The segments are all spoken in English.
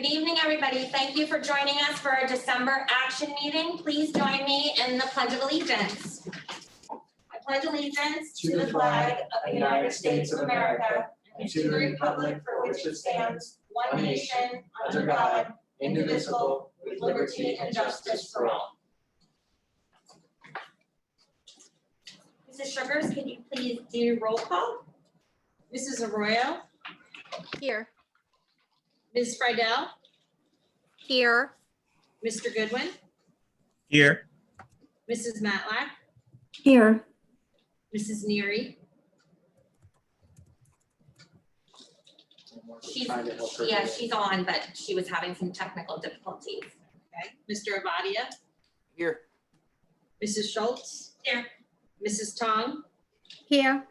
Good evening, everybody. Thank you for joining us for our December action meeting. Please join me in the Pledge of Allegiance. I pledge allegiance to the flag of the United States of America and to the republic for which it stands, one nation, under God, indivisible, with liberty and justice for all. Mrs. Sugars, can you please do roll call? Mrs. Arroyo, Here. Ms. Friedel, Here. Mr. Goodwin, Here. Mrs. Matlack, Here. Mrs. Neary, She's on, but she was having some technical difficulties. okay, Mr. Avadia, Here. Mrs. Schultz, Here. Mrs. Tong, Here.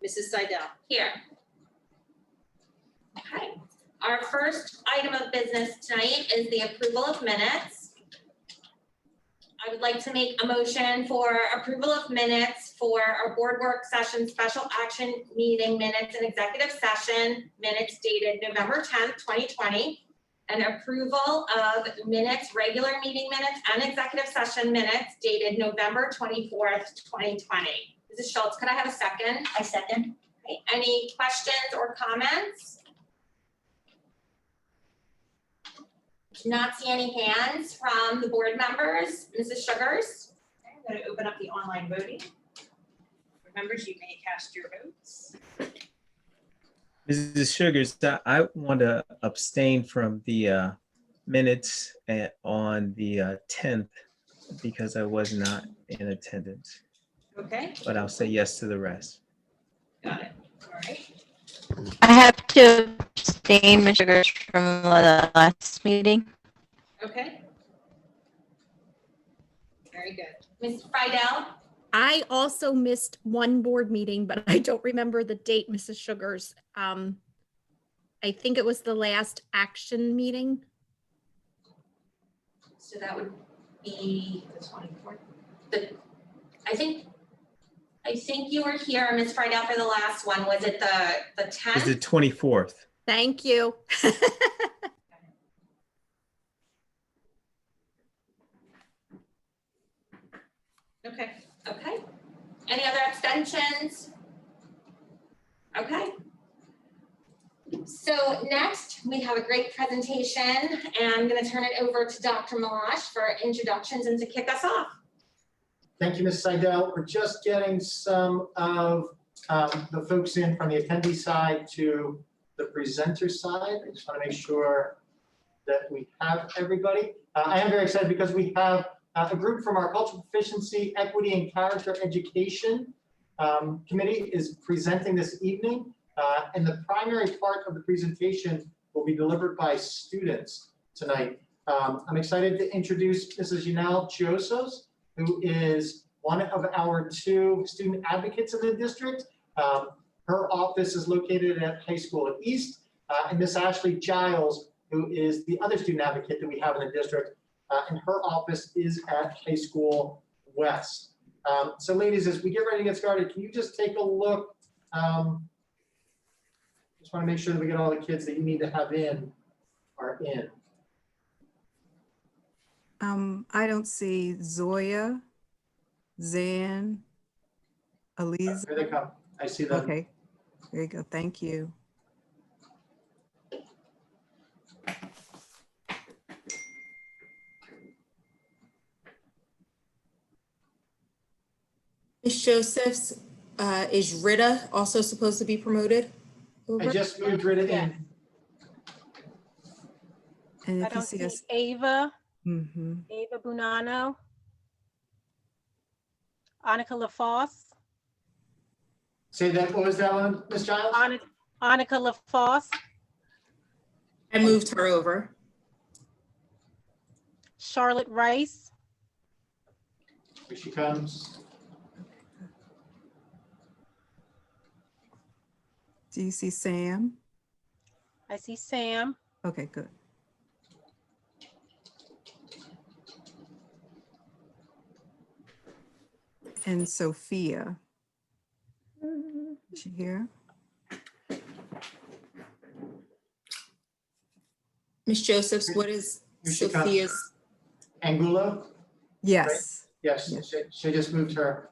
Mrs. Seidel. Here. Okay. Our first item of business tonight is the approval of minutes. I would like to make a motion for approval of minutes for our board work session, special action meeting minutes and executive session minutes dated November 10th, 2020, and approval of minutes, regular meeting minutes and executive session minutes dated November 24th, 2020. Mrs. Schultz, could I have a second? I second. Okay. Any questions or comments? Do not see any hands from the board members. Mrs. Sugars? Okay, I'm going to open up the online voting. Members, you may cast your votes. Mrs. Sugars, I want to abstain from the minutes on the 10th because I was not in attendance, Okay, but I'll say yes to the rest. got it. All right. I have to abstain, Ms. Sugars, from the last meeting. Okay. Very good. Ms. Friedel? I also missed one board meeting, but I don't remember the date, Mrs. Sugars. I think it was the last action meeting. So that would be The 24th. I think you were here, Ms. Friedel, for the last one. Was it the It's 10th? the 24th. Thank you. Okay. Okay. Any other abstentions? Okay. So next, we have a great presentation, and I'm going to turn it over to Dr. Malash for introductions and to kick us off. Thank you, Ms. Seidel. We're just getting some of the folks in from the attendee side to the presenter side. I just want to make sure that we have everybody. I am very excited because we have a group from our Cultural Proficiency, Equity, and Character Education Committee is presenting this evening. And the primary part of the presentation will be delivered by students tonight. I'm excited to introduce Mrs. Yanel Josos, who is one of our 2 student advocates in the district. Her office is located at High School East, and Miss Ashley Giles, who is the other student advocate that we have in the district, and her office is at High School West. So ladies, as we get ready to get started, can you just take a look? Just want to make sure that we get all the kids that you need to have in are in. I don't see Zoya, Zan, Aliza. Here they come. I see them. Okay, there you go. Thank you. Ms. Josephs, is Rita also supposed to be promoted? I just moved Rita in. And I if you don't see see us, Ava, mm-hmm. Ava Bunano, Annika LaFosse, Say that, what was that one, Ms. Giles? Annika LaFosse, I moved her over. Charlotte Rice, Here she comes. Do you see Sam? I see Sam, Okay, good. And Sophia. Is she here? Ms. Josephs, what is Here she comes. Sophia's? Angulo? Yes, Yes, Yes. she just moved her.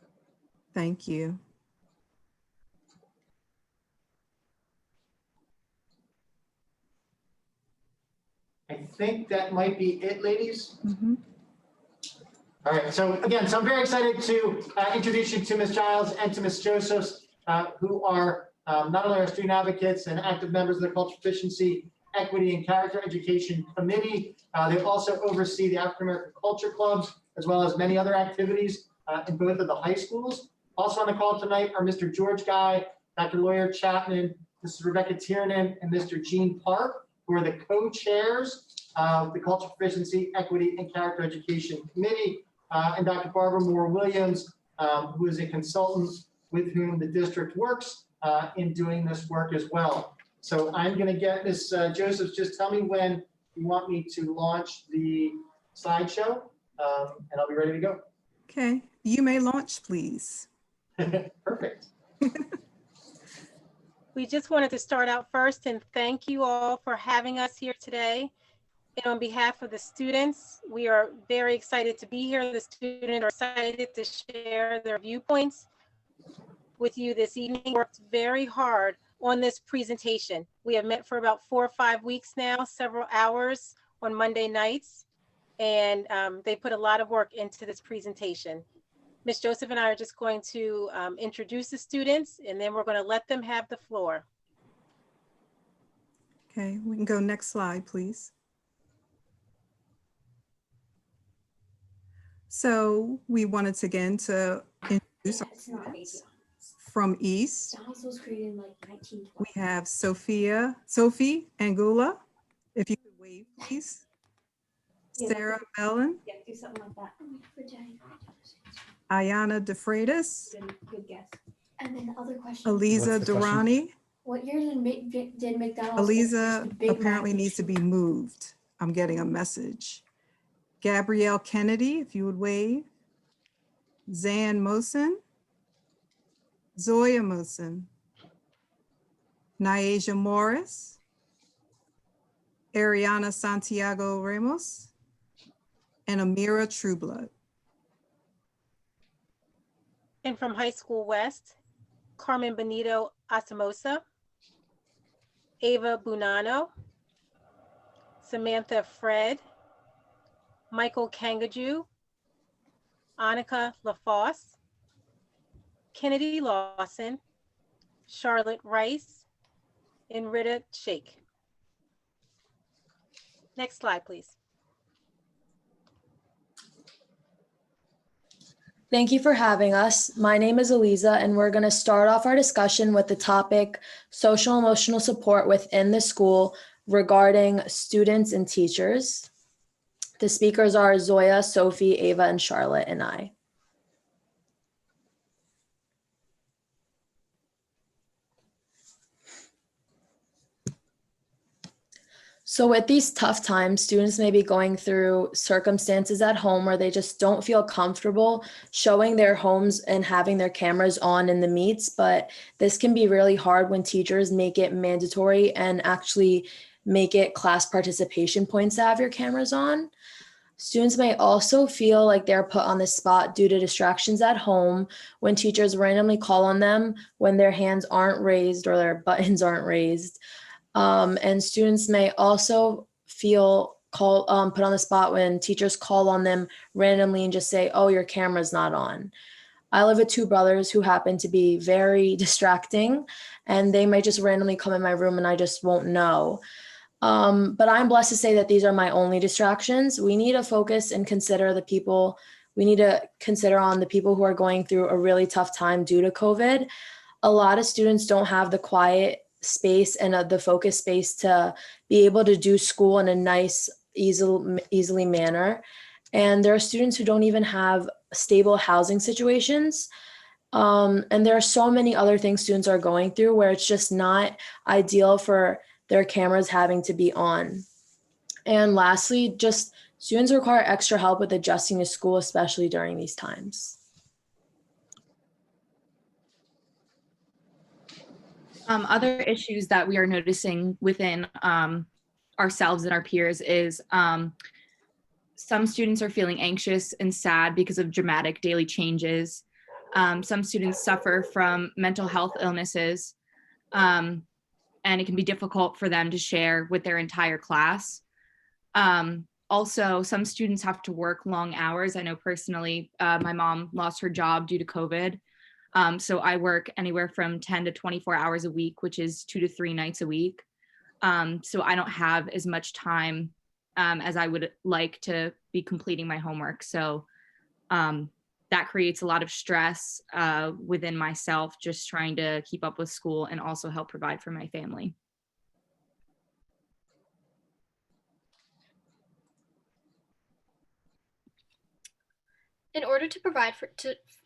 thank you. I think that might be it, ladies. Mhm. All right, so again, so I'm very excited to introduce you to Ms. Giles and to Ms. Josephs, who are not only our student advocates and active members of the Cultural Efficiency, Equity, and Character Education Committee. They also oversee the African American Culture Clubs, as well as many other activities in both of the high schools. Also on the call tonight are Mr. George Guy, Dr. Lawyer Chapman, Mrs. Rebecca Tiernan, and Mr. Gene Park, who are the co-chairs of the Cultural Proficiency, Equity, and Character Education Committee, and Dr. Barbara Moore Williams, who is a consultant with whom the district works in doing this work as well. So I'm going to get Ms. Josephs, just tell me when you want me to launch the slideshow, and I'll be ready to go. Okay, you may launch, please. Perfect. We just wanted to start out first and thank you all for having us here today. And on behalf of the students, we are very excited to be here. The students are excited to share their viewpoints with you this evening. We worked very hard on this presentation. We have met for about 4 or 5 weeks now, several hours on Monday nights, and they put a lot of work into this presentation. Ms. Joseph and I are just going to introduce the students, and then we're going to let them have the floor. Okay, we can go next slide, please. So we wanted to again to introduce our It's not students. From East, Giles was created in like 1912. we have Sophie Angula. If you could wave, please. Yeah, Sarah Mellon, Yeah, do something like that. For Jenny. Ayana DeFreitas, Good guess. And then the other question. Aliza What's the question? Durrani. What year did McDonald's? Aliza introduce the Big Mac apparently and needs to be cheese? moved. I'm getting a message. Gabrielle Kennedy, if you would wave. Zan Mosin. Zoya Mosin. Niaja Morris. Ariana Santiago Ramos. And Amira Trueblood. And from High School West, Carmen Benito Asamosa, Ava Bunano, Samantha Fred, Michael Kangaju, Annika LaFosse, Kennedy Lawson, Charlotte Rice, and Rita Shake. Next slide, please. Thank you for having us. My name is Aliza, and we're going to start off our discussion with the topic social emotional support within the school regarding students and teachers. The speakers are Zoya, Sophie, Ava, and Charlotte, and I. So with these tough times, students may be going through circumstances at home where they just don't feel comfortable showing their homes and having their cameras on in the meets, but this can be really hard when teachers make it mandatory and actually make it class participation points to have your cameras on. Students may also feel like they're put on the spot due to distractions at home when teachers randomly call on them when their hands aren't raised or their buttons aren't raised. And students may also feel put on the spot when teachers call on them randomly and just say, oh, your camera's not on. I live with 2 brothers who happen to be very distracting, and they might just randomly come in my room and I just won't know. But I'm blessed to say that these are my only distractions. We need to focus and consider the people. We need to consider on the people who are going through a really tough time due to COVID. A lot of students don't have the quiet space and the focus space to be able to do school in a nice, easily manner. And there are students who don't even have stable housing situations. And there are so many other things students are going through where it's just not ideal for their cameras having to be on. And lastly, just students require extra help with adjusting to school, especially during these times. Other issues that we are noticing within our ourselves and our peers is some students are feeling anxious and sad because of dramatic daily changes. Some students suffer from mental health illnesses, and it can be difficult for them to share with their entire class. Also, some students have to work long hours. I know personally, my mom lost her job due to COVID. So I work anywhere from 10 to 24 hours a week, which is 2 to 3 nights a week. So I don't have as much time as I would like to be completing my homework. So that creates a lot of stress within myself, just trying to keep up with school and also help provide for my family. In order to provide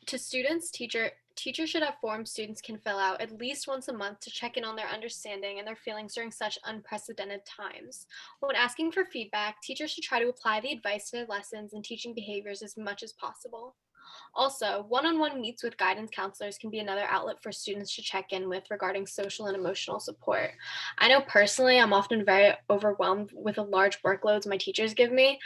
to students, teachers should have forms students can fill out at least once a month to check in on their understanding and their feelings during such unprecedented times. When asking for feedback, teachers should try to apply the advice to their lessons and teaching behaviors as much as possible. Also, one-on-one meets with guidance counselors can be another outlet for students to check in with regarding social and emotional support. I know personally, I'm often very overwhelmed with the large workloads my teachers give me.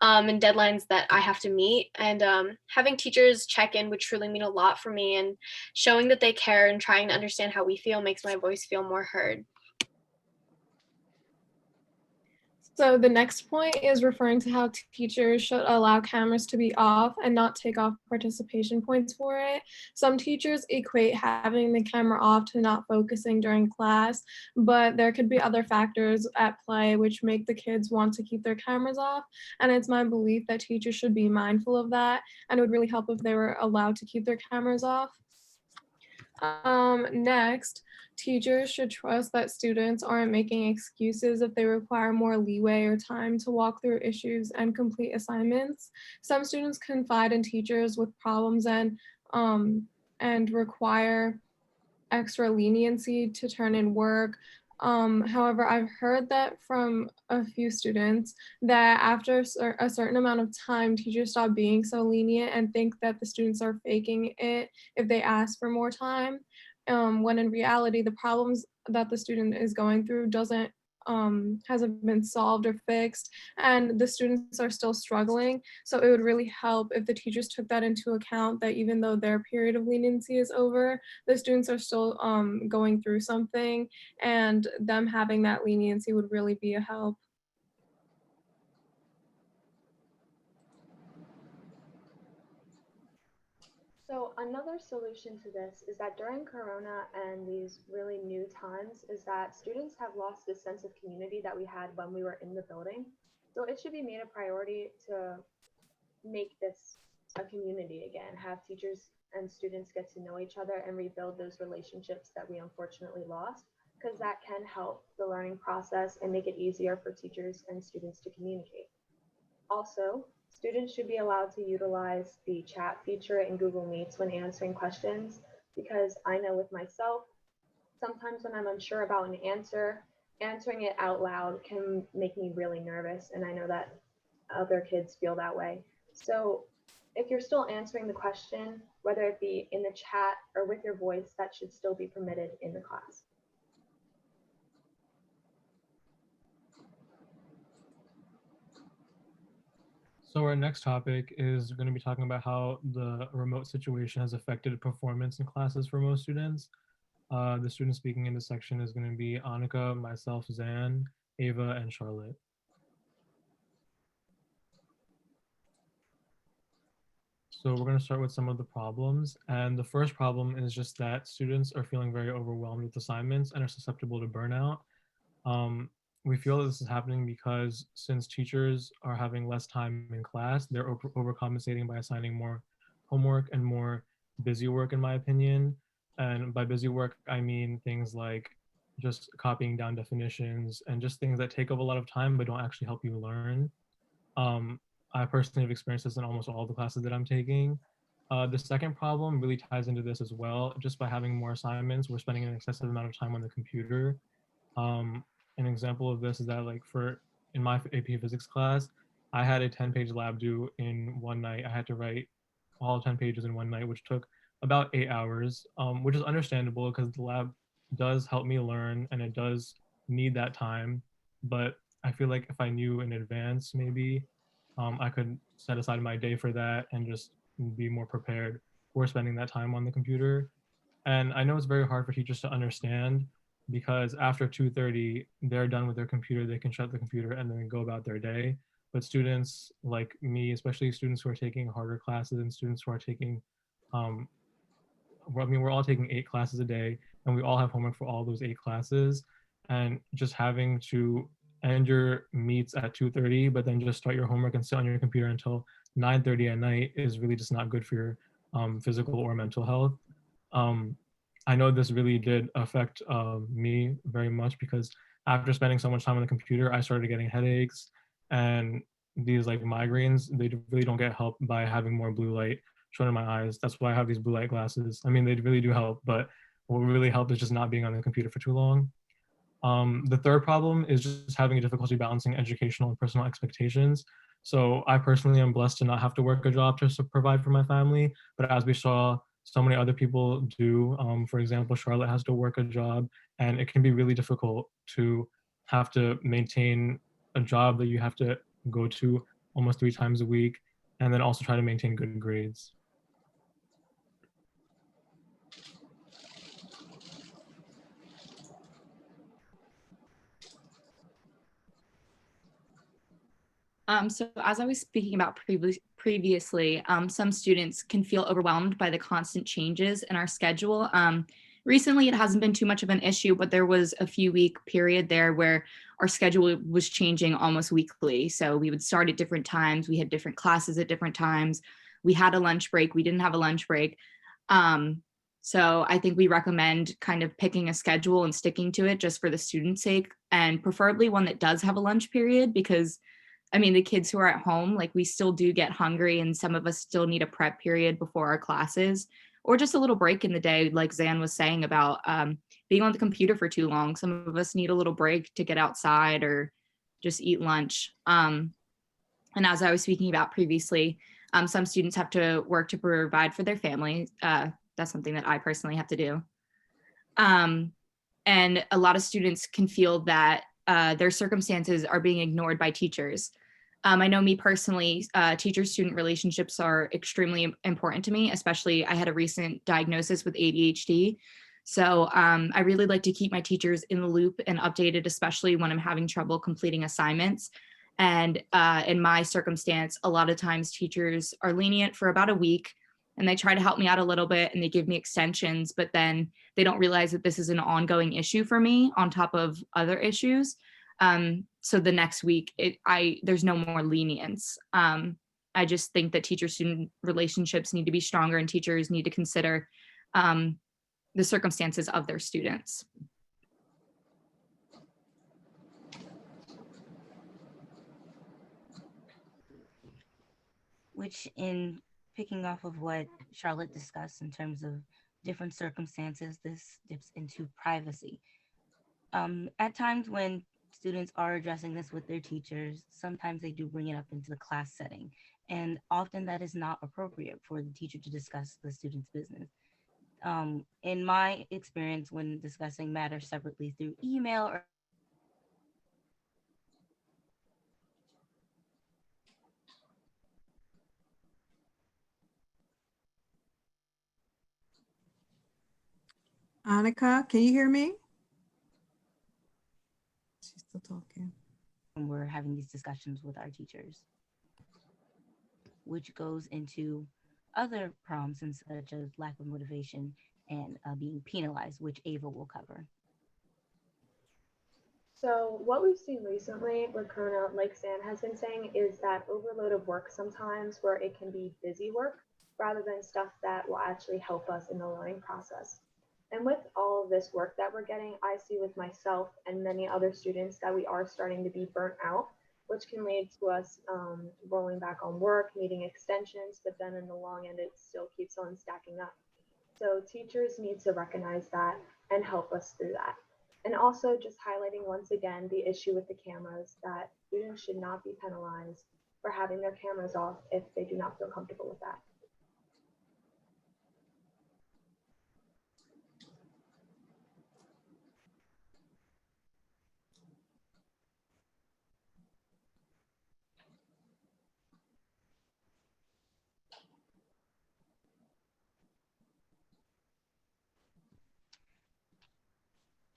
And deadlines that I have to meet. And having teachers check in would truly mean a lot for me, and showing that they care and trying to understand how we feel makes my voice feel more heard. So the next point is referring to how teachers should allow cameras to be off and not take off participation points for it. Some teachers equate having the camera off to not focusing during class, but there could be other factors at play which make the kids want to keep their cameras off. And it's my belief that teachers should be mindful of that, and it would really help if they were allowed to keep their cameras off. Next, teachers should trust that students aren't making excuses if they require more leeway or time to walk through issues and complete assignments. Some students confide in teachers with problems and require extra leniency to turn in work. However, I've heard that from a few students that after a certain amount of time, teachers stop being so lenient and think that the students are faking it if they ask for more time, when in reality, the problems that the student is going through hasn't been solved or fixed, and the students are still struggling. So it would really help if the teachers took that into account, that even though their period of leniency is over, the students are still going through something, and them having that leniency would really be a help. So another solution to this is that during Corona and these really new times is that students have lost the sense of community that we had when we were in the building. So it should be made a priority to make this a community again, have teachers and students get to know each other and rebuild those relationships that we unfortunately lost, because that can help the learning process and make it easier for teachers and students to communicate. Also, students should be allowed to utilize the chat feature in Google Meets when answering questions, because I know with myself, sometimes when I'm unsure about an answer, answering it out loud can make me really nervous, and I know that other kids feel that way. So if you're still answering the question, whether it be in the chat or with your voice, that should still be permitted in the class. So our next topic is going to be talking about how the remote situation has affected performance in classes for most students. The student speaking in this section is going to be Annika, myself, Zan, Ava, and Charlotte. So we're going to start with some of the problems. And the first problem is just that students are feeling very overwhelmed with assignments and are susceptible to burnout. We feel that this is happening because since teachers are having less time in class, they're overcompensating by assigning more homework and more busy work, in my opinion. And by busy work, I mean things like just copying down definitions and just things that take up a lot of time but don't actually help you learn. I personally have experienced this in almost all the classes that I'm taking. The second problem really ties into this as well. Just by having more assignments, we're spending an excessive amount of time on the computer. An example of this is that in my AP physics class, I had a 10-page lab due in one night. I had to write all 10 pages in one night, which took about 8 hours, which is understandable because the lab does help me learn and it does need that time. But I feel like if I knew in advance, maybe I could set aside my day for that and just be more prepared for spending that time on the computer. And I know it's very hard for teachers to understand because after 2:30, they're done with their computer, they can shut the computer and then go about their day. But students like me, especially students who are taking harder classes and students who are taking, we're all taking 8 classes a day and we all have homework for all those 8 classes. And just having to end your meets at 2:30, but then just start your homework and sit on your computer until 9:30 at night is really just not good for your physical or mental health. Um, I know this really did affect me very much because after spending so much time on the computer, I started getting headaches and these like migraines. They really don't get helped by having more blue light shown in my eyes. That's why I have these blue light glasses. I mean, they really do help, but what really helped is just not being on the computer for too long. The third problem is just having a difficulty balancing educational and personal expectations. So I personally am blessed to not have to work a job to provide for my family, but as we saw, so many other people do. For example, Charlotte has to work a job, and it can be really difficult to have to maintain a job that you have to go to almost 3 times a week, and then also try to maintain good grades. So as I was speaking about previously, some students can feel overwhelmed by the constant changes in our schedule. Recently, it hasn't been too much of an issue, but there was a few week period there where our schedule was changing almost weekly. So we would start at different times. We had different classes at different times. We had a lunch break. We didn't have a lunch break. So I think we recommend kind of picking a schedule and sticking to it just for the student's sake, and preferably one that does have a lunch period because I mean, the kids who are at home, like we still do get hungry and some of us still need a prep period before our classes or just a little break in the day, like Zan was saying about being on the computer for too long. Some of us need a little break to get outside or just eat lunch. And as I was speaking about previously, some students have to work to provide for their family. That's something that I personally have to do. And a lot of students can feel that their circumstances are being ignored by teachers. I know me personally, teacher-student relationships are extremely important to me, especially I had a recent diagnosis with ADHD. So I really like to keep my teachers in the loop and updated, especially when I'm having trouble completing assignments. And in my circumstance, a lot of times teachers are lenient for about a week and they try to help me out a little bit and they give me extensions, but then they don't realize that this is an ongoing issue for me on top of other issues. So the next week, there's no more lenience. I just think that teacher-student relationships need to be stronger and teachers need to consider the circumstances of their students. Which, in picking off of what Charlotte discussed in terms of different circumstances, this dips into privacy. At times when students are addressing this with their teachers, sometimes they do bring it up into the class setting, and often that is not appropriate for the teacher to discuss the student's business. In my experience, when discussing matters separately through email or Annika, can you hear me? She's still talking. when we're having these discussions with our teachers, which goes into other problems such as lack of motivation and being penalized, which Ava will cover. So what we've seen recently with Corona, like Sam has been saying, is that overload of work sometimes where it can be busy work rather than stuff that will actually help us in the learning process. And with all of this work that we're getting, I see with myself and many other students that we are starting to be burnt out, which can lead to us rolling back on work, needing extensions, but then in the long end, it still keeps on stacking up. So teachers need to recognize that and help us through that. And also just highlighting once again the issue with the cameras, that students should not be penalized for having their cameras off if they do not feel comfortable with that.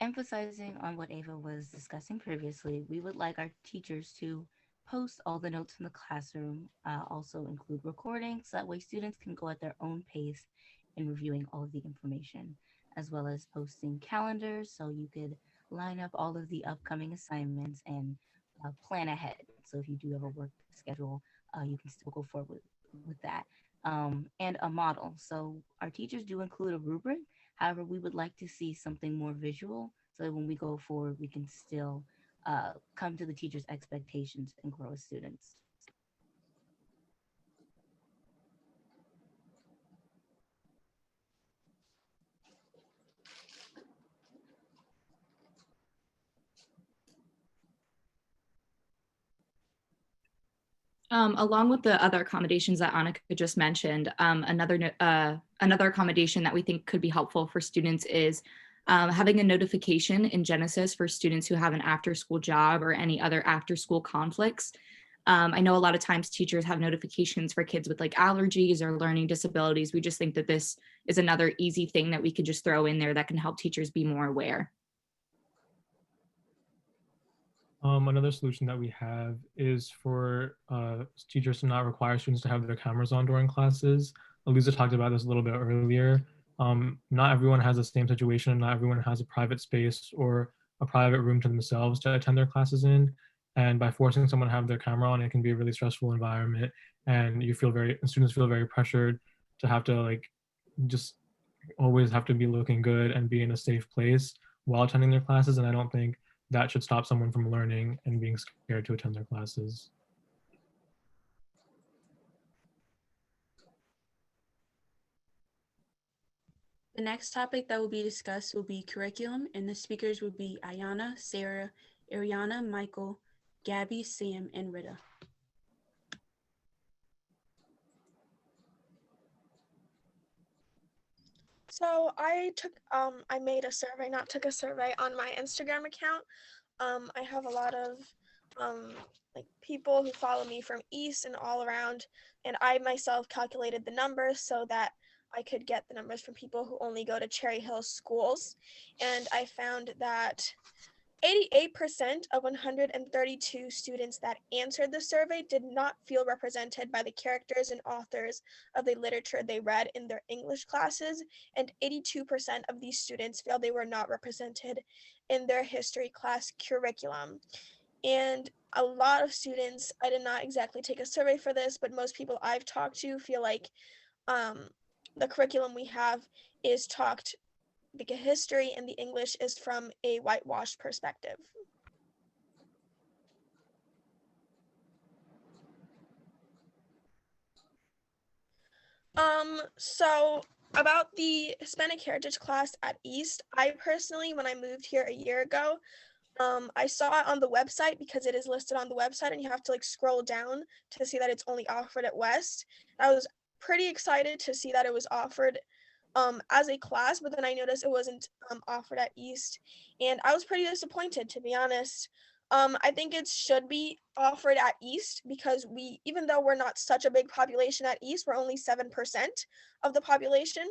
Emphasizing on what Ava was discussing previously, we would like our teachers to post all the notes in the classroom, also include recordings, so that way students can go at their own pace in reviewing all of the information, as well as posting calendars so you could line up all of the upcoming assignments and plan ahead. So if you do have a work schedule, you can still go forward with that. And a model. So our teachers do include a rubric. However, we would like to see something more visual so that when we go forward, we can still come to the teacher's expectations and grow as students. Along with the other accommodations that Annika just mentioned, another accommodation that we think could be helpful for students is having a notification in Genesis for students who have an after-school job or any other after-school conflicts. I know a lot of times teachers have notifications for kids with like allergies or learning disabilities. We just think that this is another easy thing that we could just throw in there that can help teachers be more aware. Another solution that we have is for teachers to not require students to have their cameras on during classes. Elisa talked about this a little bit earlier. Not everyone has the same situation. Not everyone has a private space or a private room to themselves to attend their classes in. And by forcing someone to have their camera on, it can be a really stressful environment. And students feel very pressured to have to like just always have to be looking good and be in a safe place while attending their classes. And I don't think that should stop someone from learning and being scared to attend their classes. The next topic that will be discussed will be curriculum, and the speakers will be Ayana, Sarah, Ariana, Michael, Gabby, Sam, and Rita. So I made a survey, not took a survey on my Instagram account. I have a lot of like people who follow me from East and all around, and I myself calculated the numbers so that I could get the numbers from people who only go to Cherry Hill schools. And I found that 88% of 132 students that answered the survey did not feel represented by the characters and authors of the literature they read in their English classes, and 82% of these students felt they were not represented in their history class curriculum. And a lot of students, I did not exactly take a survey for this, but most people I've talked to feel like the curriculum we have is taught because history and the English is from a whitewashed perspective. So about the Hispanic Heritage class at East, I personally, when I moved here a year ago, I saw it on the website because it is listed on the website and you have to like scroll down to see that it's only offered at West. I was pretty excited to see that it was offered as a class, but then I noticed it wasn't offered at East, and I was pretty disappointed, to be honest. I think it should be offered at East because even though we're not such a big population at East, we're only 7% of the population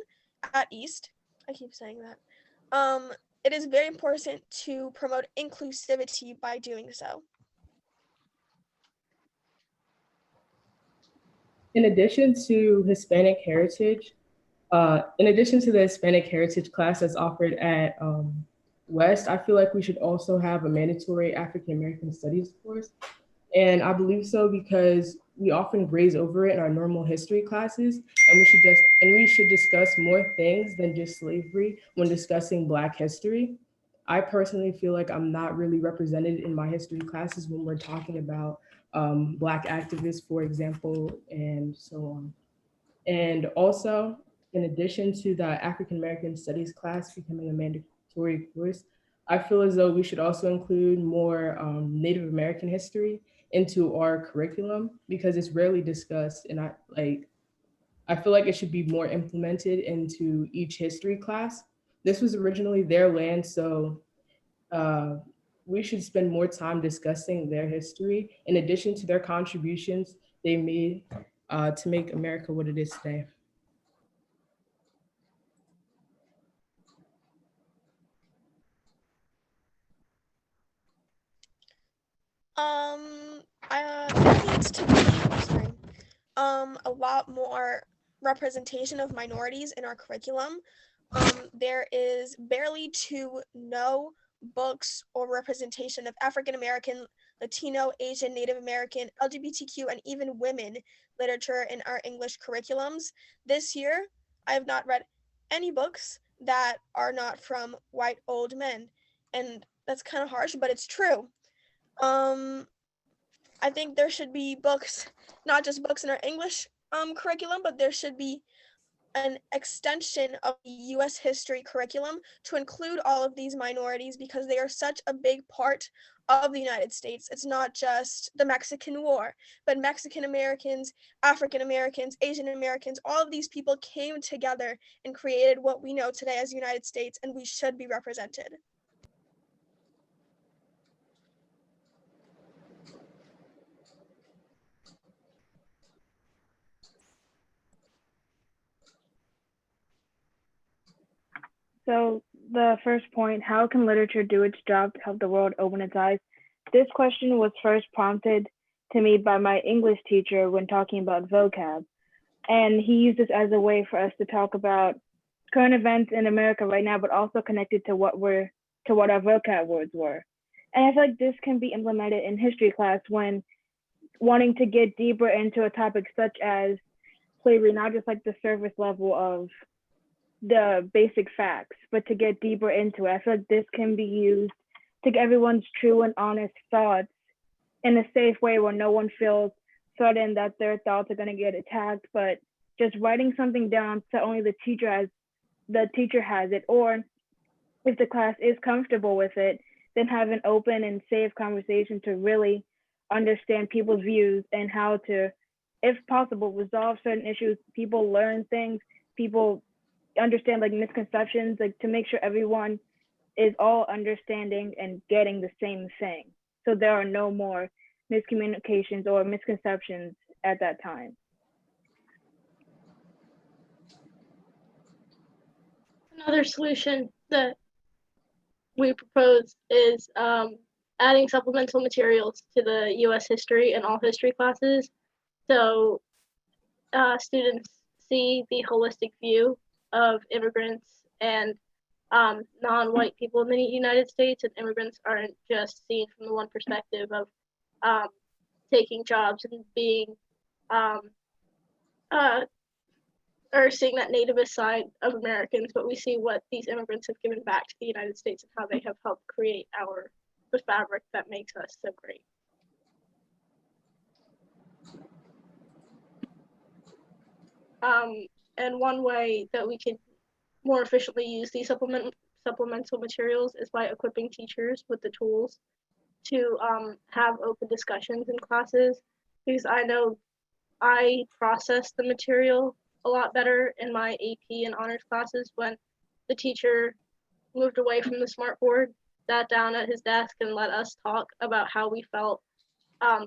at East. I keep saying that. It is very important to promote inclusivity by doing so. In addition to Hispanic Heritage, in addition to the Hispanic Heritage class that's offered at West, I feel like we should also have a mandatory African American Studies course. And I believe so because we often graze over it in our normal history classes, and we should discuss more things than just slavery when discussing Black history. I personally feel like I'm not really represented in my history classes when we're talking about Black activists, for example, and so on. And also, in addition to the African American Studies class becoming a mandatory course, I feel as though we should also include more Native American history into our curriculum because it's rarely discussed. And I feel like it should be more implemented into each history class. This was originally their land, so we should spend more time discussing their history in addition to their contributions they made to make America what it is today. There needs to be, sorry, a lot more representation of minorities in our curriculum. There is barely to no books or representation of African American, Latino, Asian, Native American, LGBTQ, and even women literature in our English curriculums. This year, I have not read any books that are not from white old men. And that's kind of harsh, but it's true. I think there should be books, not just books in our English curriculum, but there should be an extension of the US history curriculum to include all of these minorities because they are such a big part of the United States. It's not just the Mexican War, but Mexican Americans, African Americans, Asian Americans, all of these people came together and created what we know today as the United States, and we should be represented. So the first point, how can literature do its job to help the world open its eyes? This question was first prompted to me by my English teacher when talking about vocab. And he used this as a way for us to talk about current events in America right now, but also connected to what our vocab words were. And I feel like this can be implemented in history class when wanting to get deeper into a topic such as slavery, not just like the surface level of the basic facts, but to get deeper into it. I feel like this can be used to get everyone's true and honest thoughts in a safe way where no one feels certain that their thoughts are going to get attacked, but just writing something down so only the teacher has it, or if the class is comfortable with it, then have an open and safe conversation to really understand people's views and how to, if possible, resolve certain issues. People learn things, people understand like misconceptions, like to make sure everyone is all understanding and getting the same thing. So there are no more miscommunications or misconceptions at that time. Another solution that we propose is adding supplemental materials to the U.S. history and all history classes, so students see the holistic view of immigrants and non-white people in the United States, and immigrants aren't just seen from the one perspective of taking jobs and being or seeing that nativist side of Americans, but we see what these immigrants have given back to the United States and how they have helped create the fabric that makes us so great. And one way that we can more efficiently use these supplemental materials is by equipping teachers with the tools to have open discussions in classes, because I know I process the material a lot better in my AP and honors classes when the teacher moved away from the smartboard, sat down at his desk and let us talk about how we felt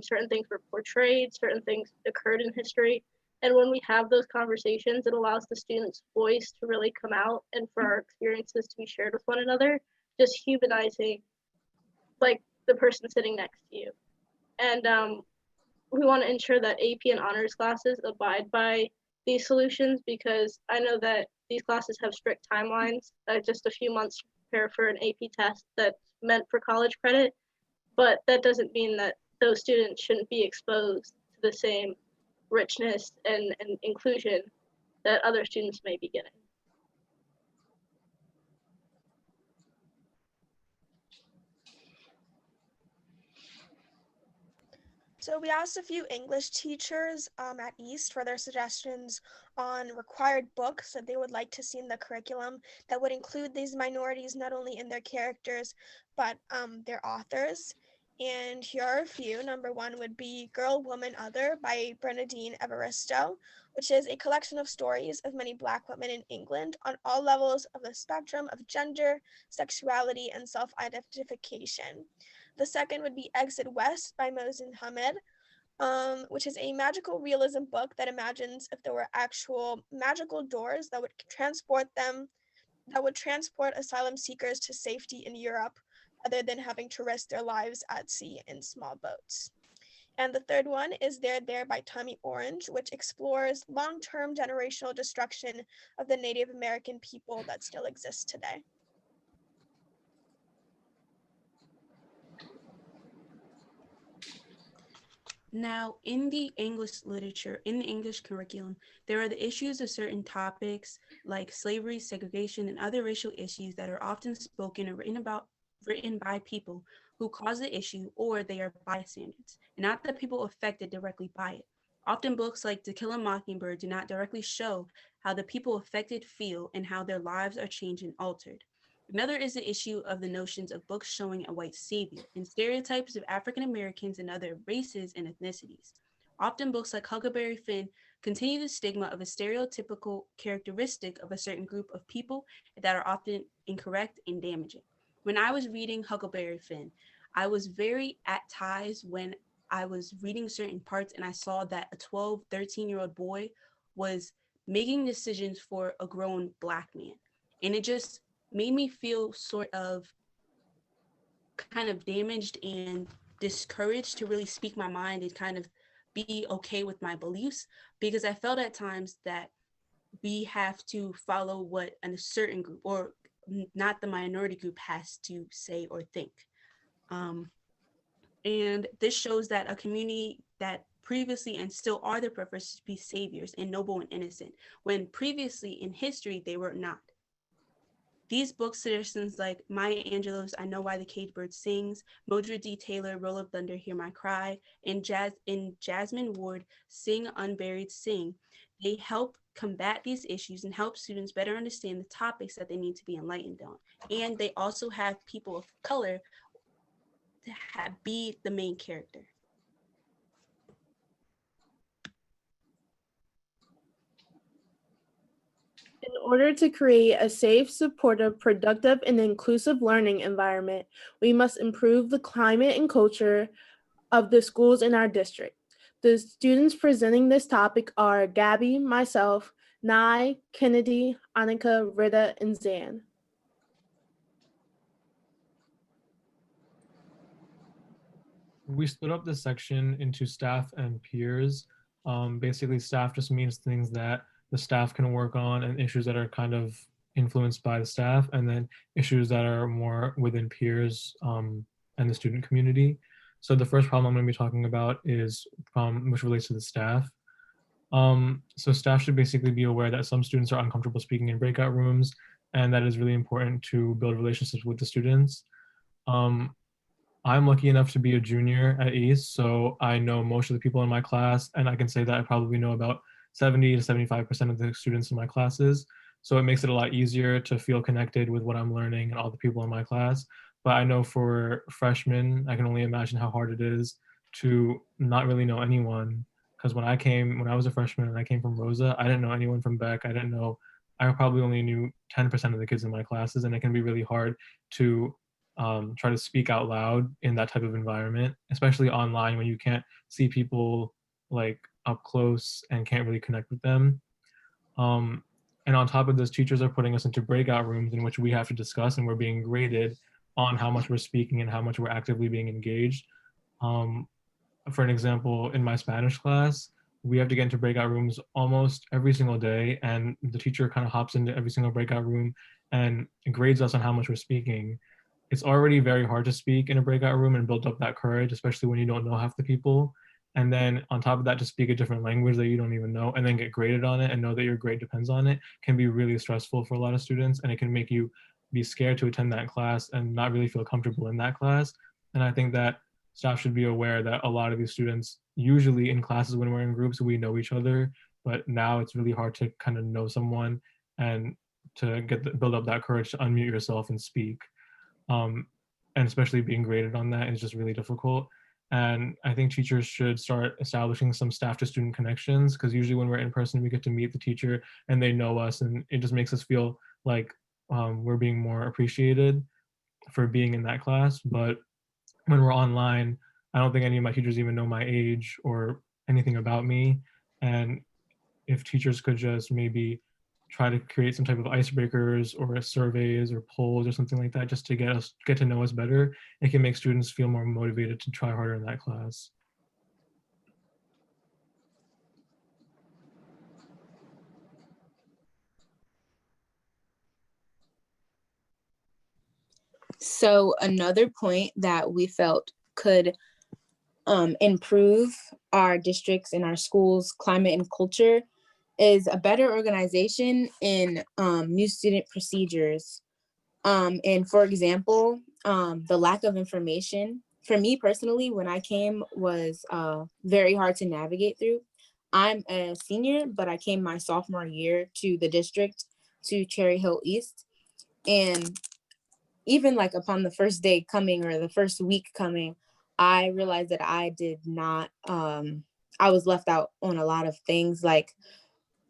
certain things were portrayed, certain things occurred in history. And when we have those conversations, it allows the students' voice to really come out and for our experiences to be shared with one another, just humanizing like the person sitting next to you. And we want to ensure that AP and honors classes abide by these solutions, because I know that these classes have strict timelines, just a few months to prepare for an AP test that's meant for college credit, but that doesn't mean that those students shouldn't be exposed to the same richness and inclusion that other students may be getting. So we asked a few English teachers at East for their suggestions on required books that they would like to see in the curriculum that would include these minorities not only in their characters, but their authors. And here are a few. Number one would be Girl, Woman, Other by Bernadine Evaristo, which is a collection of stories of many Black women in England on all levels of the spectrum of gender, sexuality, and self-identification. The second would be Exit West by Mohsin Hamid, which is a magical realism book that imagines if there were actual magical doors that would transport asylum seekers to safety in Europe. other than having to risk their lives at sea in small boats. And the third one is They're There by Tommy Orange, which explores long-term generational destruction of the Native American people that still exists today. Now, in the English literature, in the English curriculum, there are the issues of certain topics like slavery, segregation, and other racial issues that are often spoken or written by people who cause the issue, or they are bystanders, and not the people affected directly by it. Often books like To Kill a Mockingbird do not directly show how the people affected feel and how their lives are changed and altered. Another is the issue of the notions of books showing a white savior and stereotypes of African Americans and other races and ethnicities. Often books like Huckleberry Finn continue the stigma of a stereotypical characteristic of a certain group of people that are often incorrect and damaging. When I was reading Huckleberry Finn, I was very at ties when I was reading certain parts and I saw that a 12, 13-year-old boy was making decisions for a grown Black man. And it just made me feel sort of kind of damaged and discouraged to really speak my mind and kind of be okay with my beliefs, because I felt at times that we have to follow what a certain group, or not the minority group, has to say or think. And this shows that a community that previously and still are the professed to be saviors and noble and innocent, when previously in history they were not. These book suggestions like Maya Angelou's I Know Why the Caged Bird Sings, Mildred D. Taylor, Roll of Thunder, Hear My Cry, and Jasmine Ward, Sing Unburied Sing, they help combat these issues and help students better understand the topics that they need to be enlightened on. And they also have people of color to be the main character. In order to create a safe, supportive, productive, and inclusive learning environment, we must improve the climate and culture of the schools in our district. The students presenting this topic are Gabby, myself, Nye, Kennedy, Annika, Rita, and Zan. We split up this section into staff and peers. Basically, staff just means things that the staff can work on and issues that are kind of influenced by the staff, and then issues that are more within peers and the student community. So the first problem I'm going to be talking about is which relates to the staff. So staff should basically be aware that some students are uncomfortable speaking in breakout rooms, and that is really important to build relationships with the students. I'm lucky enough to be a junior at East, so I know most of the people in my class, and I can say that I probably know about 70 to 75% of the students in my classes. So it makes it a lot easier to feel connected with what I'm learning and all the people in my class. But I know for freshmen, I can only imagine how hard it is to not really know anyone. Because when I was a freshman and I came from Rosa, I didn't know anyone from Beck. I probably only knew 10% of the kids in my classes, and it can be really hard to try to speak out loud in that type of environment, especially online when you can't see people like up close and can't really connect with them. And on top of this, teachers are putting us into breakout rooms in which we have to discuss, and we're being graded on how much we're speaking and how much we're actively being engaged. For an example, in my Spanish class, we have to get into breakout rooms almost every single day, and the teacher kind of hops into every single breakout room and grades us on how much we're speaking. It's already very hard to speak in a breakout room and build up that courage, especially when you don't know half the people. And then on top of that, to speak a different language that you don't even know and then get graded on it and know that your grade depends on it can be really stressful for a lot of students, and it can make you be scared to attend that class and not really feel comfortable in that class. And I think that staff should be aware that a lot of these students, usually in classes when we're in groups, we know each other, but now it's really hard to kind of know someone and to build up that courage to unmute yourself and speak. And especially being graded on that is just really difficult. And I think teachers should start establishing some staff to student connections, because usually when we're in person, we get to meet the teacher and they know us, and it just makes us feel like we're being more appreciated for being in that class. But when we're online, I don't think any of my teachers even know my age or anything about me. And if teachers could just maybe try to create some type of icebreakers or surveys or polls or something like that, just to get to know us better. It can make students feel more motivated to try harder in that class. So another point that we felt could improve our districts and our schools' climate and culture is a better organization in new student procedures. And for example, the lack of information for me personally, when I came, was very hard to navigate through. I'm a senior, but I came my sophomore year to the district, to Cherry Hill East. And even like upon the first day coming or the first week coming, I realized that I did not, I was left out on a lot of things. Like,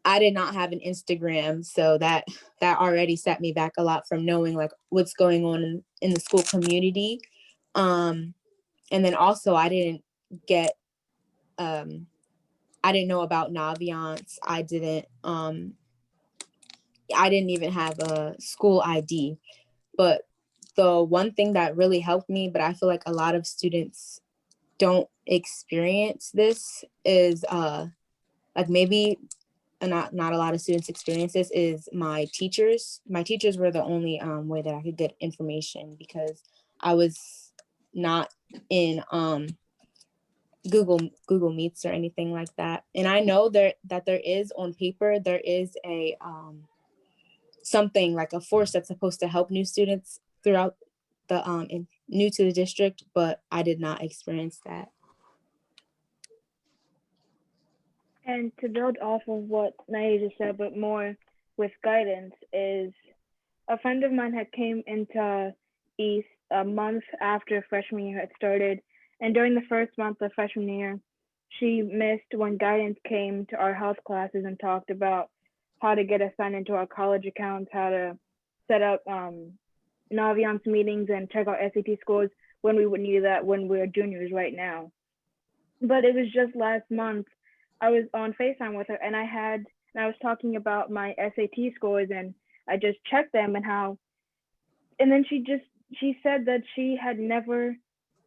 I did not have an Instagram, so that already set me back a lot from knowing like what's going on in the school community. And then also I didn't get, I didn't know about Naviance. I didn't even have a school ID. But the one thing that really helped me, but I feel like a lot of students don't experience this, is like maybe not a lot of students experience this, is my teachers. My teachers were the only way that I could get information, because I was not in Google Meets or anything like that. And I know that there is, on paper, there is a something like a force that's supposed to help new students throughout the new to the district, but I did not experience that. And to build off of what Naya just said, but more with guidance, is a friend of mine had came into East a month after freshman year had started. And during the first month of freshman year, she missed when guidance came to our health classes and talked about how to get assigned into our college accounts, how to set up Naviance meetings and check our SAT scores, when we would need that when we're juniors right now. But it was just last month, I was on FaceTime with her, and I was talking about my SAT scores, and I just checked them and then she said that she had never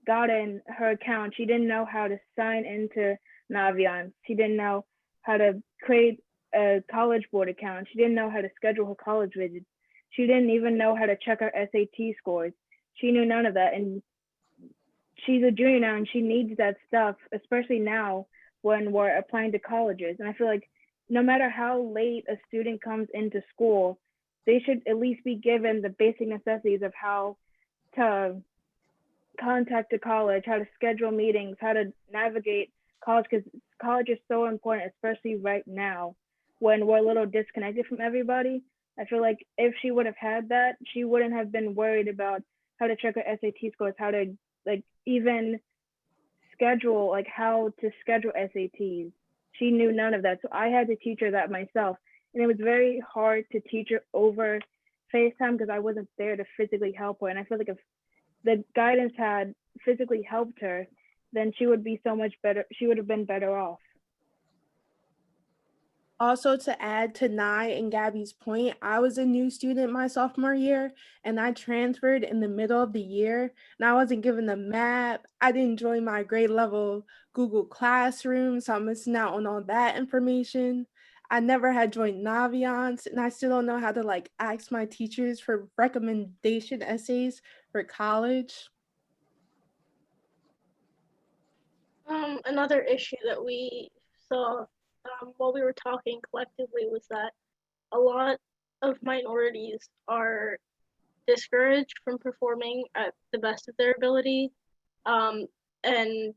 gotten her account. She didn't know how to sign into Naviance. She didn't know how to create a college board account. She didn't know how to schedule her college visits. She didn't even know how to check her SAT scores. She knew none of that. And she's a junior now, and she needs that stuff, especially now when we're applying to colleges. And I feel like no matter how late a student comes into school, they should at least be given the basic necessities of how to contact a college, how to schedule meetings, how to navigate college, because college is so important, especially right now when we're a little disconnected from everybody. I feel like if she would have had that, she wouldn't have been worried about how to check her SAT scores, how to like even schedule, like how to schedule SATs. She knew none of that. So I had to teach her that myself. And it was very hard to teach her over FaceTime because I wasn't there to physically help her. And I feel like if the guidance had physically helped her, then she would be so much better. She would have been better off. Also, to add to Nye and Gabby's point, I was a new student my sophomore year, and I transferred in the middle of the year, and I wasn't given the map. I didn't join my grade level Google Classroom, so I'm missing out on all that information. I never had joined Naviance, and I still don't know how to like ask my teachers for recommendation essays for college. Another issue that we saw while we were talking collectively was that a lot of minorities are discouraged from performing at the best of their ability. And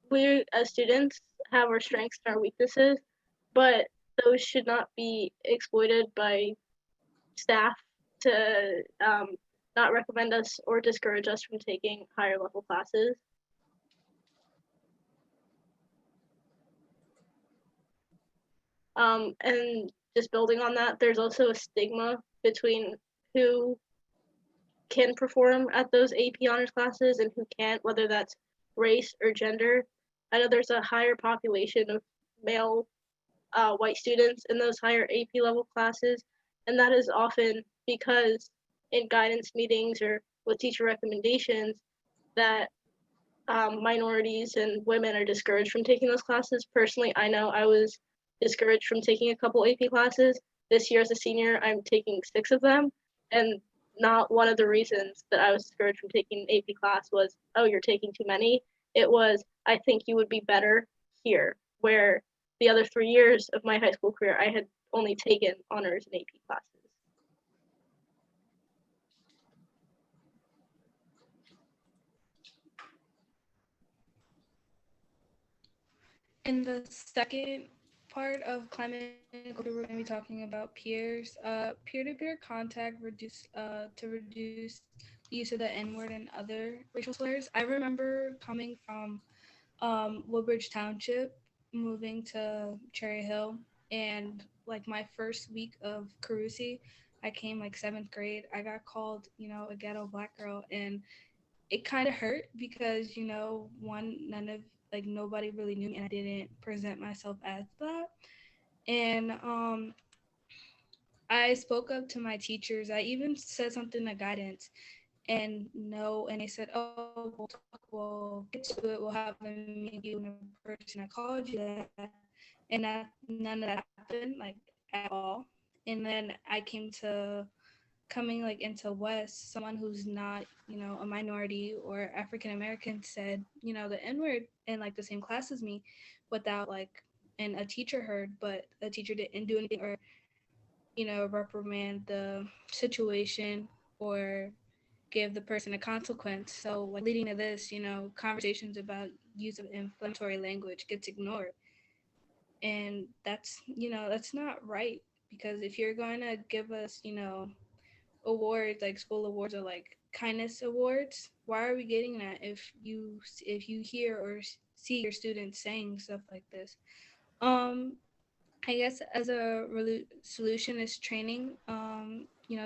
we as students have our strengths and our weaknesses, but those should not be exploited by staff to not recommend us or discourage us from taking higher level classes. And just building on that, there's also a stigma between who can perform at those AP honors classes and who can't, whether that's race or gender. I know there's a higher population of male white students in those higher AP level classes. And that is often because in guidance meetings or with teacher recommendations that minorities and women are discouraged from taking those classes. Personally, I know I was discouraged from taking a couple AP classes. This year as a senior, I'm taking 6 of them. And not one of the reasons that I was discouraged from taking an AP class was, oh, you're taking too many. It was, I think you would be better here, where the other 3 years of my high school career, I had only taken honors and AP classes. In the second part of climate and culture, we're going to be talking about peers. Peer-to-peer contact to reduce the use of the N-word and other racial slurs. I remember coming from Woodbridge Township, moving to Cherry Hill, and like my first week of Carusi, I came like 7th grade. I got called, a ghetto black girl, and it kind of hurt because, nobody really knew me and I didn't present myself as that. And I spoke up to my teachers. I even said something to guidance and they said, oh, we'll get to it. We'll have a meeting in person. I called you that. And none of that happened, like, at all. And then I coming like into West, someone who's not, a minority or African American said, the N-word in like the same class as me without and a teacher heard, but a teacher didn't do anything or, reprimand the situation or give the person a consequence. So like leading to this, conversations about use of inflammatory language gets ignored. And that's not right, because if you're going to give us, awards like school awards or like kindness awards, why are we getting that if you hear or see your students saying stuff like this? I guess as a solution is training.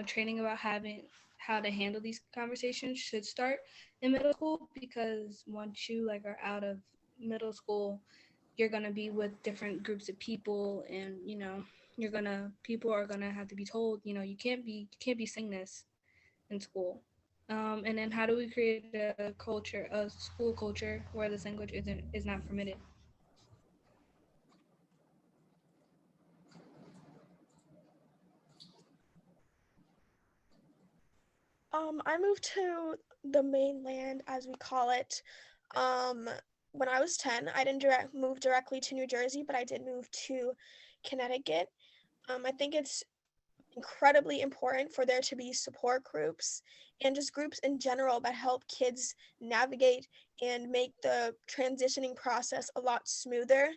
Training about how to handle these conversations should start in middle school, because once you are out of middle school, you're gonna be with different groups of people, and people are gonna have to be told, you can't be saying this in school. And then how do we create a school culture where this language is not permitted? I moved to the mainland, as we call it, when I was 10. I didn't move directly to New Jersey, but I did move to Connecticut. I think it's incredibly important for there to be support groups and just groups in general that help kids navigate and make the transitioning process a lot smoother.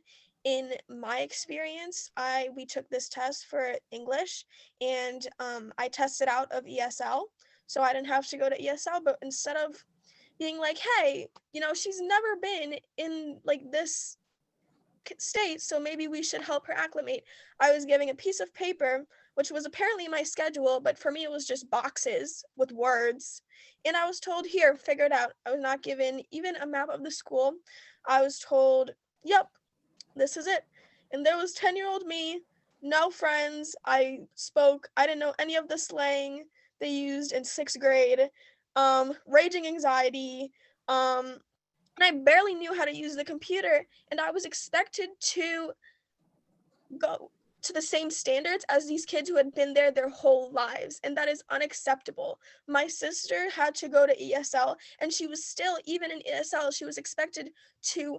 In my experience, we took this test for English, and I tested out of ESL, so I didn't have to go to ESL. But instead of being like, hey, she's never been in this state, so maybe we should help her acclimate, I was giving a piece of paper, which was apparently my schedule, but for me it was just boxes with words, and I was told, here, figure it out. I was not given even a map of the school. I was told, yep, this is it. And there was 10-year-old me, no friends. I didn't know any of the slang they used in 6th grade, raging anxiety, and I barely knew how to use the computer, and I was expected to go to the same standards as these kids who had been there their whole lives, and that is unacceptable. My sister had to go to ESL, and she was still, even in ESL, she was expected to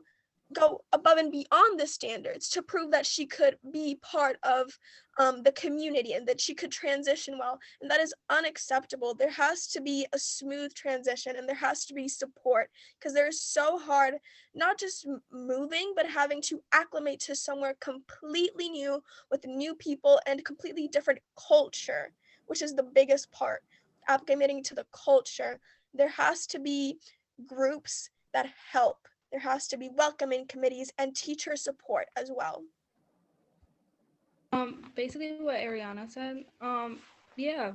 go above and beyond the standards to prove that she could be part of the community and that she could transition well, and that is unacceptable. There has to be a smooth transition, and there has to be support, because they're so hard, not just moving, but having to acclimate to somewhere completely new with new people and completely different culture, which is the biggest part. Acclimating to the culture, there has to be groups that help. There has to be welcoming committees and teacher support as well. Basically what Ariana said, yeah,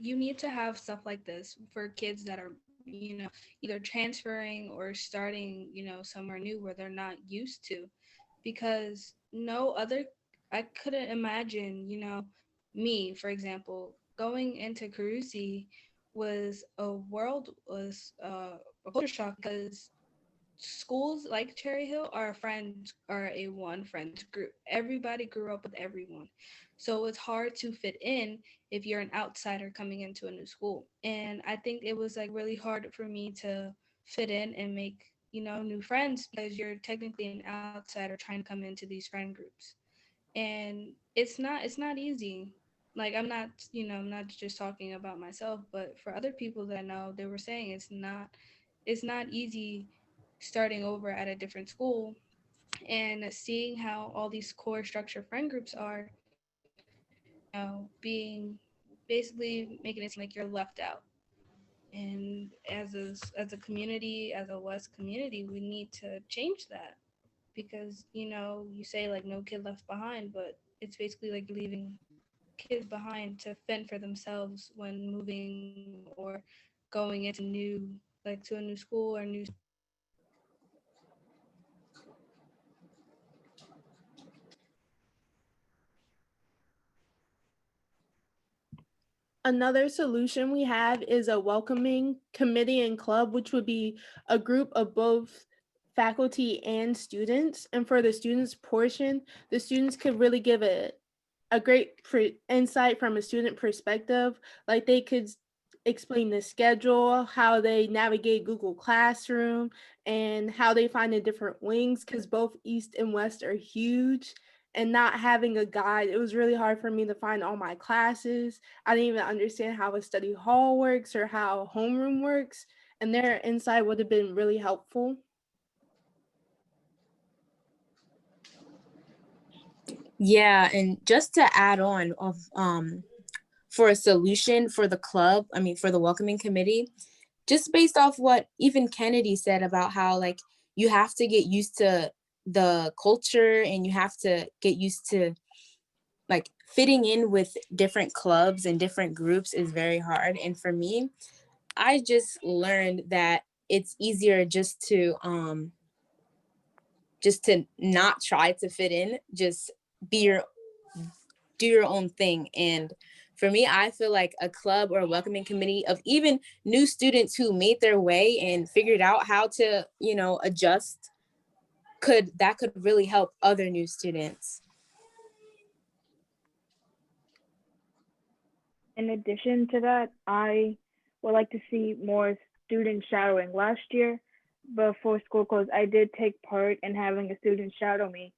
you need to have stuff like this for kids that are, either transferring or starting, somewhere new where they're not used to, because no other I couldn't imagine, me, for example, going into Carusi was a culture shock because schools like Cherry Hill are a one friend group. Everybody grew up with everyone. So it's hard to fit in if you're an outsider coming into a new school. And I think it was like really hard for me to fit in and make, new friends because you're technically an outsider trying to come into these friend groups. And it's not easy. Like I'm not just talking about myself, but for other people that I know, they were saying it's not easy starting over at a different school and seeing how all these core structure friend groups are, being basically making it seem like you're left out. And as a community, as a West community, we need to change that because you say like no kid left behind, but it's basically like leaving kids behind to fend for themselves when moving or going into to a new school or new. Another solution we have is a welcoming committee and club, which would be a group of both faculty and students. And for the students portion, the students could really give a great insight from a student perspective. Like they could explain the schedule, how they navigate Google Classroom, and how they find the different wings, because both East and West are huge. And not having a guide, it was really hard for me to find all my classes. I didn't even understand how a study hall works or how homeroom works. And their insight would have been really helpful. Yeah, and just to add on for a solution for the club, I mean for the welcoming committee, just based off what even Kennedy said about how like you have to get used to the culture and you have to get used to like fitting in with different clubs and different groups is very hard. And for me, I just learned that it's easier just to not try to fit in, just do your own thing. And for me, I feel like a club or a welcoming committee of even new students who made their way and figured out how to, adjust could really help other new students. In addition to that, I would like to see more student shadowing. Last year, before school closed, I did take part in having a student shadow me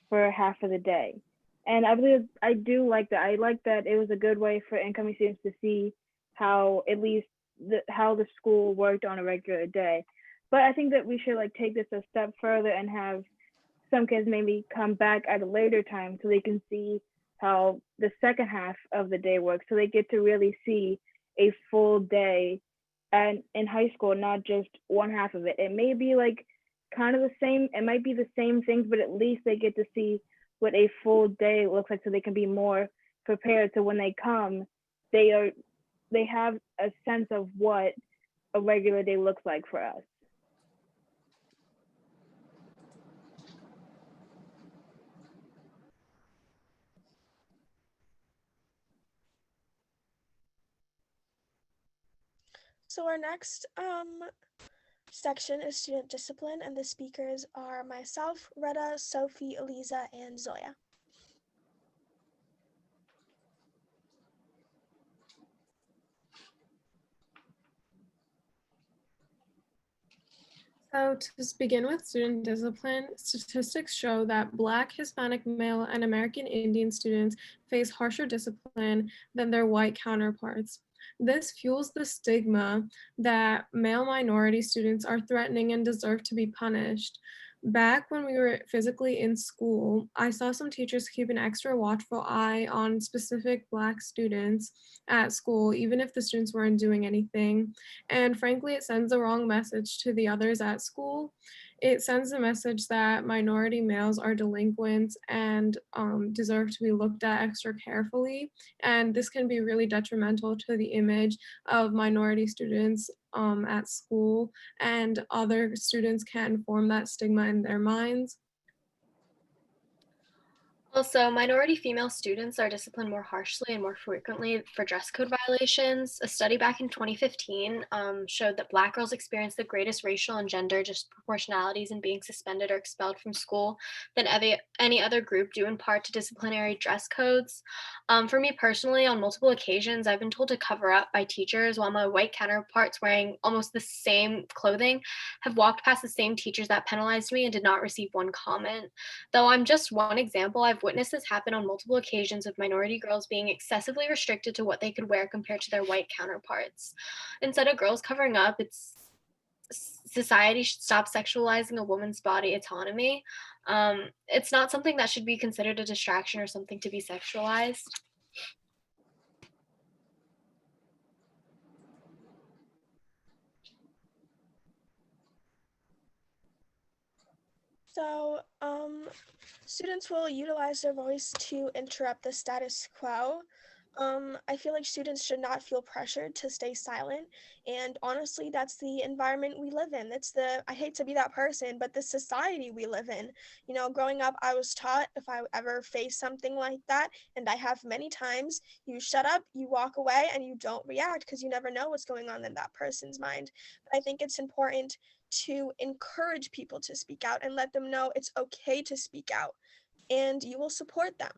for half of the day. And I believe I do like that. I like that it was a good way for incoming students to see how at least how the school worked on a regular day. But I think that we should like take this a step further and have some kids maybe come back at a later time so they can see how the second half of the day works, so they get to really see a full day and in high school, not just one half of it. It may be like kind of the same, it might be the same things, but at least they get to see what a full day looks like so they can be more prepared, so when they come they have a sense of what a regular day looks like for us. So our next section is student discipline, and the speakers are myself, Retta, Sophie, Eliza, and Zoya. So to begin with student discipline, statistics show that Black, Hispanic, male, and American Indian students face harsher discipline than their white counterparts. This fuels the stigma that male minority students are threatening and deserve to be punished. Back when we were physically in school, I saw some teachers keep an extra watchful eye on specific Black students at school, even if the students weren't doing anything. And frankly, it sends the wrong message to the others at school. It sends a message that minority males are delinquents and deserve to be looked at extra carefully. And this can be really detrimental to the image of minority students at school, and other students can form that stigma in their minds. Also, minority female students are disciplined more harshly and more frequently for dress code violations. A study back in 2015 showed that Black girls experience the greatest racial and gender disproportionalities in being suspended or expelled from school than any other group, due in part to disciplinary dress codes. For me personally, on multiple occasions, I've been told to cover up by teachers, while my white counterparts wearing almost the same clothing have walked past the same teachers that penalized me and did not receive one comment. Though I'm just one example, I've witnessed this happen on multiple occasions with minority girls being excessively restricted to what they could wear compared to their white counterparts. Instead of girls covering up, society should stop sexualizing a woman's body autonomy. It's not something that should be considered a distraction or something to be sexualized. So, students will utilize their voice to interrupt the status quo. I feel like students should not feel pressured to stay silent. And honestly, that's the environment we live in. I hate to be that person, but the society we live in. You know, growing up, I was taught if I ever face something like that, and I have many times, you shut up, you walk away, and you don't react because you never know what's going on in that person's mind. But I think it's important to encourage people to speak out and let them know it's okay to speak out, and you will support them.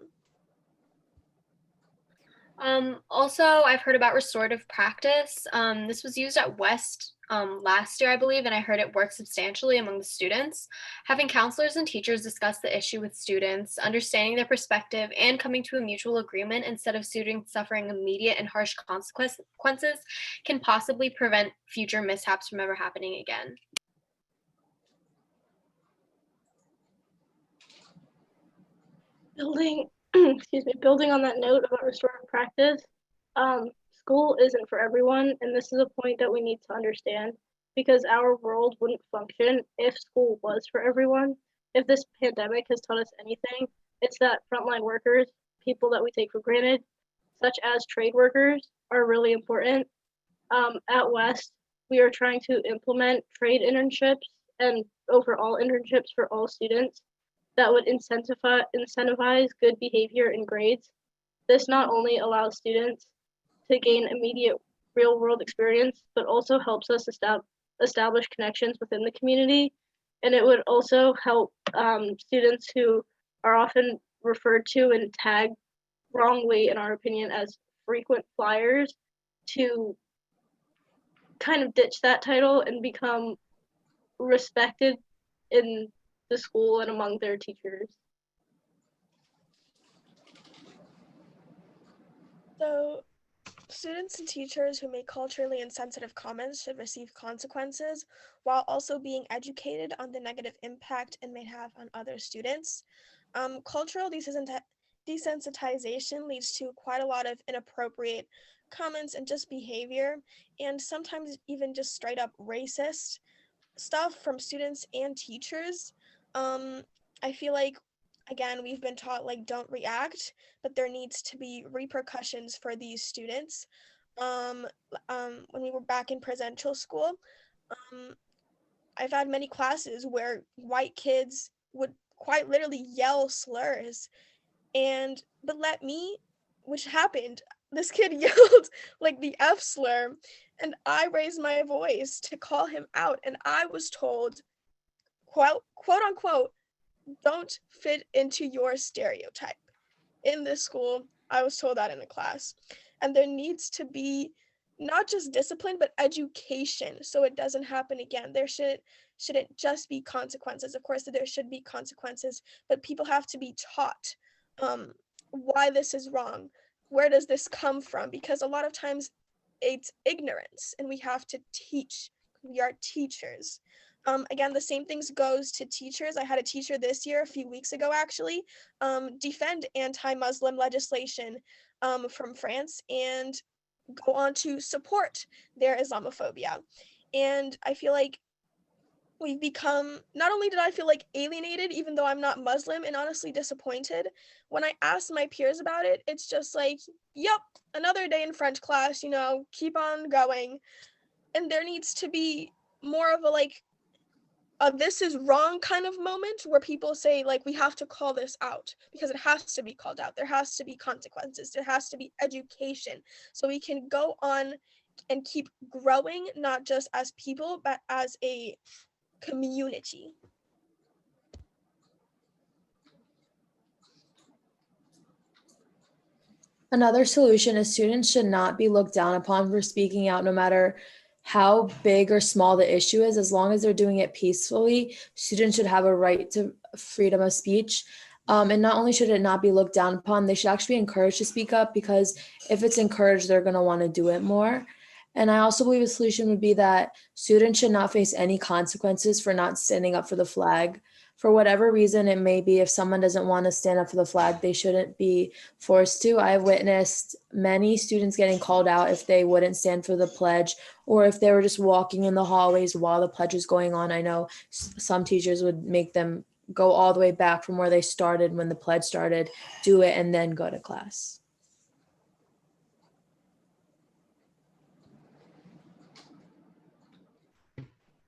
Also, I've heard about restorative practice. This was used at West last year, I believe, and I heard it worked substantially among the students. Having counselors and teachers discuss the issue with students, understanding their perspective, and coming to a mutual agreement instead of students suffering immediate and harsh consequences can possibly prevent future mishaps from ever happening again. Building on that note about restorative practice, school isn't for everyone, and this is a point that we need to understand, because our world wouldn't function if school was for everyone. If this pandemic has taught us anything, it's that frontline workers, people that we take for granted, such as trade workers, are really important. At West, we are trying to implement trade internships and overall internships for all students that would incentivize good behavior and grades. This not only allows students to gain immediate real world experience, but also helps us establish connections within the community. And it would also help students who are often referred to and tagged wrongly, in our opinion, as frequent flyers to kind of ditch that title and become respected in the school and among their teachers. So, students and teachers who make culturally insensitive comments should receive consequences while also being educated on the negative impact it may have on other students. Cultural desensitization leads to quite a lot of inappropriate comments and just behavior, and sometimes even just straight up racist stuff from students and teachers. I feel like, again, we've been taught like don't react, but there needs to be repercussions for these students. When we were back in presidential school, I've had many classes where white kids would quite literally yell slurs, which happened, this kid yelled like the F slur, and I raised my voice to call him out, and I was told, quote unquote, don't fit into your stereotype. In this school, I was told that in a class. And there needs to be not just discipline, but education so it doesn't happen again. There shouldn't just be consequences. Of course, there should be consequences, but people have to be taught why this is wrong. Where does this come from? Because a lot of times it's ignorance, and we have to teach. We are teachers. Again, the same things goes to teachers. I had a teacher this year, a few weeks ago actually, defend anti-Muslim legislation from France and go on to support their Islamophobia. And I feel like we've become, not only did I feel like alienated, even though I'm not Muslim, and honestly disappointed, when I asked my peers about it, it's just like, yep, another day in French class, keep on going. And there needs to be more of a this is wrong kind of moment where people say like we have to call this out because it has to be called out. There has to be consequences. There has to be education so we can go on and keep growing, not just as people, but as a community. Another solution is students should not be looked down upon for speaking out, no matter how big or small the issue is. As long as they're doing it peacefully, students should have a right to freedom of speech. And not only should it not be looked down upon, they should actually be encouraged to speak up, because if it's encouraged, they're going to want to do it more. And I also believe a solution would be that students should not face any consequences for not standing up for the flag. For whatever reason it may be, if someone doesn't want to stand up for the flag, they shouldn't be forced to. I've witnessed many students getting called out if they wouldn't stand for the pledge, or if they were just walking in the hallways while the pledge was going on. I know some teachers would make them go all the way back from where they started when the pledge started, do it, and then go to class.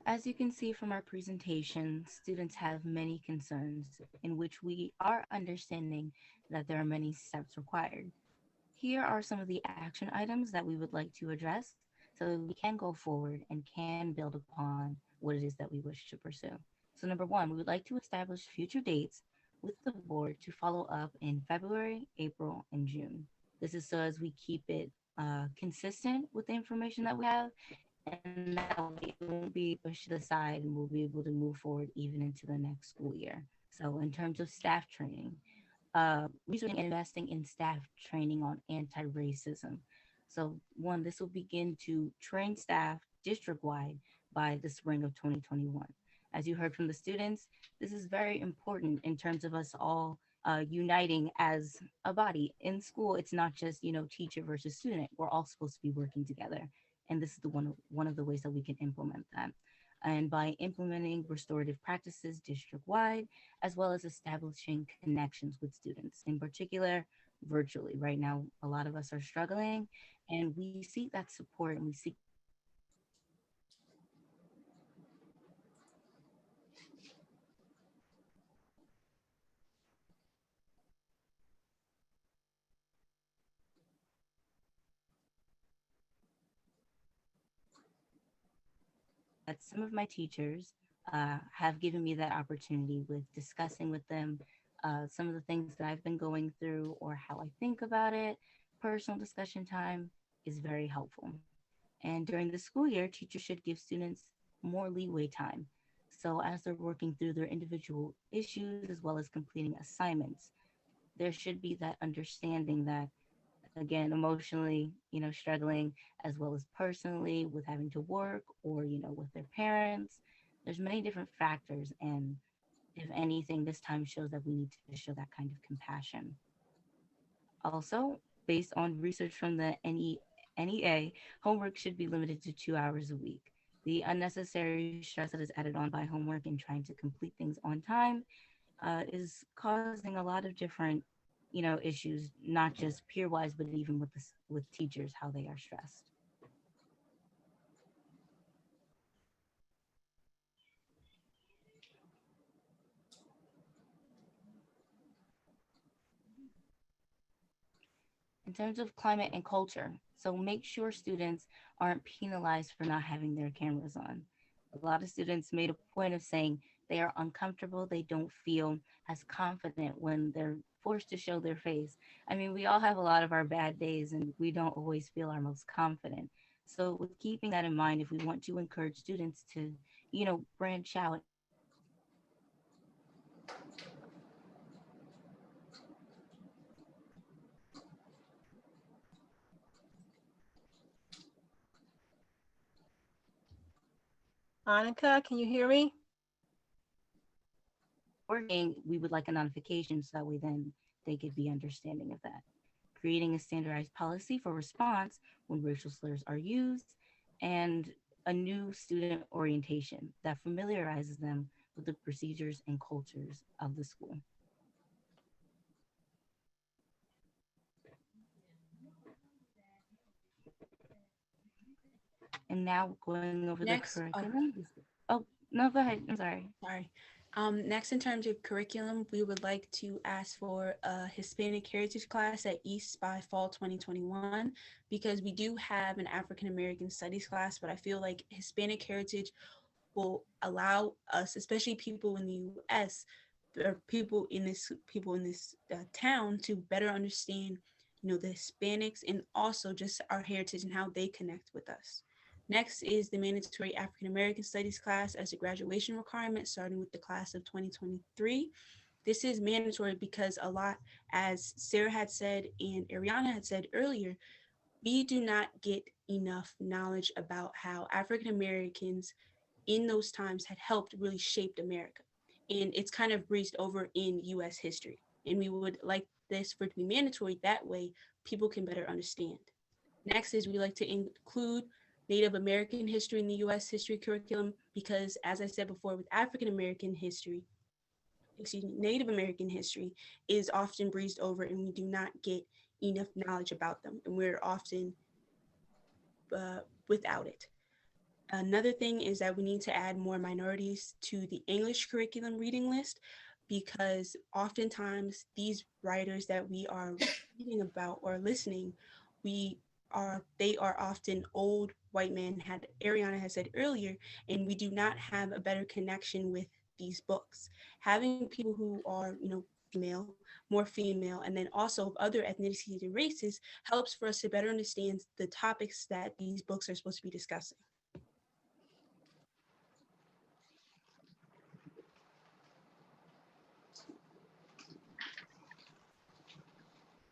As you can see from our presentation, students have many concerns in which we are understanding that there are many steps required. Here are some of the action items that we would like to address so that we can go forward and can build upon what it is that we wish to pursue. So number one, we would like to establish future dates with the board to follow up in February, April, and June. This is so as we keep it consistent with the information that we have, and that way it won't be pushed to the side and we'll be able to move forward even into the next school year. So in terms of staff training, researching and investing in staff training on anti-racism. So one, this will begin to train staff district-wide by the spring of 2021. As you heard from the students, this is very important in terms of us all uniting as a body. In school, it's not just, teacher versus student. We're all supposed to be working together. And this is the one of the ways that we can implement that. And by implementing restorative practices district-wide, as well as establishing connections with students, in particular, virtually. Right now, a lot of us are struggling, and we seek that support and we seek that some of my teachers have given me that opportunity with discussing with them some of the things that I've been going through or how I think about it. Personal discussion time is very helpful. And during the school year, teachers should give students more leeway time. So as they're working through their individual issues as well as completing assignments, there should be that understanding that, again, emotionally, struggling, as well as personally with having to work or, with their parents. There's many different factors. And if anything, this time shows that we need to show that kind of compassion. Also, based on research from the NEA, homework should be limited to 2 hours a week. The unnecessary stress that is added on by homework and trying to complete things on time is causing a lot of different issues, not just peer wise, but even with teachers, how they are stressed. In terms of climate and culture, so make sure students aren't penalized for not having their cameras on. A lot of students made a point of saying they are uncomfortable, they don't feel as confident when they're forced to show their face. I mean, we all have a lot of our bad days and we don't always feel our most confident. So with keeping that in mind, if we want to encourage students to, branch out. Annika, can you hear me? Working, we would like a notification so that way then they could be understanding of that. Creating a standardized policy for response when racial slurs are used, and a new student orientation that familiarizes them with the procedures and cultures of the school. And now going over Next, the curriculum. Oh, No, go ahead. I'm sorry. Sorry. Next, in terms of curriculum, we would like to ask for a Hispanic Heritage class at East by fall 2021, because we do have an African American Studies class, but I feel like Hispanic Heritage will allow us, especially people in the U.S. or people in this town, to better understand, the Hispanics and also just our heritage and how they connect with us. Next is the mandatory African American Studies class as a graduation requirement, starting with the class of 2023. This is mandatory because a lot, as Sarah had said and Ariana had said earlier, we do not get enough knowledge about how African Americans in those times had helped really shaped America. And it's kind of breezed over in US history. And we would like this for it to be mandatory. That way people can better understand. Next is we like to include Native American history in the US history curriculum because, as I said before, with Native American history is often breezed over and we do not get enough knowledge about them. And we're often without it. Another thing is that we need to add more minorities to the English curriculum reading list because oftentimes these writers that we are reading about or listening, they are often old white men, had Ariana has said earlier, and we do not have a better connection with these books. Having people who are, female, more female, and then also of other ethnicities and races helps for us to better understand the topics that these books are supposed to be discussing.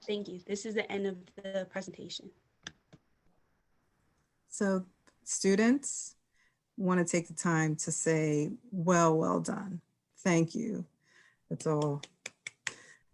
Thank you. This is the end of the presentation. So students want to take the time to say, well done. Thank you. That's all.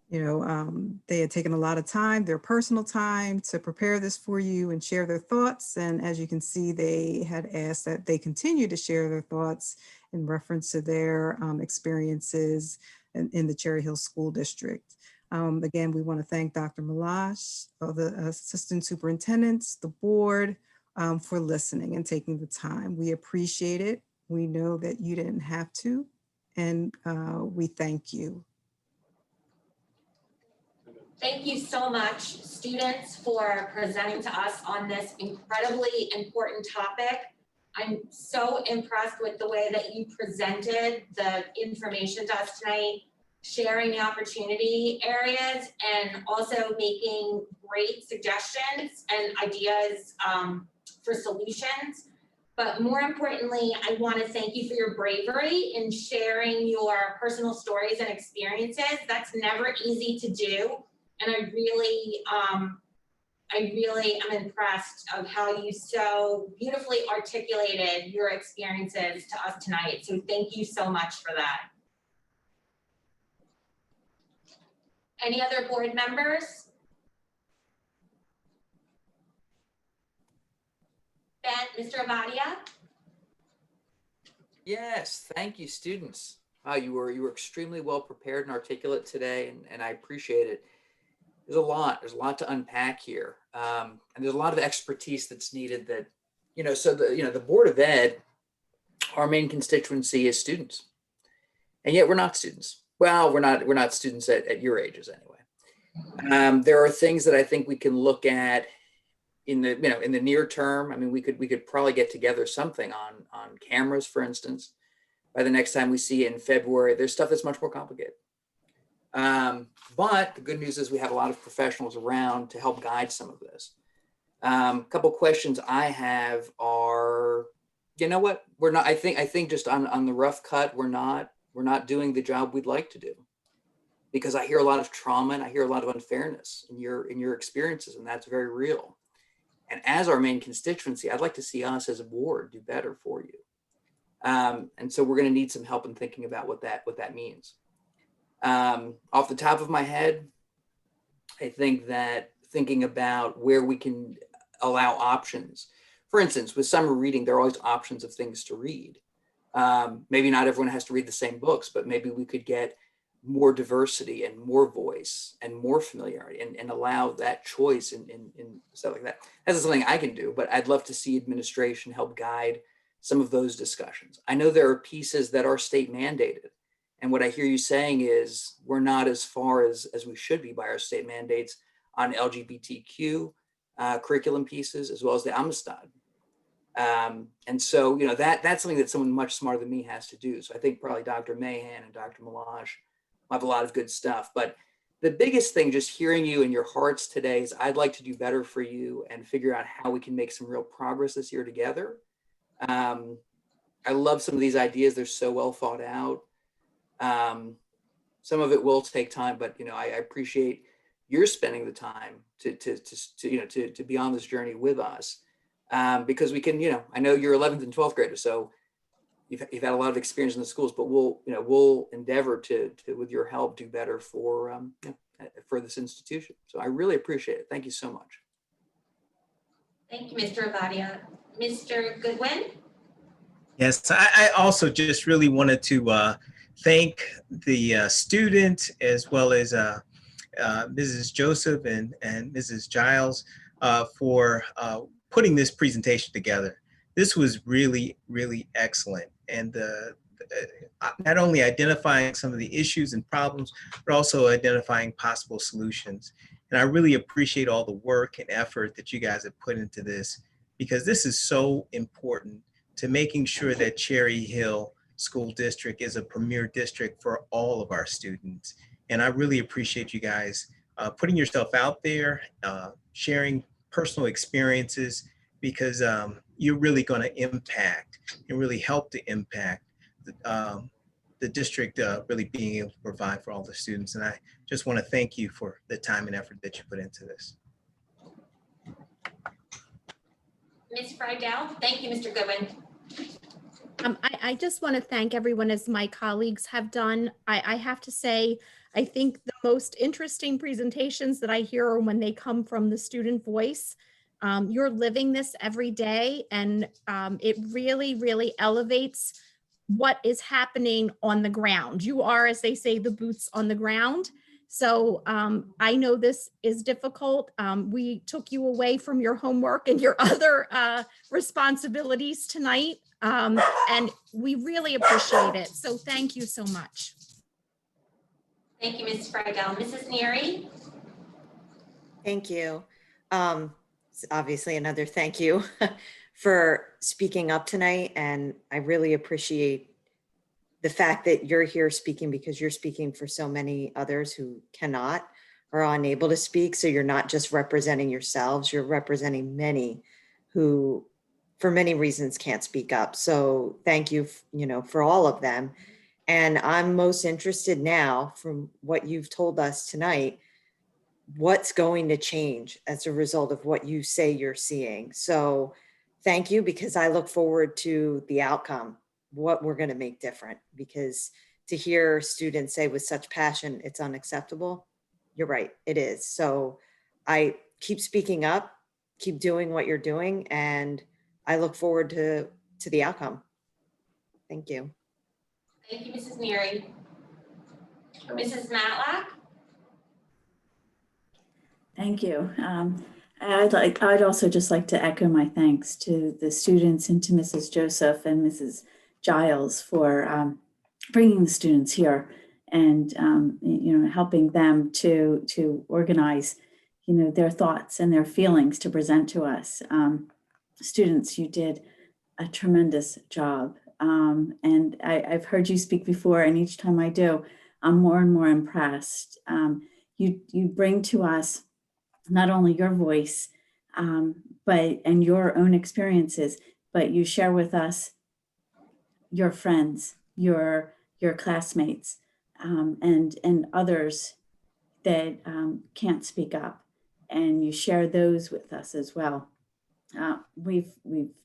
They had taken a lot of time, their personal time, to prepare this for you and share their thoughts. And as you can see, they had asked that they continue to share their thoughts in reference to their experiences in the Cherry Hill School District. Again, we want to thank Dr. Malash, the assistant superintendents, the board, for listening and taking the time. We appreciate it. We know that you didn't have to, and we thank you. Thank you so much, students, for presenting to us on this incredibly important topic. I'm so impressed with the way that you presented the information to us tonight, sharing the opportunity areas, and also making great suggestions and ideas for solutions. But more importantly, I want to thank you for your bravery in sharing your personal stories and experiences. That's never easy to do. And I really am impressed of how you so beautifully articulated your experiences to us tonight. So thank you so much for that. Any other board members? Ben, Mr. Avadia? Yes, thank you, students. You were extremely well prepared and articulate today, and I appreciate it. There's a lot to unpack here. And there's a lot of expertise that's needed that, so the Board of Ed, our main constituency is students. And yet we're not students. Well, we're not students at your ages anyway. There are things that I think we can look at in the near term. I mean, we could probably get together something on cameras, for instance. By the next time we see it in February, there's stuff that's much more complicated. But the good news is we have a lot of professionals around to help guide some of this. A couple questions I have are, what I think just on the rough cut, we're not doing the job we'd like to do, because I hear a lot of trauma and I hear a lot of unfairness in your experiences, and that's very real. And as our main constituency, I'd like to see us as a board do better for you. And so we're going to need some help in thinking about what that means. Off the top of my head, I think that thinking about where we can allow options. For instance, with summer reading, there are always options of things to read. Maybe not everyone has to read the same books, but maybe we could get more diversity and more voice and more familiarity and allow that choice in stuff like that. That's something I can do, but I'd love to see administration help guide some of those discussions. I know there are pieces that are state mandated. And what I hear you saying is we're not as far as we should be by our state mandates on LGBTQ curriculum pieces, as well as the Amistad. And so, you know, that's something that someone much smarter than me has to do. So I think probably Dr. Mahan and Dr. Malaj have a lot of good stuff. But the biggest thing, just hearing you and your hearts today, is I'd like to do better for you and figure out how we can make some real progress this year together. I love some of these ideas. They're so well thought out. Some of it will take time, but, you know, I appreciate you're spending the time to be on this journey with us, because we can, you know, I know you're 11th and 12th graders, so you've had a lot of experience in the schools, but we'll endeavor to with your help do better for this institution. So I really appreciate it. Thank you so much. Thank you, Mr. Abadia. Mr. Goodwin? Yes, I also just really wanted to thank the student, as well as Mrs. Joseph and Mrs. Giles for putting this presentation together. This was really, really excellent. And not only identifying some of the issues and problems, but also identifying possible solutions. And I really appreciate all the work and effort that you guys have put into this, because this is so important to making sure that Cherry Hill School District is a premier district for all of our students. And I really appreciate you guys putting yourself out there, sharing personal experiences, because you're really going to impact and really help to impact the district really being able to provide for all the students. And I just want to thank you for the time and effort that you put into this. Ms. Friedel? Thank you, Mr. Goodwin. I just want to thank everyone, as my colleagues have done. I have to say, I think the most interesting presentations that I hear are when they come from the student voice. You're living this every day, and it really, really elevates what is happening on the ground. You are, as they say, the boots on the ground. So I know this is difficult. We took you away from your homework and your other responsibilities tonight, and we really appreciate it. So thank you so much. Thank you, Ms. Friedel. Mrs. Neary? Thank you. Obviously another thank you for speaking up tonight. And I really appreciate the fact that you're here speaking, because you're speaking for so many others who cannot or are unable to speak. So you're not just representing yourselves, you're representing many who for many reasons can't speak up. So thank you, for all of them. And I'm most interested now, from what you've told us tonight, what's going to change as a result of what you say you're seeing. So thank you, because I look forward to the outcome, what we're going to make different, because to hear students say with such passion, it's unacceptable. You're right, it is. So I keep speaking up, keep doing what you're doing, and I look forward to the outcome. Thank you. Thank you, Mrs. Neary. Mrs. Matlack? Thank you. I'd also just like to echo my thanks to the students and to Mrs. Joseph and Mrs. Giles for bringing the students here and helping them to organize their thoughts and their feelings to present to us. Students, you did a tremendous job. And I've heard you speak before, and each time I do, I'm more and more impressed. You bring to us not only your voice, and your own experiences, but you share with us your friends, your classmates, and others that can't speak up, and you share those with us as well. We've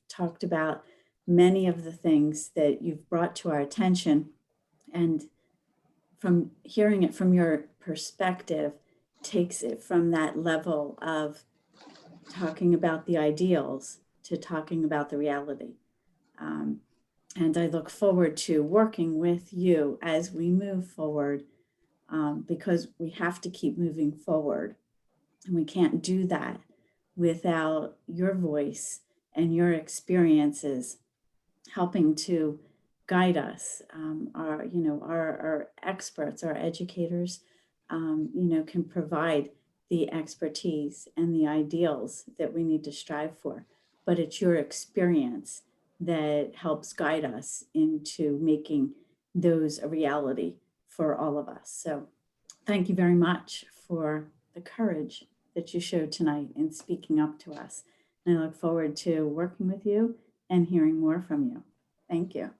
talked about many of the things that you've brought to our attention, and from hearing it from your perspective takes it from that level of talking about the ideals to talking about the reality. And I look forward to working with you as we move forward, because we have to keep moving forward, and we can't do that without your voice and your experiences helping to guide us. Our experts, our educators, can provide the expertise and the ideals that we need to strive for. But it's your experience that helps guide us into making those a reality for all of us. So thank you very much for the courage that you showed tonight in speaking up to us. And I look forward to working with you and hearing more from you. Thank you.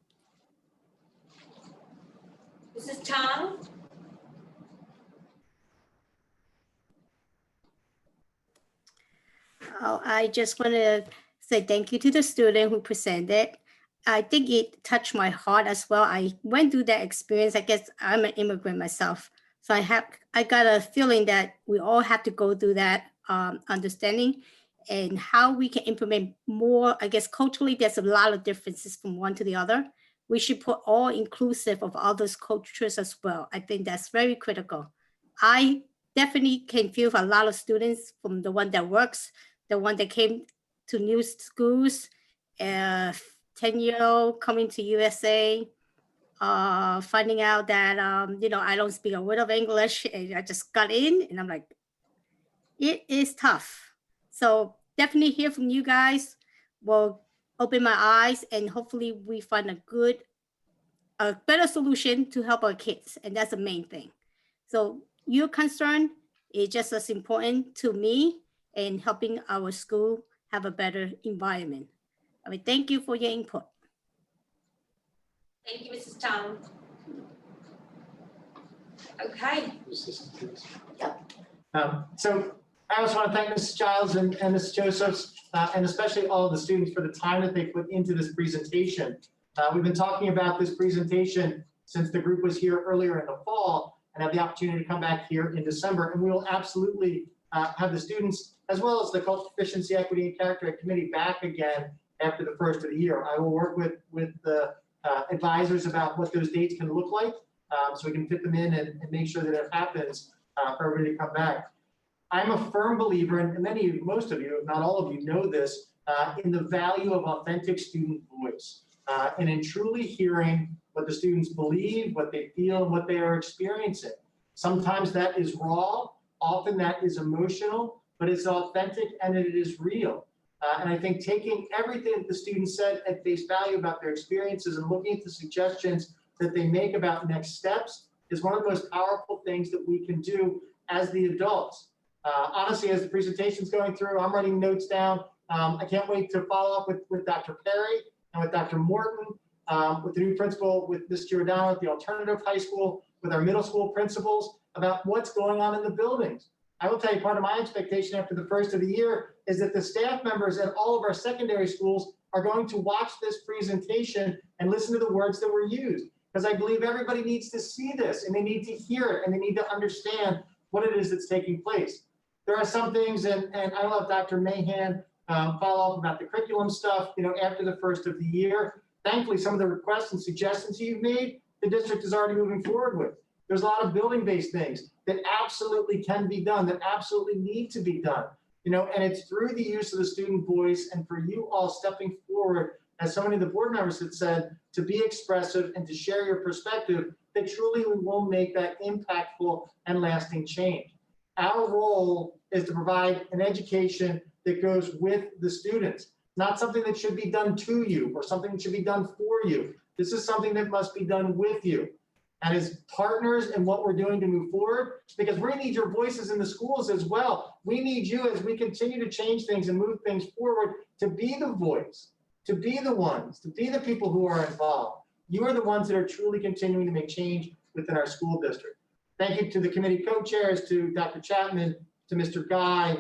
Mrs. Tong? Oh, I just want to say thank you to the student who presented. I think it touched my heart as well. I went through that experience. I guess I'm an immigrant myself. So I got a feeling that we all have to go through that understanding and how we can implement more. I guess culturally, there's a lot of differences from one to the other. We should put all inclusive of others' cultures as well. I think that's very critical. I definitely can feel for a lot of students, from the one that works, the one that came to new schools, 10-year-old coming to USA, finding out that, I don't speak a word of English and I just got in and I'm like, it is tough. So definitely hear from you guys will open my eyes and hopefully we find a better solution to help our kids. And that's the main thing. So your concern is just as important to me in helping our school have a better environment. I mean, thank you for your input. Thank you, Mrs. Tong. Okay. So I also want to thank Mrs. Giles and Mrs. Josephs, and especially all of the students for the time that they put into this presentation. We've been talking about this presentation since the group was here earlier in the fall and had the opportunity to come back here in December. And we will absolutely have the students, as well as the Cultural Proficiency, Equity, and Character Committee back again after the first of the year. I will work with the advisors about what those dates can look like, so we can fit them in and make sure that it happens for everybody to come back. I'm a firm believer, and most of you, if not all of you, know this, in the value of authentic student voice, and in truly hearing what the students believe, what they feel, and what they are experiencing. Sometimes that is raw, often that is emotional, but it's authentic and it is real. And I think taking everything that the students said at face value about their experiences and looking at the suggestions that they make about next steps is one of the most powerful things that we can do as the adults. Honestly, as the presentation's going through, I'm writing notes down. I can't wait to follow up with Dr. Perry and with Dr. Morton, with the new principal, with Ms. Giordano at the alternative high school, with our middle school principals about what's going on in the buildings. I will tell you, part of my expectation after the first of the year is that the staff members at all of our secondary schools are going to watch this presentation and listen to the words that were used. Because I believe everybody needs to see this and they need to hear it and they need to understand what it is that's taking place. There are some things, and I love Dr. Mahan follow up about the curriculum stuff, after the first of the year. Thankfully, some of the requests and suggestions you've made, the district is already moving forward with. There's a lot of building-based things that absolutely can be done, that absolutely need to be done. And it's through the use of the student voice and for you all stepping forward, as so many of the board members have said, to be expressive and to share your perspective, that truly we will make that impactful and lasting change. Our role is to provide an education that goes with the students, not something that should be done to you or something that should be done for you. This is something that must be done with you. And as partners in what we're doing to move forward, because we need your voices in the schools as well. We need you as we continue to change things and move things forward to be the voice, to be the ones, to be the people who are involved. You are the ones that are truly continuing to make change within our school district. Thank you to the committee co-chairs, to Dr. Chapman, to Mr. Guy,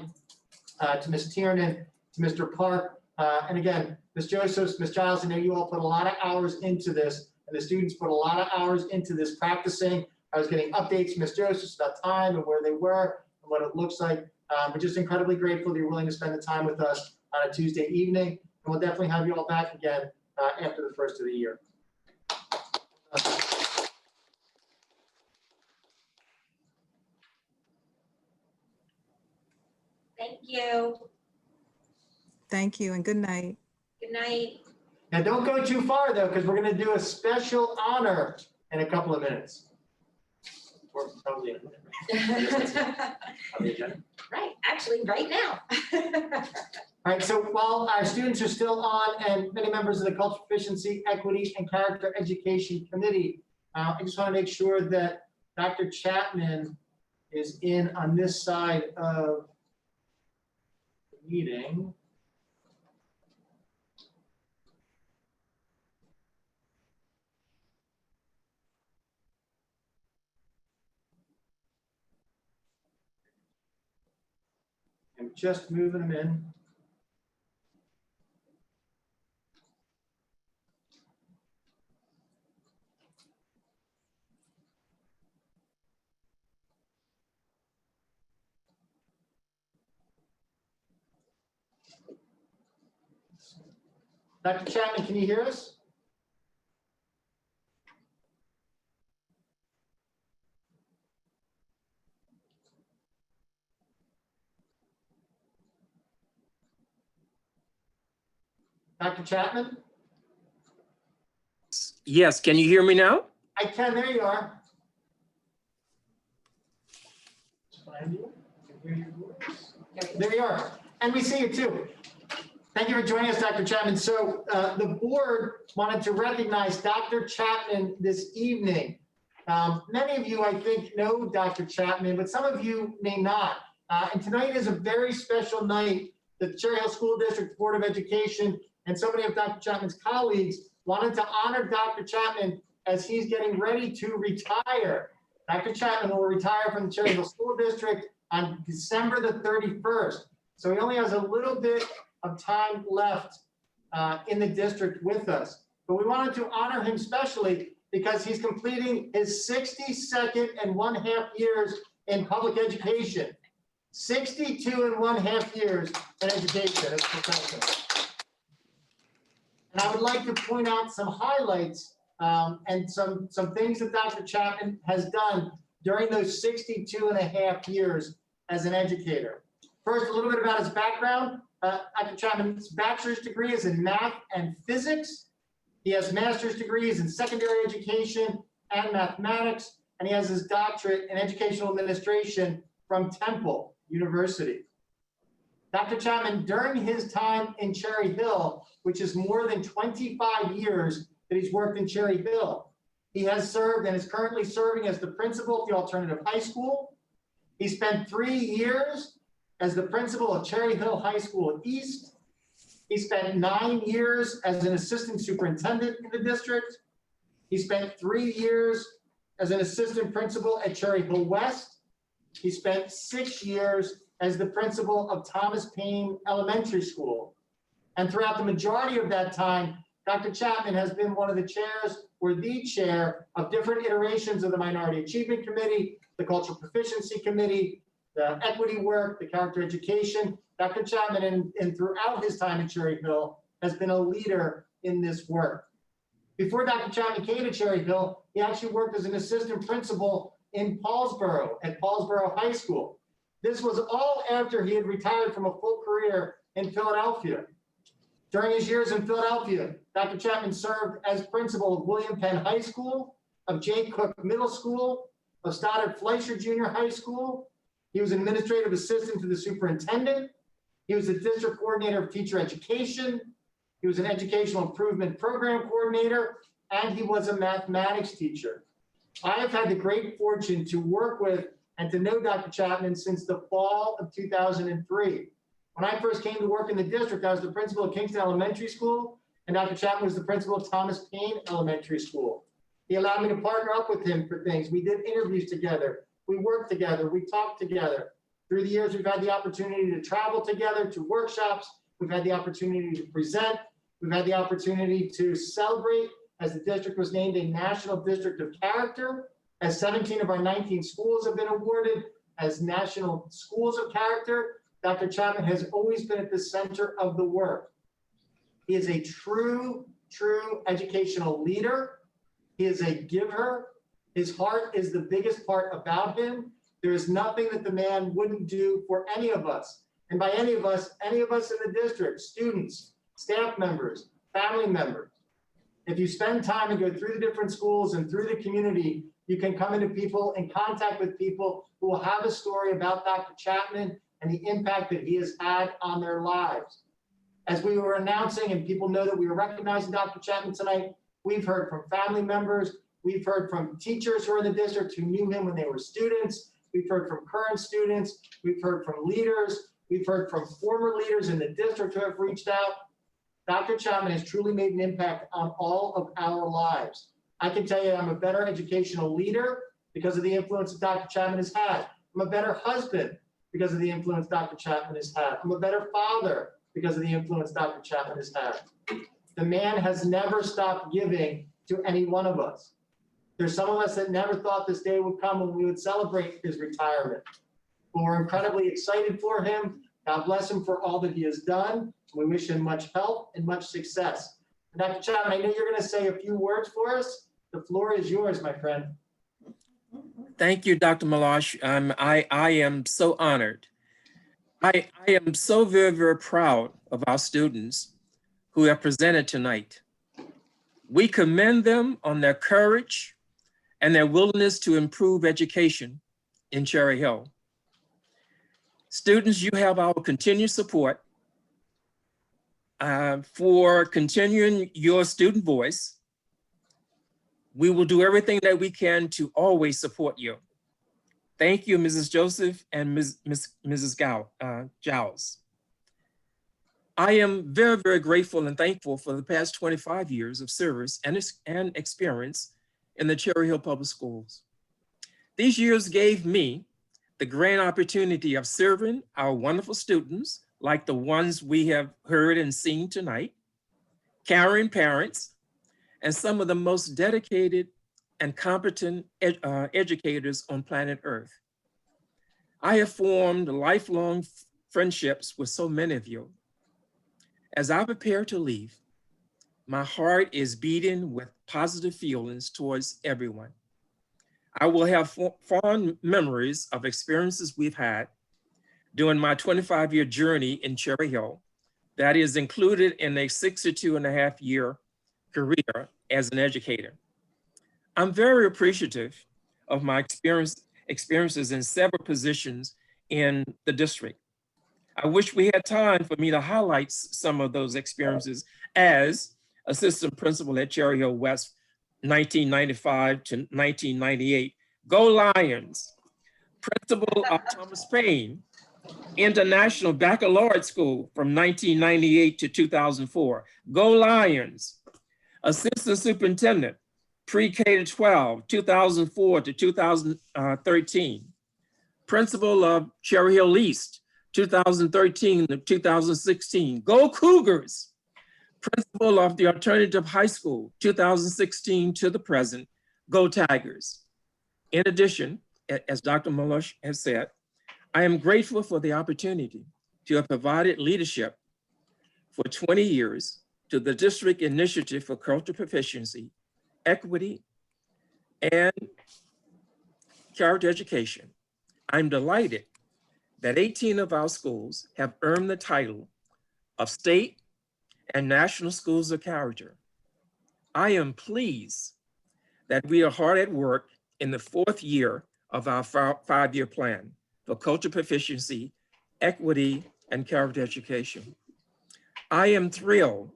to Ms. Tiernan, to Mr. Park, and again, Ms. Josephs, Ms. Giles, I know you all put a lot of hours into this, and the students put a lot of hours into this practicing. I was getting updates from Ms. Josephs about time and where they were and what it looks like. We're just incredibly grateful that you're willing to spend the time with us on a Tuesday evening, and we'll definitely have you all back again after the first of the year. Thank you. Thank you and good night. Good night. Now, don't go too far though, because we're going to do a special honor in a couple of minutes. Or probably in a minute. On the agenda. Right, actually, right now. All right, so while our students are still on and many members of the Cultural Proficiency, Equity, and Character Education Committee, I just want to make sure that Dr. Chapman is in on this side of the meeting. I'm just moving them in. Dr. Chapman, can you hear us? Dr. Chapman? Yes, can you hear me now? I can, there you are. Find you. I can hear your voice. There you are. And we see you too. Thank you for joining us, Dr. Chapman. So the board wanted to recognize Dr. Chapman this evening. Many of you, I think, know Dr. Chapman, but some of you may not. And tonight is a very special night. The Cherry Hill School District Board of Education and so many of Dr. Chapman's colleagues wanted to honor Dr. Chapman as he's getting ready to retire. Dr. Chapman will retire from the Cherry Hill School District on December the 31st. So he only has a little bit of time left in the district with us. But we wanted to honor him specially because he's completing his 62nd and 1/2 years in public education. 62 and 1/2 years in education as a professional. And I would like to point out some highlights and some things that Dr. Chapman has done during those 62 and 1/2 years as an educator. First, a little bit about his background. Dr. Chapman's bachelor's degree is in math and physics. He has master's degrees in secondary education and mathematics, and he has his doctorate in educational administration from Temple University. Dr. Chapman, during his time in Cherry Hill, which is more than 25 years that he's worked in Cherry Hill, he has served and is currently serving as the principal of the alternative high school. He spent 3 years as the principal of Cherry Hill High School East. He spent 9 years as an assistant superintendent in the district. He spent 3 years as an assistant principal at Cherry Hill West. He spent 6 years as the principal of Thomas Paine Elementary School. And throughout the majority of that time, Dr. Chapman has been one of the chairs or the chair of different iterations of the Minority Achievement Committee, the Cultural Proficiency Committee, the equity work, the character education. Dr. Chapman, and throughout his time in Cherry Hill, has been a leader in this work. Before Dr. Chapman came to Cherry Hill, he actually worked as an assistant principal in Paulsboro at Paulsboro High School. This was all after he had retired from a full career in Philadelphia. During his years in Philadelphia, Dr. Chapman served as principal of William Penn High School, of J. Cook Middle School, of Stoddard Fleischer Junior High School. He was an administrative assistant to the superintendent. He was the district coordinator of teacher education. He was an educational improvement program coordinator, and he was a mathematics teacher. I have had the great fortune to work with and to know Dr. Chapman since the fall of 2003. When I first came to work in the district, I was the principal of Kingston Elementary School, and Dr. Chapman was the principal of Thomas Paine Elementary School. He allowed me to partner up with him for things. We did interviews together. We worked together. We talked together. Through the years, we've had the opportunity to travel together to workshops. We've had the opportunity to present. We've had the opportunity to celebrate as the district was named a National District of Character, as 17 of our 19 schools have been awarded as National Schools of Character. Dr. Chapman has always been at the center of the work. He is a true educational leader. He is a giver. His heart is the biggest part about him. There is nothing that the man wouldn't do for any of us. And by any of us in the district, students, staff members, family members. If you spend time and go through the different schools and through the community, you can come into people in contact with people who will have a story about Dr. Chapman and the impact that he has had on their lives. As we were announcing, and people know that we were recognizing Dr. Chapman tonight, we've heard from family members, we've heard from teachers who are in the district who knew him when they were students, we've heard from current students, we've heard from leaders, we've heard from former leaders in the district who have reached out. Dr. Chapman has truly made an impact on all of our lives. I can tell you I'm a better educational leader because of the influence that Dr. Chapman has had. I'm a better husband because of the influence Dr. Chapman has had. I'm a better father because of the influence Dr. Chapman has had. The man has never stopped giving to any one of us. There's some of us that never thought this day would come when we would celebrate his retirement. But we're incredibly excited for him. God bless him for all that he has done. We wish him much health and much success. And Dr. Chapman, I know you're going to say a few words for us. The floor is yours, my friend. Thank you, Dr. Malash. I am so honored. I am so very, very proud of our students who have presented tonight. We commend them on their courage and their willingness to improve education in Cherry Hill. Students, you have our continued support for continuing your student voice. We will do everything that we can to always support you. Thank you, Mrs. Joseph and Mrs. Giles. I am very, very grateful and thankful for the past 25 years of service and experience in the Cherry Hill Public Schools. These years gave me the grand opportunity of serving our wonderful students, like the ones we have heard and seen tonight, caring parents, and some of the most dedicated and competent educators on planet Earth. I have formed lifelong friendships with so many of you. As I prepare to leave, my heart is beating with positive feelings towards everyone. I will have fond memories of experiences we've had during my 25-year journey in Cherry Hill that is included in a 62.5-year career as an educator. I'm very appreciative of my experiences in several positions in the district. I wish we had time for me to highlight some of those experiences as assistant principal at Cherry Hill West, 1995 to 1998. Go Lions! Principal of Thomas Paine International Baccalaureate School from 1998 to 2004. Go Lions! Assistant Superintendent, Pre-K to 12, 2004 to 2013. Principal of Cherry Hill East, 2013 to 2016. Go Cougars! Principal of the Alternative High School, 2016 to the present. Go Tigers! In addition, as Dr. Malash has said, I am grateful for the opportunity to have provided leadership for 20 years to the District Initiative for Cultural Proficiency, Equity, and Character Education. I'm delighted that 18 of our schools have earned the title of State and National Schools of Character. I am pleased that we are hard at work in the 4th year of our 5-year plan for cultural proficiency, equity, and character education. I am thrilled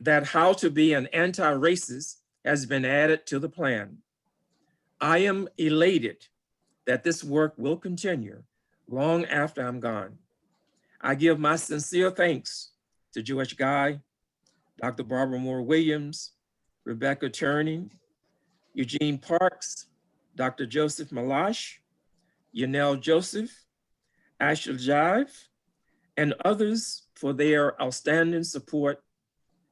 that How to Be an Anti-Racist has been added to the plan. I am elated that this work will continue long after I'm gone. I give my sincere thanks to George Guy, Dr. Barbara Moore Williams, Rebecca Turney, Eugene Parks, Dr. Joseph Malash, Yanel Joseph, Ashley Jive, and others for their outstanding support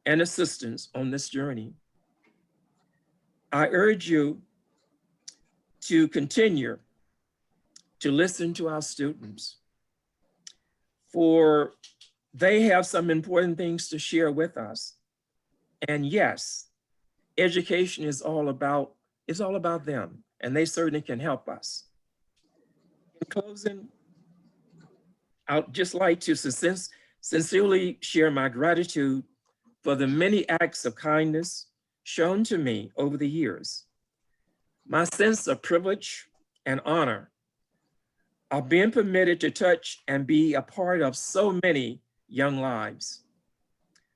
and assistance on this journey. I urge you to continue to listen to our students, for they have some important things to share with us. And yes, education is all about them, and they certainly can help us. In closing, I'd just like to sincerely share my gratitude for the many acts of kindness shown to me over the years. My sense of privilege and honor of being permitted to touch and be a part of so many young lives.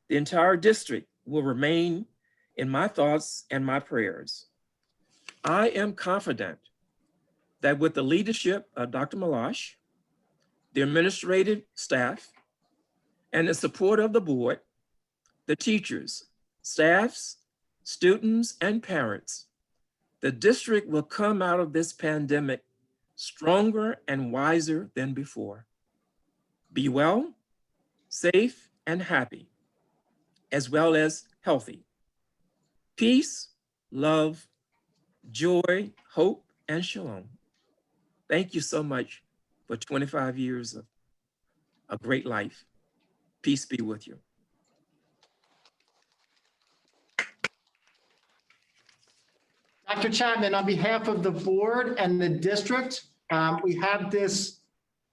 The entire district will remain in my thoughts and my prayers. I am confident that with the leadership of Dr. Malash, the administrative staff, and the support of the board, the teachers, staffs, students, and parents, the district will come out of this pandemic stronger and wiser than before. Be well, safe, and happy, as well as healthy. Peace, love, joy, hope, and shalom. Thank you so much for 25 years of a great life. Peace be with you. Dr. Chapman, on behalf of the board and the district, we have this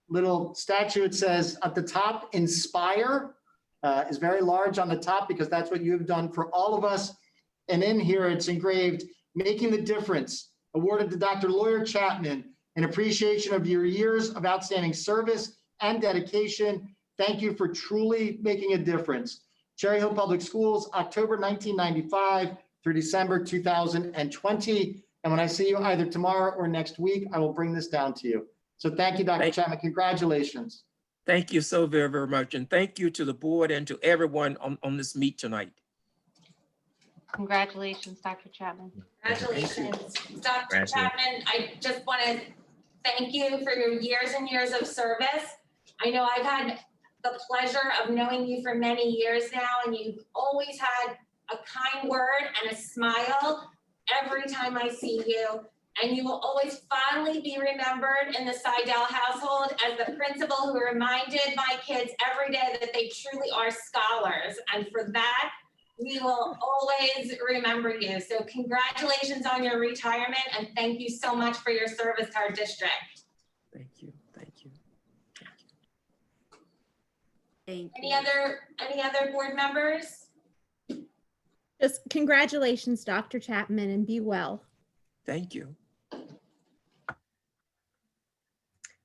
little statue. It says at the top, inspire, is very large on the top because that's what you've done for all of us. And in here it's engraved, making the difference, awarded to Dr. Lawyer Chapman in appreciation of your years of outstanding service and dedication. Thank you for truly making a difference. Cherry Hill Public Schools, October 1995 through December 2020. And when I see you either tomorrow or next week, I will bring this down to you. So thank you, Dr. Chapman. Congratulations. Thank you so very, very much. And thank you to the board and to everyone on this meet tonight. Congratulations, Dr. Chapman. Congratulations, Dr. Chapman. I just want to thank you for your years and years of service. I know I've had the pleasure of knowing you for many years now, and you've always had a kind word and a smile every time I see you. And you will always fondly be remembered in the Seidel household as the principal who reminded my kids every day that they truly are scholars. And for that, we will always remember you. So congratulations on your retirement, and thank you so much for your service to our district. Thank you. Thank you. Any other board members? Just congratulations, Dr. Chapman, and be well. Thank you.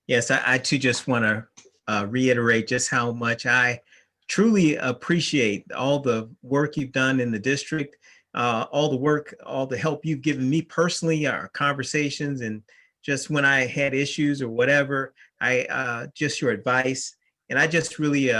Yes, I too just want to reiterate just how much I truly appreciate all the work you've done in the district, all the work, all the help you've given me personally, our conversations, and just when I had issues or whatever, just your advice. And I just really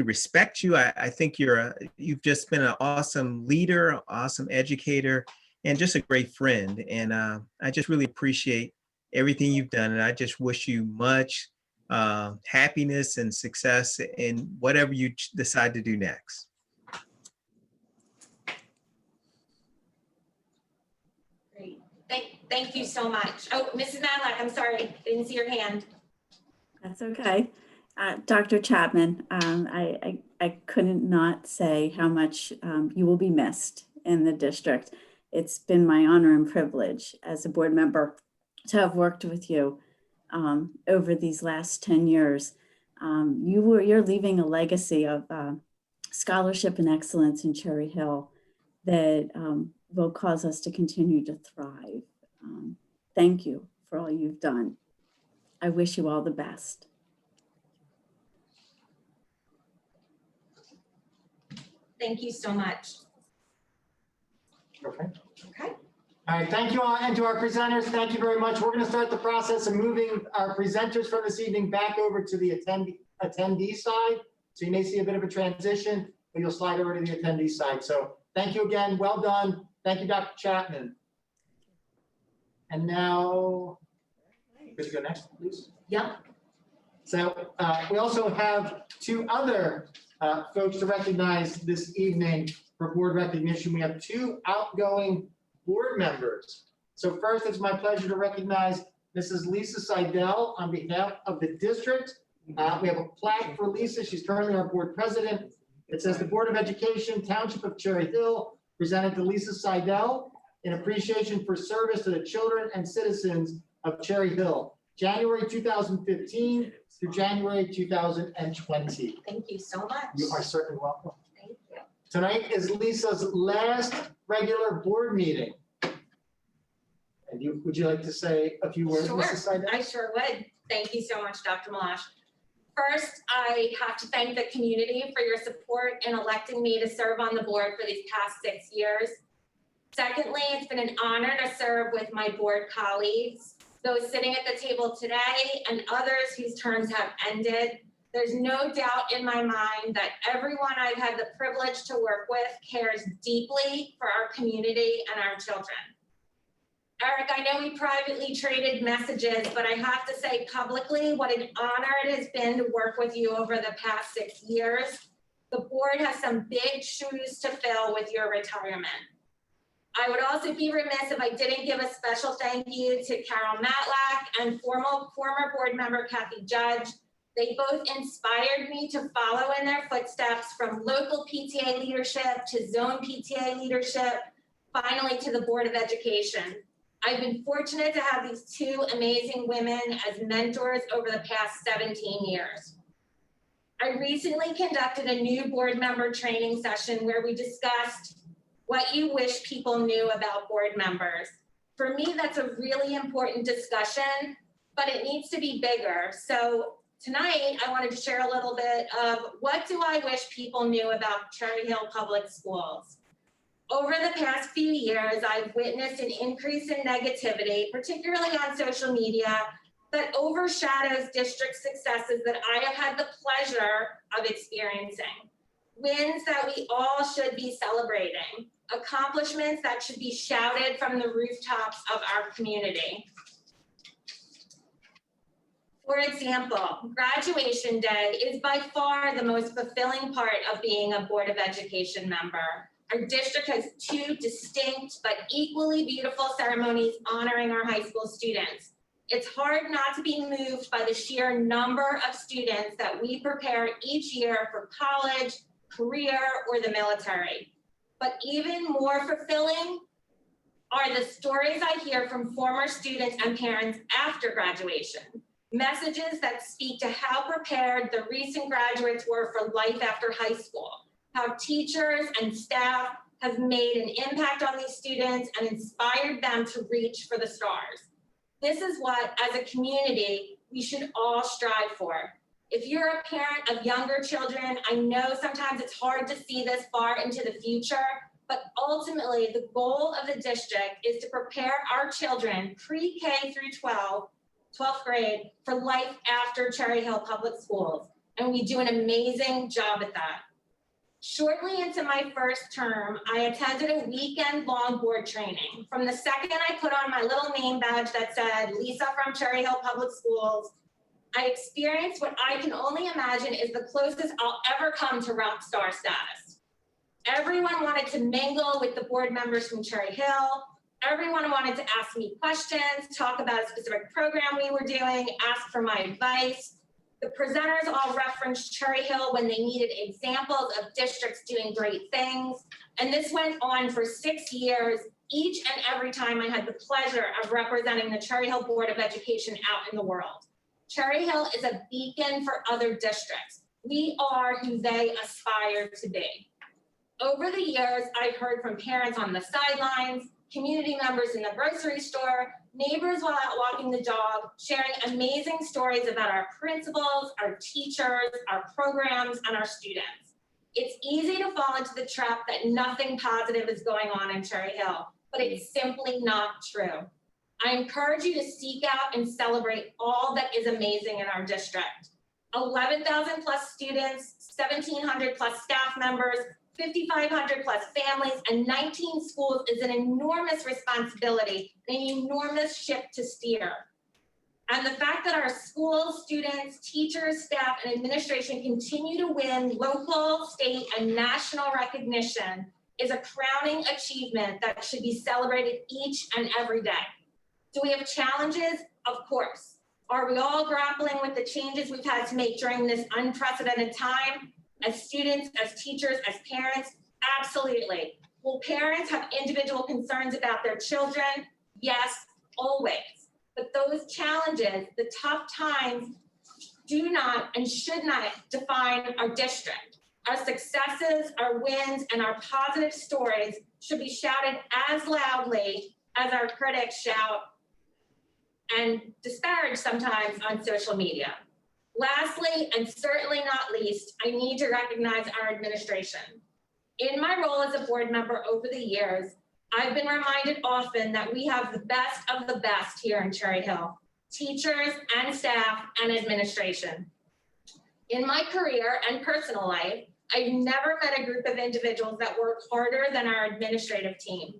respect you. I think you've just been an awesome leader, awesome educator, and just a great friend. And I just really appreciate everything you've done. And I just wish you much happiness and success in whatever you decide to do next. Great. Thank you so much. Oh, Mrs. Matlack, I'm sorry. Didn't see your hand. That's okay. Dr. Chapman, I couldn't not say how much you will be missed in the district. It's been my honor and privilege as a board member to have worked with you over these last 10 years. You're leaving a legacy of scholarship and excellence in Cherry Hill that will cause us to continue to thrive. Thank you for all you've done. I wish you all the best. Thank you so much. Okay. Okay. All right, thank you all, and to our presenters, thank you very much. We're going to start the process of moving our presenters from this evening back over to the attendee side. So you may see a bit of a transition, but you'll slide over to the attendee side. So thank you again, well done. Thank you, Dr. Chapman. And now, good to go next, please. Yeah. So we also have two other folks to recognize this evening for board recognition. We have two outgoing board members. So first, it's my pleasure to recognize Mrs. Lisa Seidel on behalf of the district. We have a plaque for Lisa. She's currently our board president. It says the Board of Education, Township of Cherry Hill, presented to Lisa Seidel in appreciation for service to the children and citizens of Cherry Hill, January 2015 through January 2020. Thank you so much. You are certainly welcome. Thank Tonight is Lisa's last regular board meeting. And would you like to say a few words, Sure, Mrs. Seidel? I sure would. Thank you so much, Dr. Malash. First, I have to thank the community for your support in electing me to serve on the board for these past 6 years. Secondly, it's been an honor to serve with my board colleagues, those sitting at the table today and others whose terms have ended. There's no doubt in my mind that everyone I've had the privilege to work with cares deeply for our community and our children. Eric, I know we privately traded messages, but I have to say publicly what an honor it has been to work with you over the past 6 years. The board has some big shoes to fill with your retirement. I would also be remiss if I didn't give a special thank you to Carol Matlack and former board member Kathy Judge. They both inspired me to follow in their footsteps, from local PTA leadership to zone PTA leadership, finally to the Board of Education. I've been fortunate to have these two amazing women as mentors over the past 17 years. I recently conducted a new board member training session where we discussed what you wish people knew about board members. For me, that's a really important discussion, but it needs to be bigger. So tonight, I wanted to share a little bit of what do I wish people knew about Cherry Hill Public Schools. Over the past few years, I've witnessed an increase in negativity, particularly on social media, that overshadows district successes that I have had the pleasure of experiencing. Wins that we all should be celebrating, accomplishments that should be shouted from the rooftops of our community. For example, graduation day is by far the most fulfilling part of being a Board of Education member. Our district has two distinct but equally beautiful ceremonies honoring our high school students. It's hard not to be moved by the sheer number of students that we prepare each year for college, career, or the military. But even more fulfilling are the stories I hear from former students and parents after graduation. Messages that speak to how prepared the recent graduates were for life after high school, how teachers and staff have made an impact on these students and inspired them to reach for the stars. This is what, as a community, we should all strive for. If you're a parent of younger children, I know sometimes it's hard to see this far into the future, but ultimately the goal of the district is to prepare our children pre-K through 12th grade, for life after Cherry Hill Public Schools. And we do an amazing job at that. Shortly into my first term, I attended a weekend-long board training. From the second I put on my little name badge that said Lisa from Cherry Hill Public Schools, I experienced what I can only imagine is the closest I'll ever come to rock star status. Everyone wanted to mingle with the board members from Cherry Hill. Everyone wanted to ask me questions, talk about a specific program we were doing, ask for my advice. The presenters all referenced Cherry Hill when they needed examples of districts doing great things. And this went on for 6 years, each and every time I had the pleasure of representing the Cherry Hill Board of Education out in the world. Cherry Hill is a beacon for other districts. We are who they aspire to be. Over the years, I've heard from parents on the sidelines, community members in the grocery store, neighbors while out walking the dog, sharing amazing stories about our principals, our teachers, our programs, and our students. It's easy to fall into the trap that nothing positive is going on in Cherry Hill, but it's simply not true. I encourage you to seek out and celebrate all that is amazing in our district. 11,000 plus students, 1,700 plus staff members, 5,500 plus families, and 19 schools is an enormous responsibility, an enormous ship to steer. And the fact that our schools, students, teachers, staff, and administration continue to win local, state, and national recognition is a crowning achievement that should be celebrated each and every day. Do we have challenges? Of course. Are we all grappling with the changes we've had to make during this unprecedented time? As students, as teachers, as parents? Absolutely. Will parents have individual concerns about their children? Yes, always. But those challenges, the tough times, do not and should not define our district. Our successes, our wins, and our positive stories should be shouted as loudly as our critics shout and disparage sometimes on social media. Lastly, and certainly not least, I need to recognize our administration. In my role as a board member over the years, I've been reminded often that we have the best of the best here in Cherry Hill, teachers and staff and administration. In my career and personal life, I've never met a group of individuals that work harder than our administrative team.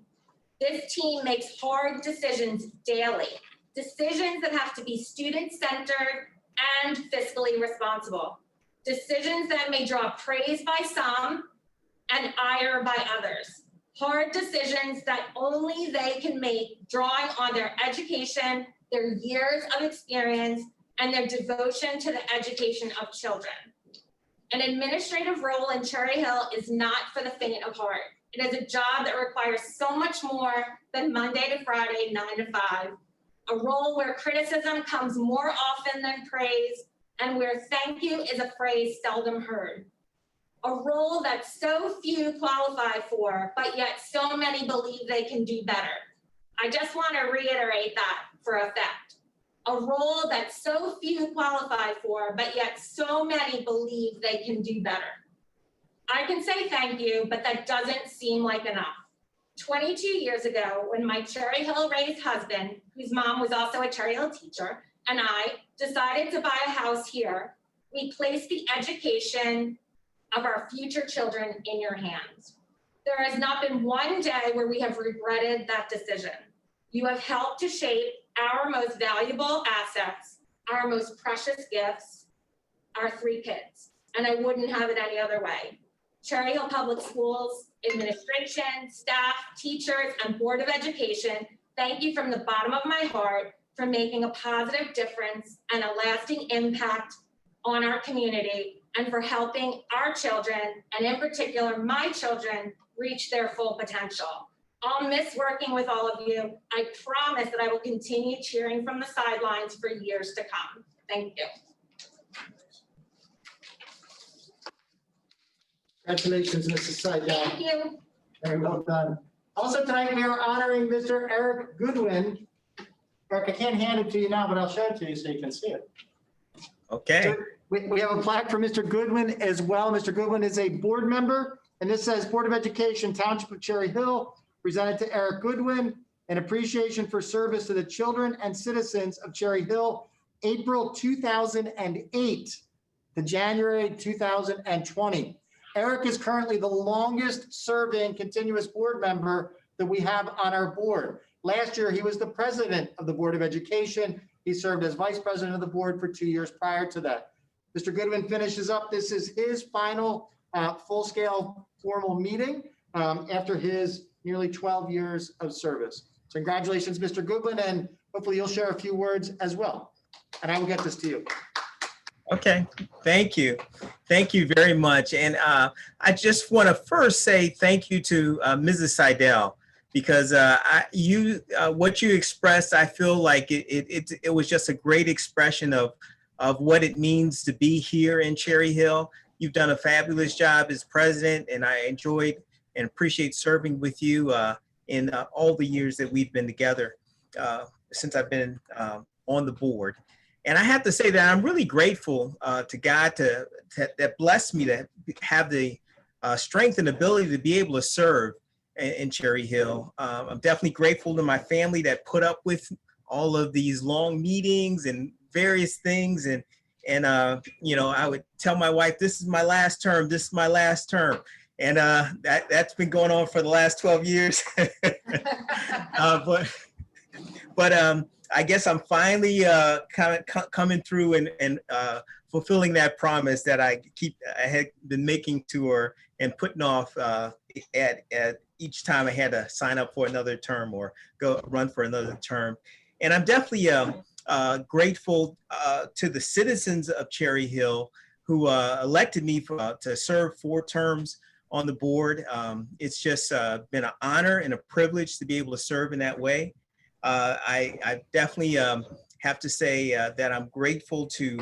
This team makes hard decisions daily, decisions that have to be student-centered and fiscally responsible, decisions that may draw praise by some and ire by others. Hard decisions that only they can make, drawing on their education, their years of experience, and their devotion to the education of children. An administrative role in Cherry Hill is not for the faint of heart. It is a job that requires so much more than Monday to Friday, 9 to 5. A role where criticism comes more often than praise, and where thank you is a phrase seldom heard. A role that so few qualify for, but yet so many believe they can do better. I just want to reiterate that for effect. A role that so few qualify for, but yet so many believe they can do better. I can say thank you, but that doesn't seem like enough. 22 years ago, when my Cherry Hill raised husband, whose mom was also a Cherry Hill teacher, and I decided to buy a house here, we placed the education of our future children in your hands. There has not been one day where we have regretted that decision. You have helped to shape our most valuable assets, our most precious gifts, our 3 kids, and I wouldn't have it any other way. Cherry Hill Public Schools, administration, staff, teachers, and Board of Education, thank you from the bottom of my heart for making a positive difference and a lasting impact on our community, and for helping our children, and in particular my children, reach their full potential. I'll miss working with all of you. I promise that I will continue cheering from the sidelines for years to come. Thank you. Congratulations, Mrs. Seidel. Thank you. Very well done. Also tonight, we are honoring Mr. Eric Goodwin. Eric, I can't hand it to you now, but I'll show it to you so you can see it. Okay. So we have a plaque for Mr. Goodwin as well. Mr. Goodwin is a board member, and this says Board of Education, Township of Cherry Hill, presented to Eric Goodwin, an appreciation for service to the children and citizens of Cherry Hill, April 2008 to January 2020. Eric is currently the longest serving continuous board member that we have on our board. Last year, he was the president of the Board of Education. He served as vice president of the board for 2 years prior to that. Mr. Goodwin finishes up. This is his final full-scale formal meeting after his nearly 12 years of service. So congratulations, Mr. Goodwin, and hopefully you'll share a few words as well. And I will get this to you. Okay, thank you. Thank you very much. And I just want to first say thank you to Mrs. Seidel, because what you expressed, I feel like it was just a great expression of what it means to be here in Cherry Hill. You've done a fabulous job as president, and I enjoyed and appreciate serving with you in all the years that we've been together since I've been on the board. And I have to say that I'm really grateful to God that blessed me to have the strength and ability to be able to serve in Cherry Hill. I'm definitely grateful to my family that put up with all of these long meetings and various things. And you know, I would tell my wife, this is my last term, this is my last term. And that's been going on for the last 12 years. But I guess I'm finally kind of coming through and fulfilling that promise that I had been making to her and putting off at each time I had to sign up for another term or go run for another term. And I'm definitely grateful to the citizens of Cherry Hill who elected me to serve 4 terms on the board. It's just been an honor and a privilege to be able to serve in that way. I definitely have to say that I'm grateful to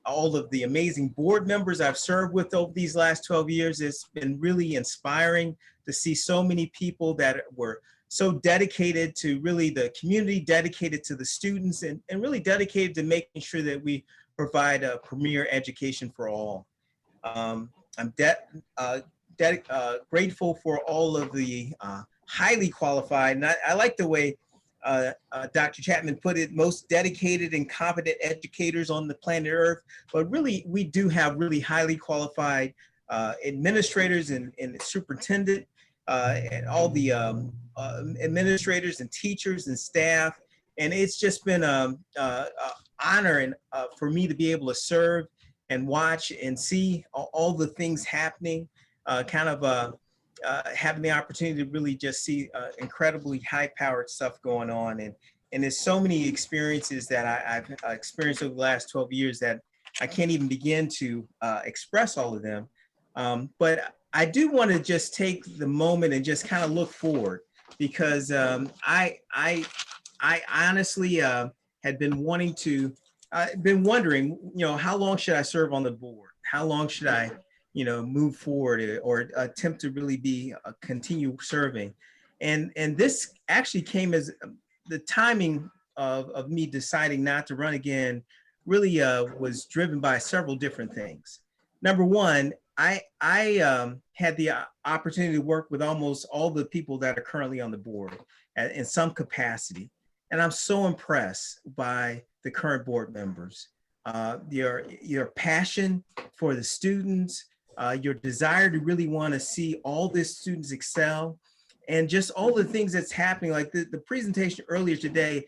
all of the amazing board members I've served with over these last 12 years. It's been really inspiring to see so many people that were so dedicated to really the community, dedicated to the students, and really dedicated to making sure that we provide a premier education for all. I'm grateful for all of the highly qualified, and I like the way Dr. Chapman put it, most dedicated and competent educators on the planet Earth. But really, we do have really highly qualified administrators and superintendent and all the administrators and teachers and staff. And it's just been an honor and for me to be able to serve and watch and see all the things happening, having the opportunity to really just see incredibly high-powered stuff going on. And there's so many experiences that I've experienced over the last 12 years that I can't even begin to express all of them. But I do want to just take the moment and just kind of look forward, because I honestly had been wanting to, been wondering, how long should I serve on the board? How long should I, move forward or attempt to really continue serving? And this actually came as the timing of me deciding not to run again really was driven by several different things. Number one, I had the opportunity to work with almost all the people that are currently on the board in some capacity. And I'm so impressed by the current board members. Your passion for the students, your desire to really want to see all the students excel, and just all the things that's happening. Like the presentation earlier today,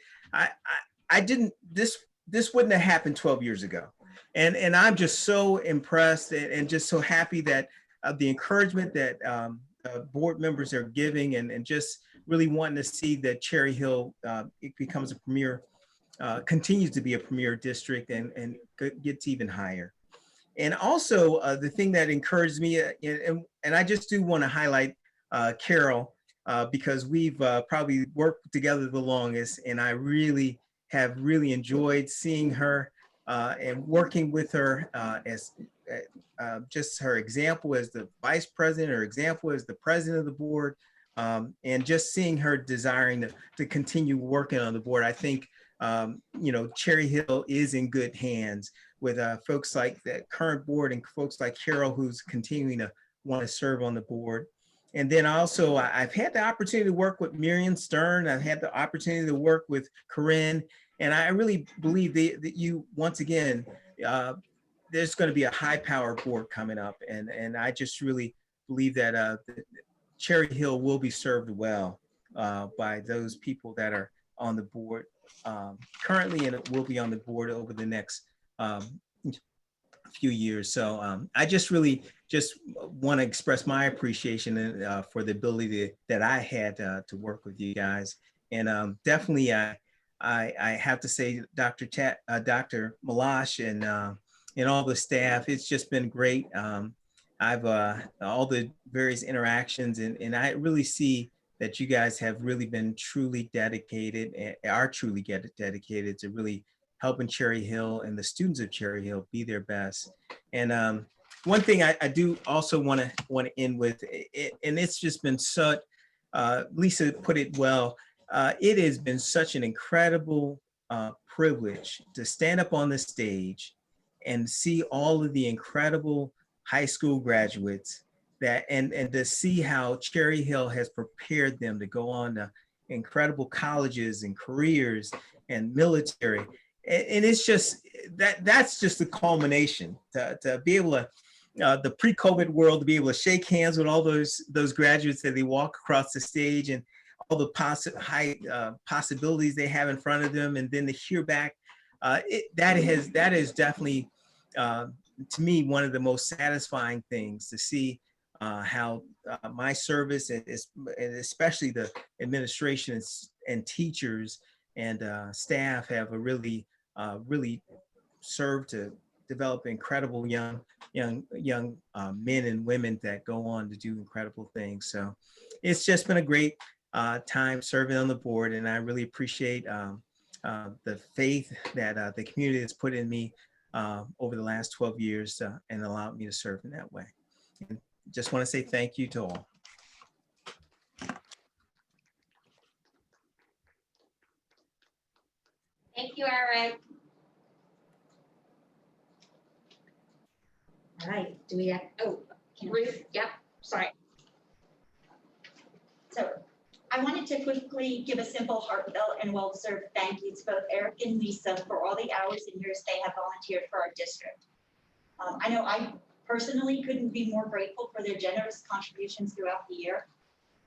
this wouldn't have happened 12 years ago. And I'm just so impressed and just so happy that the encouragement that board members are giving, and just really wanting to see that Cherry Hill it becomes a premier, continues to be a premier district and gets even higher. And also the thing that encouraged me, and I just do want to highlight Carol, because we've probably worked together the longest, and I really have enjoyed seeing her and working with her as just her example as the vice president, her example as the president of the board, and just seeing her desiring to continue working on the board. I think, Cherry Hill is in good hands with folks like the current board and folks like Carol, who's continuing to want to serve on the board. And then also, I've had the opportunity to work with Miriam Stern. I've had the opportunity to work with Corinne. And I really believe that you, once again, there's going to be a high-power board coming up. And I just really believe that Cherry Hill will be served well by those people that are on the board currently, and will be on the board over the next few years. So I just really want to express my appreciation for the ability that I had to work with you guys. And definitely I have to say, Dr. Malash and all the staff, it's just been great. I've all the various interactions, and I really see that you guys have really been truly dedicated and are truly dedicated to really helping Cherry Hill and the students of Cherry Hill be their best. And one thing I do also want to end with, and it's just been such, Lisa put it well, it has been such an incredible privilege to stand up on the stage and see all of the incredible high school graduates that, and to see how Cherry Hill has prepared them to go on to incredible colleges and careers and military. And it's just, that's just the culmination to be able to, the pre-COVID world, to be able to shake hands with all those graduates that they walk across the stage, and all the high possibilities they have in front of them, and then to hear back, that is definitely, to me, one of the most satisfying things to see how my service, and especially the administration and teachers and staff, have really served to develop incredible young men and women that go on to do incredible things. So it's just been a great time serving on the board, and I really appreciate the faith that the community has put in me over the last 12 years and allowed me to serve in that way. And just want to say thank you to all. Thank you, Eric. All right, do we have, Ruth, yep, sorry. So I wanted to quickly give a simple, heartfelt, and well-deserved thank you to both Eric and Lisa for all the hours and years they have volunteered for our district. I know I personally couldn't be more grateful for their generous contributions throughout the year.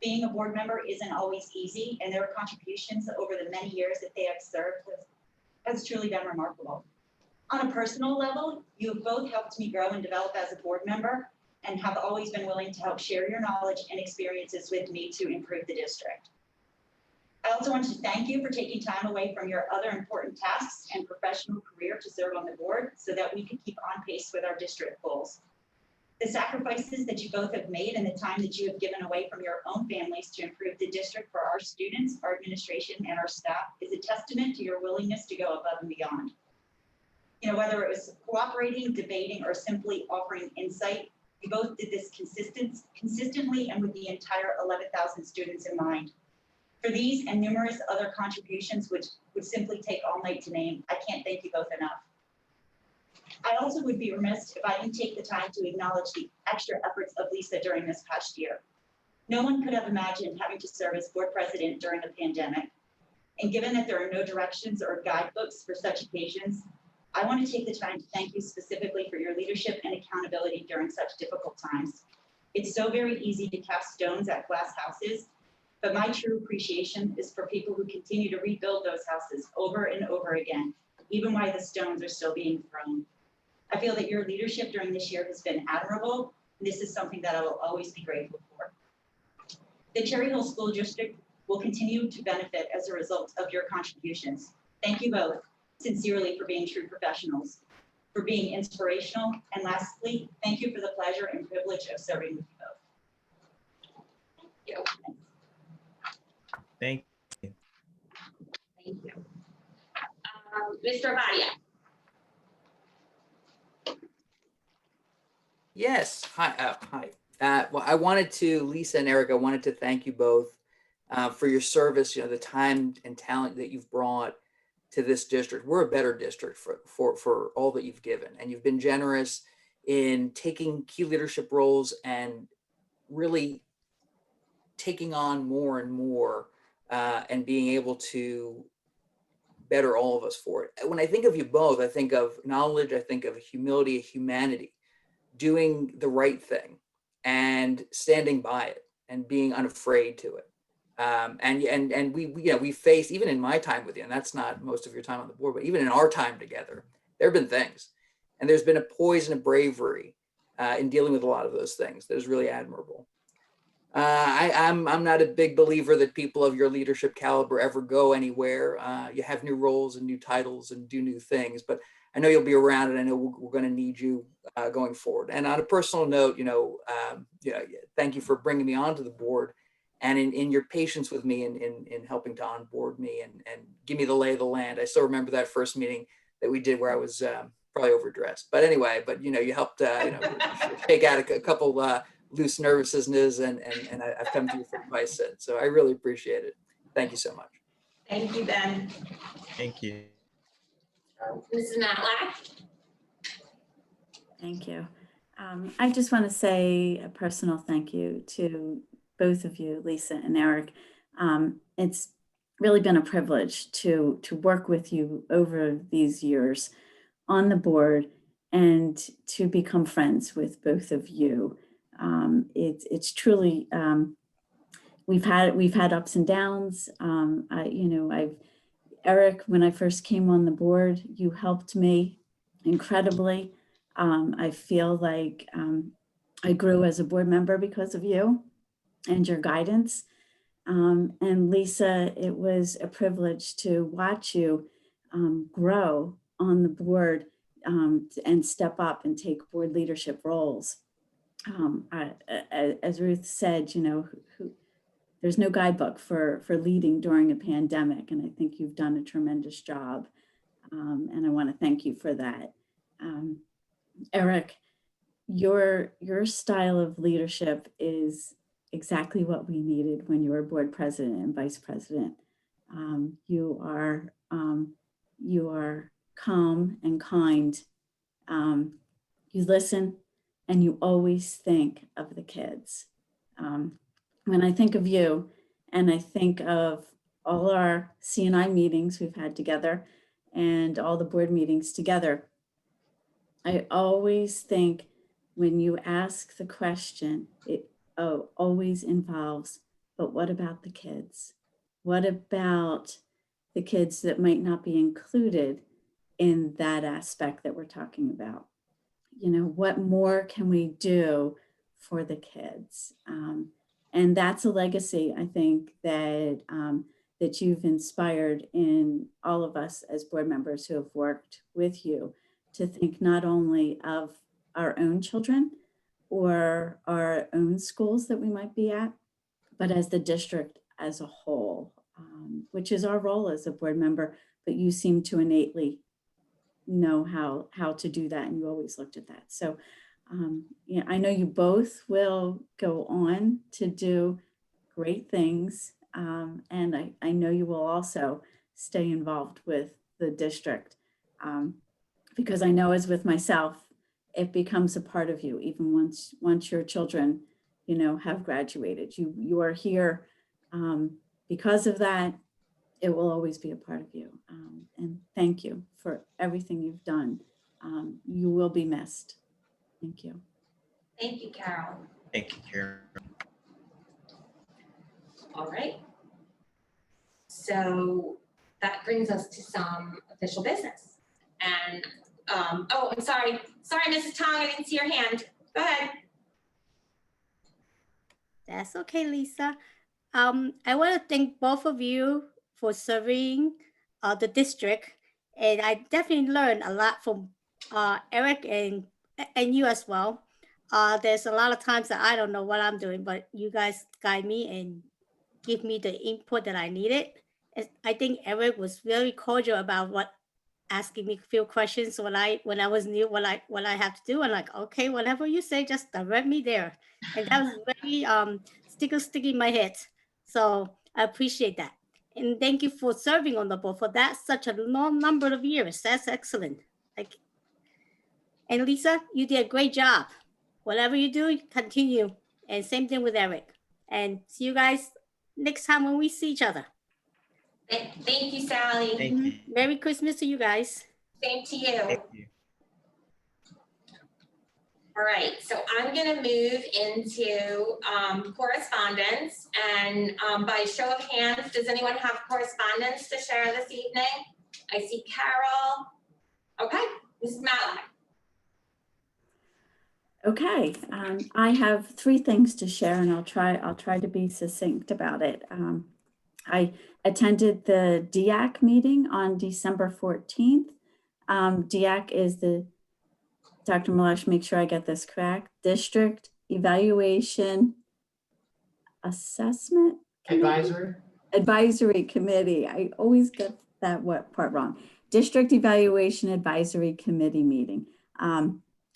Being a board member isn't always easy, and their contributions over the many years that they have served has truly been remarkable. On a personal level, you have both helped me grow and develop as a board member and have always been willing to help share your knowledge and experiences with me to improve the district. I also wanted to thank you for taking time away from your other important tasks and professional career to serve on the board so that we could keep on pace with our district goals. The sacrifices that you both have made and the time that you have given away from your own families to improve the district for our students, our administration, and our staff is a testament to your willingness to go above and beyond. You know, whether it was cooperating, debating, or simply offering insight, you both did this consistently and with the entire 11,000 students in mind. For these and numerous other contributions, which would simply take all night to name, I can't thank you both enough. I also would be remiss if I didn't take the time to acknowledge the extra efforts of Lisa during this past year. No one could have imagined having to serve as board president during a pandemic. And given that there are no directions or guidebooks for such occasions, I want to take the time to thank you specifically for your leadership and accountability during such difficult times. It's so very easy to cast stones at glass houses, but my true appreciation is for people who continue to rebuild those houses over and over again, even while the stones are still being thrown. I feel that your leadership during this year has been admirable, and this is something that I will always be grateful for. The Cherry Hill School District will continue to benefit as a result of your contributions. Thank you both, sincerely, for being true professionals, for being inspirational, and lastly, thank you for the pleasure and privilege of serving with you both. Thank you. Thank you. Thank you. Mr. Vadia. Yes, hi. Well, I wanted to, Lisa and Eric, I wanted to thank you both for your service, you know, the time and talent that you've brought to this district. We're a better district for all that you've given, and you've been generous in taking key leadership roles and really taking on more and more and being able to better all of us for it. When I think of you both, I think of knowledge, I think of humility, humanity, doing the right thing and standing by it and being unafraid to it. And we faced, even in my time with you, and that's not most of your time on the board, but even in our time together, there have been things, and there's been a poise and a bravery in dealing with a lot of those things that is really admirable. I'm not a big believer that people of your leadership caliber ever go anywhere. You have new roles and new titles and do new things, but I know you'll be around, and I know we're going to need you going forward. And on a personal note, thank you for bringing me onto the board, and in your patience with me in helping to onboard me and give me the lay of the land. I still remember that first meeting that we did where I was probably overdressed, but anyway, you helped shake out a couple loose nervousness, and I've come to you for advice since. So I really appreciate it. Thank you so much. Thank you, Ben. Thank you. Mrs. Matlack. Thank you. I just want to say a personal thank you to both of you, Lisa and Eric. It's really been a privilege to work with you over these years on the board and to become friends with both of you. It's truly, we've had ups and downs. Eric, when I first came on the board, you helped me incredibly. I feel like I grew as a board member because of you and your guidance. And Lisa, it was a privilege to watch you grow on the board and step up and take board leadership roles. As Ruth said, there's no guidebook for leading during a pandemic, and I think you've done a tremendous job. And I want to thank you for that. Eric, your style of leadership is exactly what we needed when you were board president and vice president. You are calm and kind. You listen, and you always think of the kids. When I think of you, and I think of all our CNI meetings we've had together and all the board meetings together, I always think when you ask the question, it always involves, but what about the kids? What about the kids that might not be included in that aspect that we're talking about? You know, what more can we do for the kids? And that's a legacy, I think, that that you've inspired in all of us as board members who have worked with you, to think not only of our own children or our own schools that we might be at, but as the district as a whole, which is our role as a board member. But you seem to innately know how to do that, and you always looked at that. So yeah, I know you both will go on to do great things, and I know you will also stay involved with the district, because I know, as with myself, it becomes a part of you even once your children, you know, have graduated. You are here because of that. It will always be a part of you. And thank you for everything you've done. You will be missed. Thank you. Thank you, Carol. Thank you, Carol. All right. So that brings us to some official business. And, oh, I'm sorry. Sorry, Mrs. Tong, I didn't see your hand. Go ahead. That's okay, Lisa. I want to thank both of you for serving the district, and I definitely learned a lot from Eric and you as well. There's a lot of times that I don't know what I'm doing, but you guys guide me and give me the input that I needed. I think Eric was very cordial about asking me a few questions when I was new, what I have to do. I'm like, okay, whatever you say, just direct me there. And that was very sticky in my head. So I appreciate that. And thank you for serving on the board for that such a long number of years. That's excellent. And Lisa, you did a great job. Whatever you do, continue. And same thing with Eric. And see you guys next time when we see each other. Thank you, Sally. Thank you. Merry Christmas to you guys. Same to you. Thank you. All right, so I'm gonna move into correspondence, and by show of hands, does anyone have correspondence to share this evening? I see Carol. Okay, Mrs. Matlock. Okay, I have 3 things to share, and I'll try to be succinct about it. I attended the DEAC meeting on December 14th. DEAC is the, Dr. Malash, make sure I get this correct, District Evaluation Assessment Committee? Advisory Committee. I always get that part wrong. District Evaluation Advisory Committee meeting.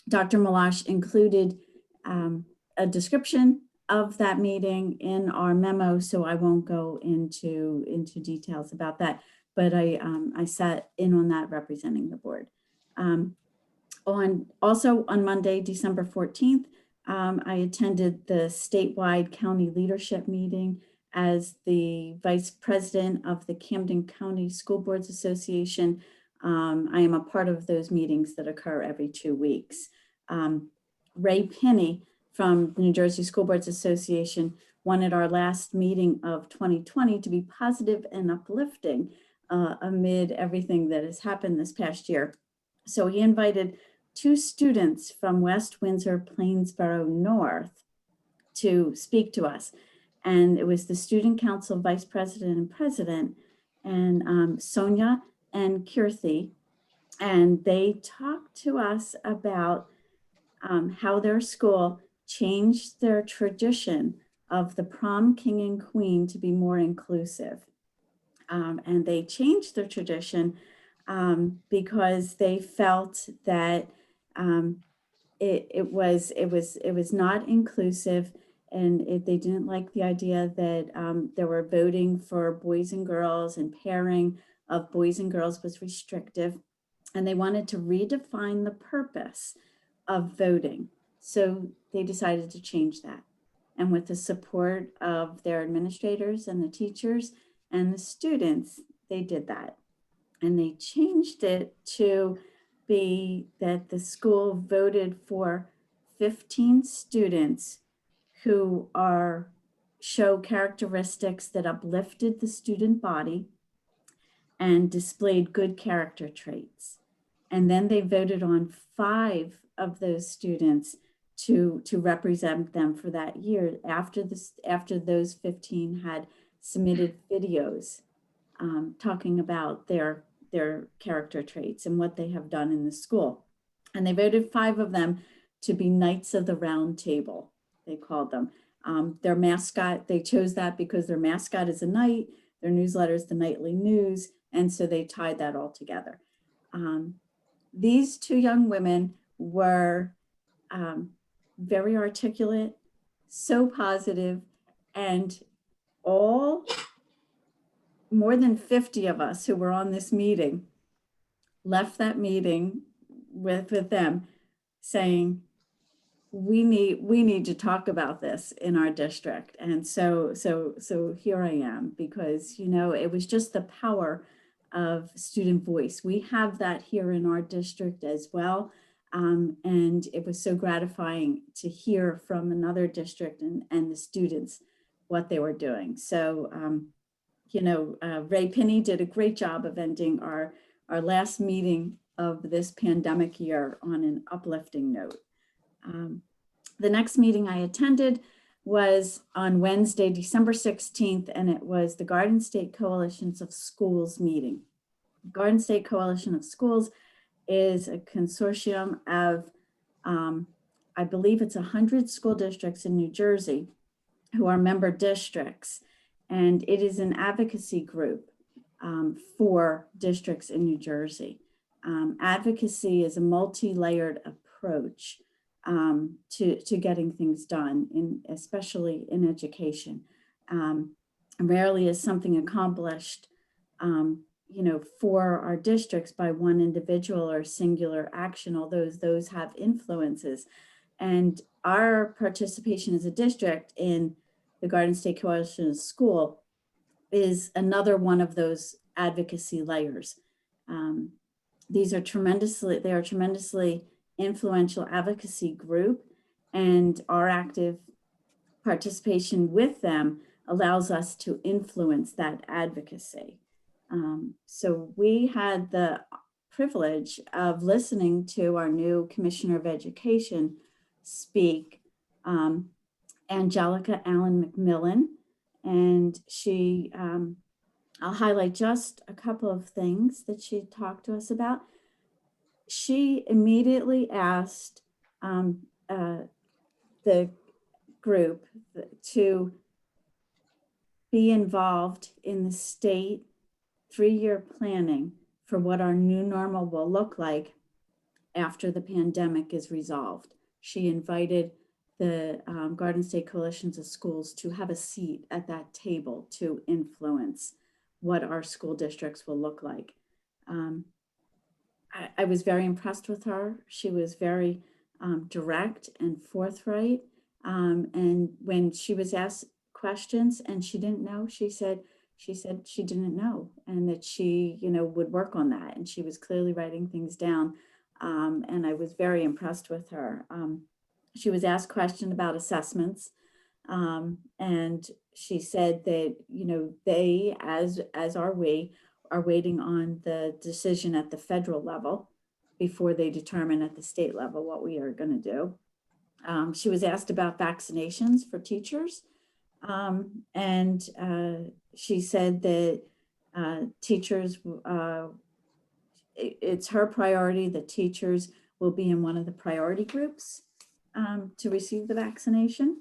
Dr. Malash included a description of that meeting in our memo, so I won't go into details about that, but I sat in on that representing the board. Also on Monday, December 14th, I attended the statewide county leadership meeting as the vice president of the Camden County School Boards Association. I am a part of those meetings that occur every 2 weeks. Ray Penny from the New Jersey School Boards Association wanted our last meeting of 2020 to be positive and uplifting amid everything that has happened this past year. So he invited 2 students from West Windsor, Plainsboro North to speak to us. And it was the Student Council Vice President and President, and Sonia and Kirthi. And they talked to us about how their school changed their tradition of the prom king and queen to be more inclusive. And they changed their tradition because they felt that it was not inclusive, and they didn't like the idea that there were voting for boys and girls, and pairing of boys and girls was restrictive, and they wanted to redefine the purpose of voting. So they decided to change that. And with the support of their administrators and the teachers and the students, they did that. And they changed it to be that the school voted for 15 students who show characteristics that uplifted the student body and displayed good character traits. And then they voted on 5 of those students to represent them for that year after those 15 had submitted videos talking about their character traits and what they have done in the school. And they voted 5 of them to be Knights of the Round Table, they called them. Their mascot, they chose that because their mascot is a knight, their newsletter is the Nightly News, and so they tied that all together. These 2 young women were very articulate, so positive, and more than 50 of us who were on this meeting left that meeting with them saying, we need to talk about this in our district. And so here I am, because, you know, it was just the power of student voice. We have that here in our district as well. And it was so gratifying to hear from another district and the students what they were doing. So, you know, Ray Pinney did a great job of ending our last meeting of this pandemic year on an uplifting note. The next meeting I attended was on Wednesday, December 16th, and it was the Garden State Coalitions of Schools meeting. Garden State Coalition of Schools is a consortium of, I believe it's 100 school districts in New Jersey who are member districts. And it is an advocacy group for districts in New Jersey. Advocacy is a multi-layered approach to getting things done, especially in education. Rarely is something accomplished, you know, for our districts by one individual or singular action, although those have influences. And our participation as a district in the Garden State Coalition School is another one of those advocacy layers. They are tremendously influential advocacy group, and our active participation with them allows us to influence that advocacy. So we had the privilege of listening to our new Commissioner of Education speak, Angelica Allen McMillan, and she, I'll highlight just a couple of things that she talked to us about. She immediately asked the group to be involved in the state 3-year planning for what our new normal will look like after the pandemic is resolved. She invited the Garden State Coalitions of Schools to have a seat at that table to influence what our school districts will look like. I was very impressed with her. She was very direct and forthright. And when she was asked questions and she didn't know, she said she didn't know, and that she, you know, would work on that. And she was clearly writing things down. And I was very impressed with her. She was asked a question about assessments. And she said that, you know, they, as are we, are waiting on the decision at the federal level before they determine at the state level what we are going to do. She was asked about vaccinations for teachers. And she said that teachers, it's her priority that teachers will be in one of the priority groups to receive the vaccination.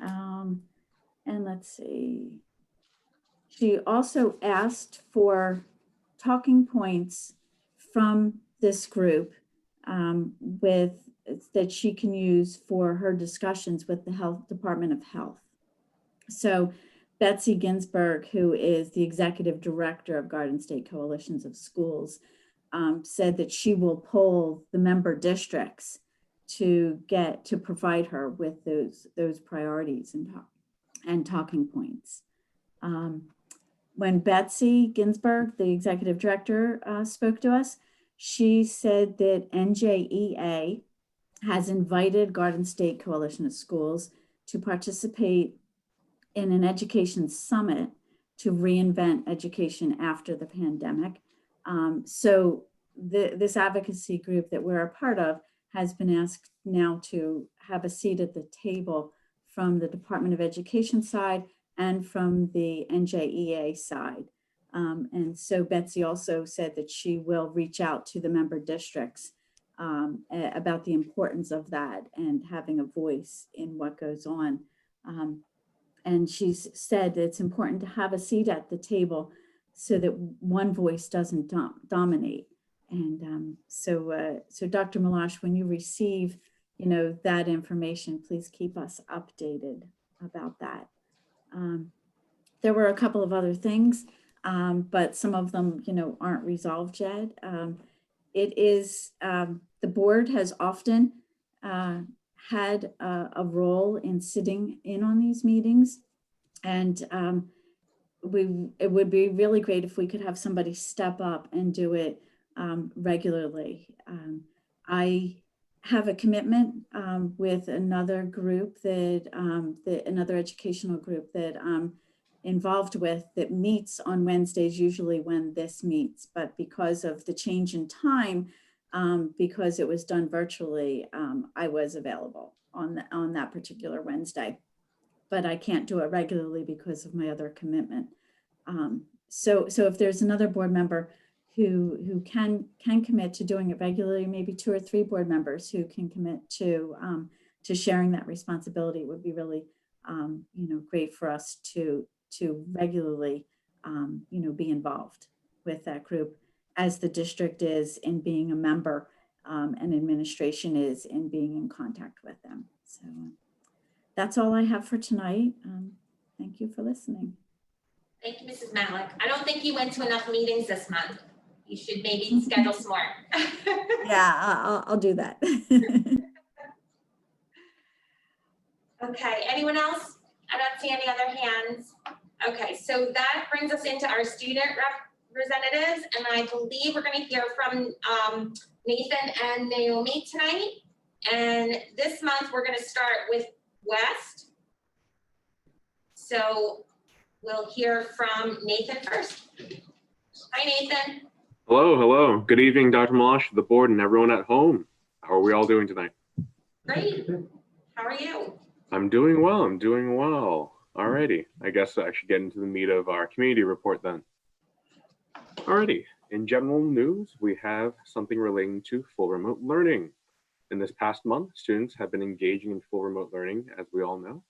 And let's see. She also asked for talking points from this group with that she can use for her discussions with the Department of Health. So Betsy Ginsburg, who is the executive director of Garden State Coalitions of Schools, said that she will poll the member districts to provide her with those priorities and talking points. When Betsy Ginsburg, the executive director, spoke to us, she said that NJEA has invited Garden State Coalition of Schools to participate in an education summit to reinvent education after the pandemic. So this advocacy group that we're a part of has been asked now to have a seat at the table from the Department of Education side and from the NJEA side. And so Betsy also said that she will reach out to the member districts about the importance of that and having a voice in what goes on. And she's said that it's important to have a seat at the table so that one voice doesn't dominate. And so Dr. Malash, when you receive, that information, please keep us updated about that. There were a couple of other things, but some of them, aren't resolved yet. It is, the board has often had a role in sitting in on these meetings. And it would be really great if we could have somebody step up and do it regularly. I have a commitment with another group another educational group that I'm involved with that meets on Wednesdays, usually when this meets, but because of the change in time, because it was done virtually, I was available on that particular Wednesday, but I can't do it regularly because of my other commitment. So if there's another board member who can commit to doing it regularly, maybe 2 or 3 board members who can commit to sharing that responsibility, it would be really great for us to regularly be involved with that group, as the district is in being a member and administration is in being in contact with them. So that's all I have for tonight. Thank you for listening. Thank you, Mrs. Malik. I don't think you went to enough meetings this month. You should maybe schedule some more. Yeah, I'll do that. Okay, anyone else? I don't see any other hands. Okay, so that brings us into our student representatives, and I believe we're going to hear from Nathan and Naomi tonight. And this month we're going to start with West. So we'll hear from Nathan first. Hi, Nathan. Hello. Good evening, Dr. Malash, the board, and everyone at home. How are we all doing tonight? Great. How are you? I'm doing well. Alrighty. I guess I should get into the meat of our community report then. Alrighty. In general news, we have something relating to full remote learning. In this past month, students have been engaging in full remote learning, as we all know.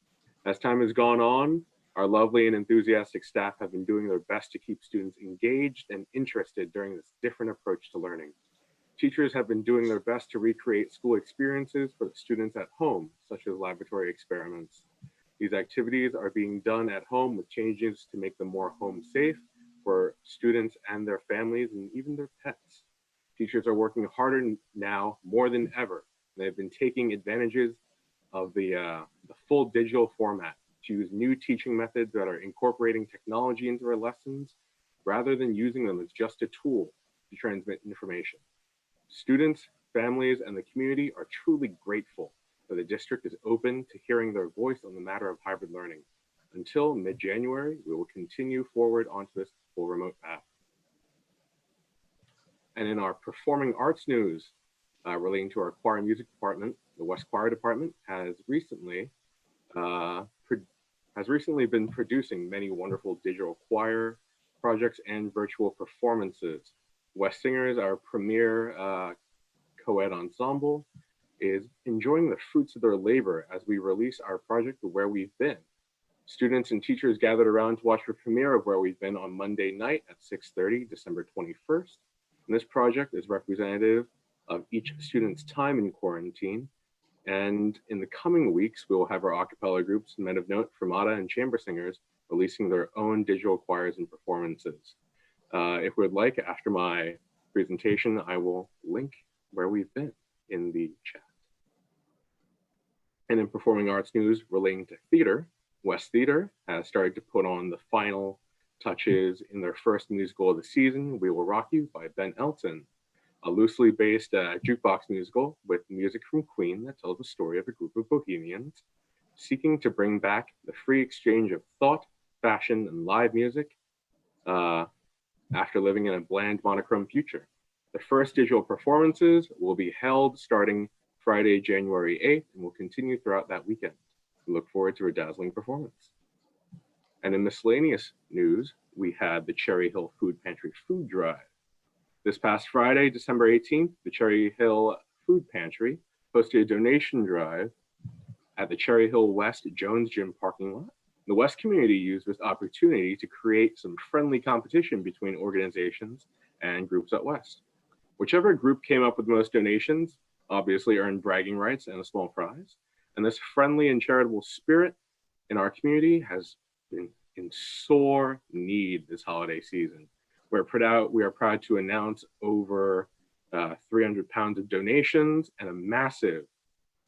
As time has gone on, our lovely and enthusiastic staff have been doing their best to keep students engaged and interested during this different approach to learning. Teachers have been doing their best to recreate school experiences for the students at home, such as laboratory experiments. These activities are being done at home with changes to make them more home safe for students and their families and even their pets. Teachers are working harder now more than ever. They've been taking advantages of the full digital format to use new teaching methods that are incorporating technology into their lessons rather than using them as just a tool to transmit information. Students, families, and the community are truly grateful that the district is open to hearing their voice on the matter of hybrid learning. Until mid-January, we will continue forward onto this full remote path. And in our performing arts news relating to our choir and music department, the West Choir Department has recently been producing many wonderful digital choir projects and virtual performances. West Singers, our premier co-ed ensemble, is enjoying the fruits of their labor as we release our project, Where We've Been. Students and teachers gathered around to watch the premiere of Where We've Been on Monday night at 6:30, December 21st. And this project is representative of each student's time in quarantine. And in the coming weeks, we will have our a cappella groups, Men of Note, Fermata, and Chamber Singers releasing their own digital choirs and performances. If we would like, after my presentation, I will link where we've been in the chat. And in performing arts news relating to theater, West Theater has started to put on the final touches in their first musical of the season, We Will Rock You by Ben Elton, a loosely based jukebox musical with music from Queen that tells the story of a group of bohemians seeking to bring back the free exchange of thought, fashion, and live music after living in a bland monochrome future. The first digital performances will be held starting Friday, January 8th, and will continue throughout that weekend. We look forward to a dazzling performance. And in miscellaneous news, we had the Cherry Hill Food Pantry Food Drive. This past Friday, December 18th, the Cherry Hill Food Pantry hosted a donation drive at the Cherry Hill West Jones Gym parking lot. The West community used this opportunity to create some friendly competition between organizations and groups at West. Whichever group came up with the most donations obviously earned bragging rights and a small prize. And this friendly and charitable spirit in our community has been in sore need this holiday season. We are proud to announce over 300 pounds of donations and a massive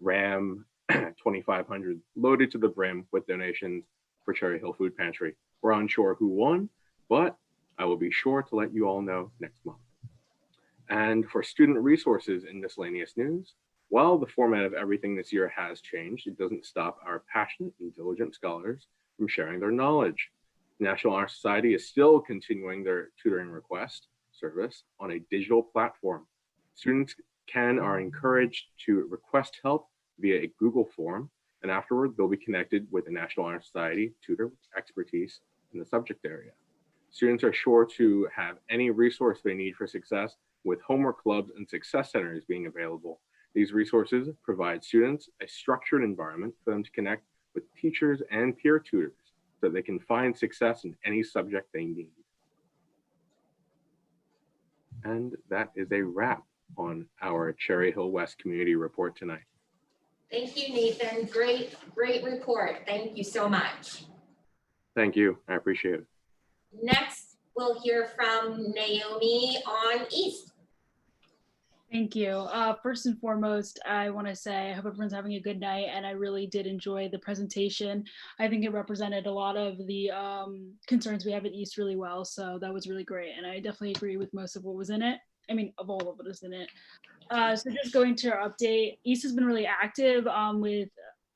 Ram 2500 loaded to the brim with donations for Cherry Hill Food Pantry. We're unsure who won, but I will be sure to let you all know next month. And for student resources in miscellaneous news, while the format of everything this year has changed, it doesn't stop our passionate and diligent scholars from sharing their knowledge. The National Honor Society is still continuing their tutoring request service on a digital platform. Students are encouraged to request help via a Google form, and afterward they'll be connected with the National Honor Society tutor with expertise in the subject area. Students are sure to have any resource they need for success, with homework clubs and success centers being available. These resources provide students a structured environment for them to connect with teachers and peer tutors so they can find success in any subject they need. And that is a wrap on our Cherry Hill West Community Report tonight. Thank you, Nathan. Great report. Thank you so much. Thank you. I appreciate it. Next, we'll hear from Naomi on East. Thank you. First and foremost, I want to say I hope everyone's having a good night, and I really did enjoy the presentation. I think it represented a lot of the concerns we have at East really well, so that was really great, and I definitely agree with most of what was in it. I mean, of all of it is in it. So just going to our update, East has been really active with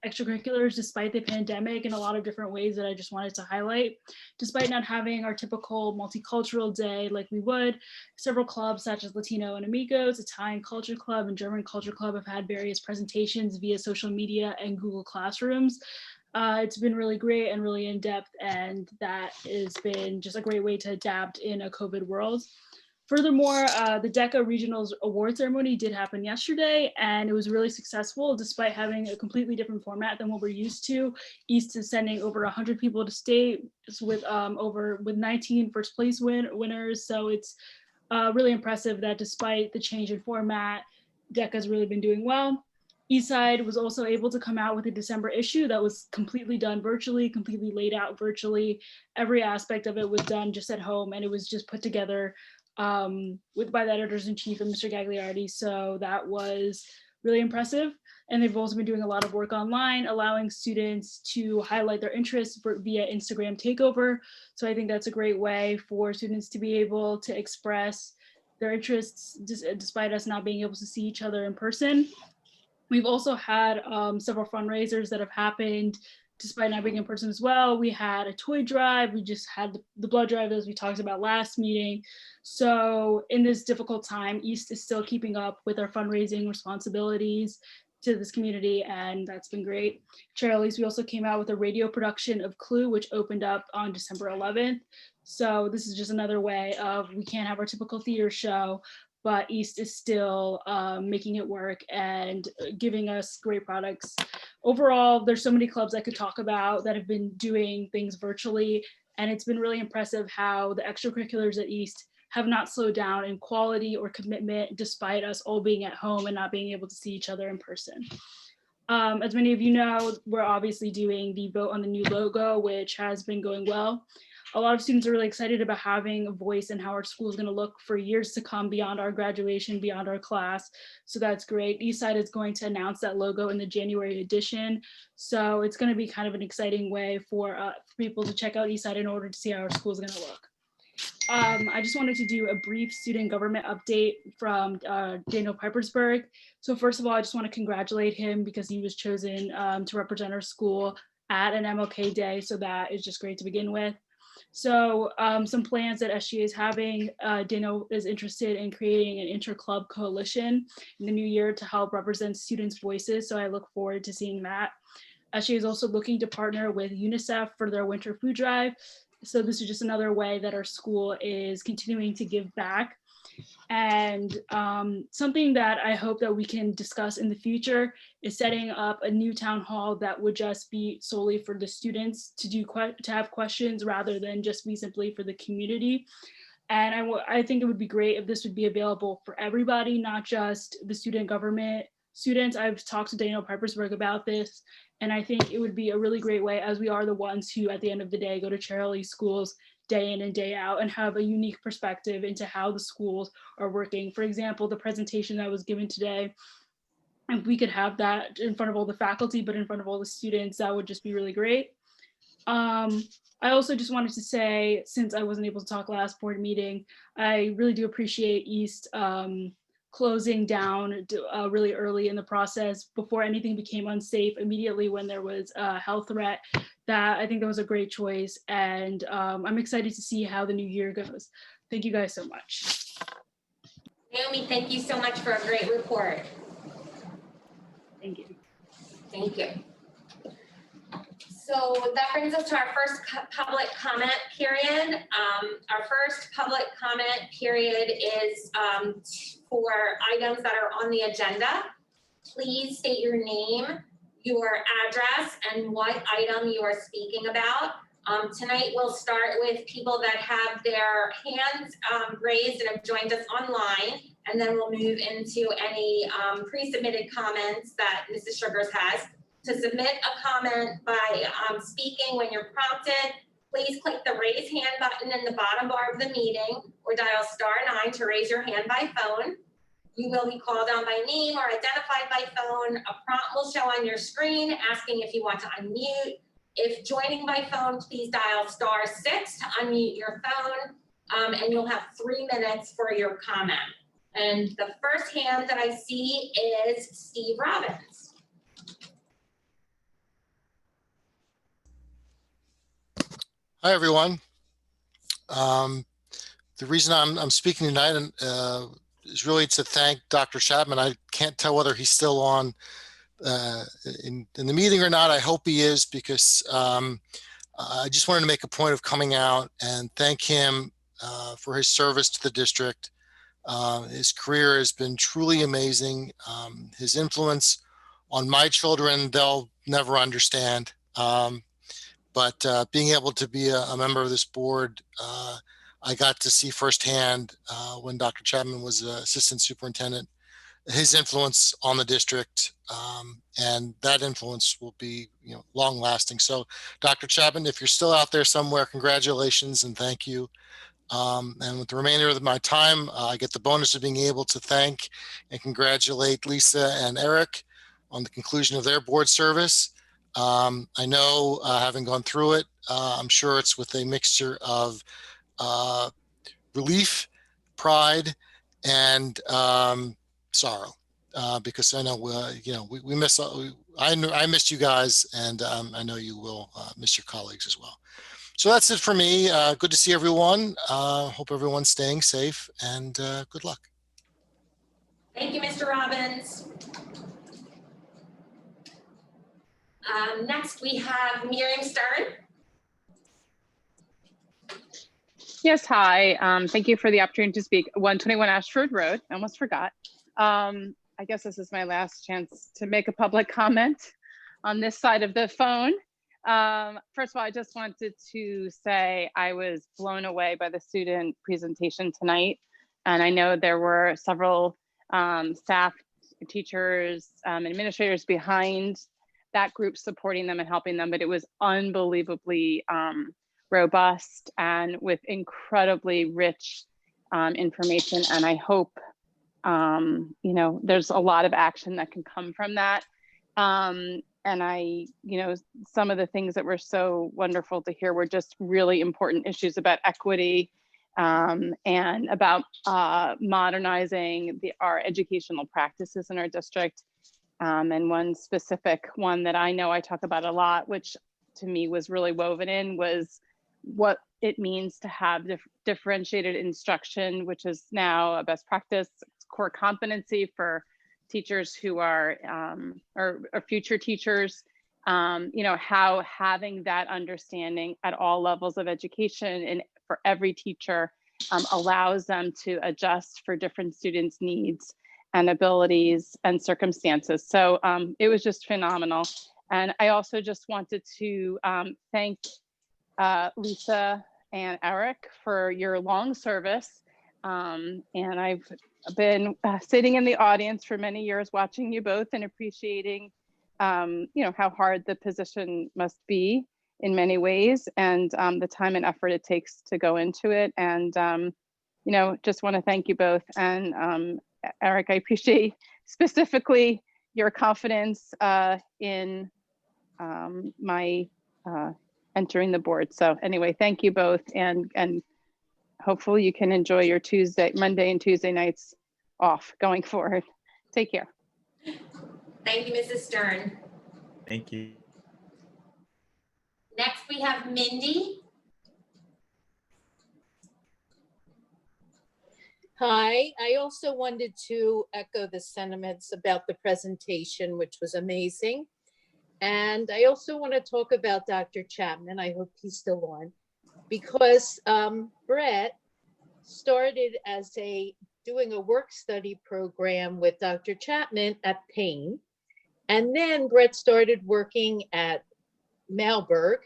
extracurriculars despite the pandemic in a lot of different ways that I just wanted to highlight. Despite not having our typical multicultural day like we would, several clubs such as Latino and Amigos, Italian Culture Club, and German Culture Club have had various presentations via social media and Google Classrooms. It's been really great and really in-depth, and that has been just a great way to adapt in a COVID world. Furthermore, the DECA Regionals Award Ceremony did happen yesterday, and it was really successful despite having a completely different format than what we're used to. East is sending over 100 people to state with 19 first place winners. So it's really impressive that despite the change in format, DECA has really been doing well. Eastside was also able to come out with a December issue that was completely done virtually, completely laid out virtually. Every aspect of it was done just at home, and it was just put together by the editors-in-chief and Mr. Gagliardi. So that was really impressive. And they've also been doing a lot of work online, allowing students to highlight their interests via Instagram takeover. So I think that's a great way for students to be able to express their interests despite us not being able to see each other in person. We've also had several fundraisers that have happened despite not being in person as well. We had a toy drive. We just had the blood drive as we talked about last meeting. So in this difficult time, East is still keeping up with our fundraising responsibilities to this community, and that's been great. Charlie's, we also came out with a radio production of Clue, which opened up on December 11th. So this is just another way of, we can't have our typical theater show, but East is still making it work and giving us great products. Overall, there's so many clubs I could talk about that have been doing things virtually, and it's been really impressive how the extracurriculars at East have not slowed down in quality or commitment despite us all being at home and not being able to see each other in person. As many of you know, we're obviously doing the vote on the new logo, which has been going well. A lot of students are really excited about having a voice in how our school is going to look for years to come beyond our graduation, beyond our class. So that's great. Eastside is going to announce that logo in the January edition. So it's going to be kind of an exciting way for people to check out Eastside in order to see how our school is going to look. I just wanted to do a brief student government update from Daniel Pipersburg. So first of all, I just want to congratulate him because he was chosen to represent our school at an MLK Day. So that is just great to begin with. So some plans that SGA is having, Daniel is interested in creating an inter-club coalition in the new year to help represent students' voices. So I look forward to seeing that. SGA is also looking to partner with UNICEF for their winter food drive. So this is just another way that our school is continuing to give back. And something that I hope that we can discuss in the future is setting up a new town hall that would just be solely for the students to have questions rather than just be simply for the community. And I think it would be great if this would be available for everybody, not just the student government students. I've talked to Daniel Pipersburg about this, and I think it would be a really great way, as we are the ones who at the end of the day go to Charlie schools day in and day out and have a unique perspective into how the schools are working. For example, the presentation that was given today, if we could have that in front of all the faculty, but in front of all the students, that would just be really great. I also just wanted to say, since I wasn't able to talk last board meeting, I really do appreciate East closing down really early in the process before anything became unsafe immediately when there was a health threat. That I think that was a great choice, and I'm excited to see how the new year goes. Thank you guys so much. Naomi, thank you so much for a great report. Thank you. Thank you. So that brings us to our first public comment period. Our first public comment period is for items that are on the agenda. Please state your name, your address, and what item you are speaking about. Tonight we'll start with people that have their hands raised and have joined us online, and then we'll move into any pre-submitted comments that Mrs. Sugars has. To submit a comment by speaking when you're prompted, please click the raise hand button in the bottom bar of the meeting or dial *9 to raise your hand by phone. You will be called on by name or identified by phone. A prompt will show on your screen asking if you want to unmute. If joining by phone, please dial *6 to unmute your phone, and you'll have 3 minutes for your comment. And the first hand that I see is Steve Robbins. Hi, everyone. The reason I'm speaking tonight is really to thank Dr. Chapman. I can't tell whether he's still on in the meeting or not. I hope he is, because I just wanted to make a point of coming out and thank him for his service to the district. His career has been truly amazing. His influence on my children, they'll never understand. But being able to be a member of this board, I got to see firsthand when Dr. Chapman was assistant superintendent, his influence on the district, and that influence will be, long lasting. So Dr. Chapman, if you're still out there somewhere, congratulations and thank you. And with the remainder of my time, I get the bonus of being able to thank and congratulate Lisa and Eric on the conclusion of their board service. I know, having gone through it, I'm sure it's with a mixture of relief, pride, and sorrow, because I know we miss. I missed you guys, and I know you will miss your colleagues as well. So that's it for me. Good to see everyone. Hope everyone's staying safe, and good luck. Thank you, Mr. Robbins. Next, we have Miriam Stern. Yes, hi. Thank you for the opportunity to speak. 121 Ashford Road. I almost forgot. I guess this is my last chance to make a public comment on this side of the phone. First of all, I just wanted to say I was blown away by the student presentation tonight. And I know there were several staff, teachers, administrators behind that group supporting them and helping them, but it was unbelievably robust and with incredibly rich information. And I hope, you know, there's a lot of action that can come from that. And I, you know, some of the things that were so wonderful to hear were just really important issues about equity and about modernizing our educational practices in our district. And one specific one that I know I talk about a lot, which to me was really woven in, was what it means to have differentiated instruction, which is now a best practice, core competency for teachers who are or future teachers. You know, how having that understanding at all levels of education and for every teacher allows them to adjust for different students' needs and abilities and circumstances. So it was just phenomenal. And I also just wanted to thank Lisa and Eric for your long service. And I've been sitting in the audience for many years watching you both and appreciating you know, how hard the position must be in many ways, and the time and effort it takes to go into it. And you know, just want to thank you both. And Eric, I appreciate specifically your confidence in my entering the board. So anyway, thank you both, and hopefully you can enjoy your Monday and Tuesday nights off going forward. Take care. Thank you, Mrs. Stern. Thank you. Next, we have Mindy. Hi, I also wanted to echo the sentiments about the presentation, which was amazing. And I also want to talk about Dr. Chapman. I hope he's still on, because Brett started as doing a work study program with Dr. Chapman at Payne. And then Brett started working at Malberg,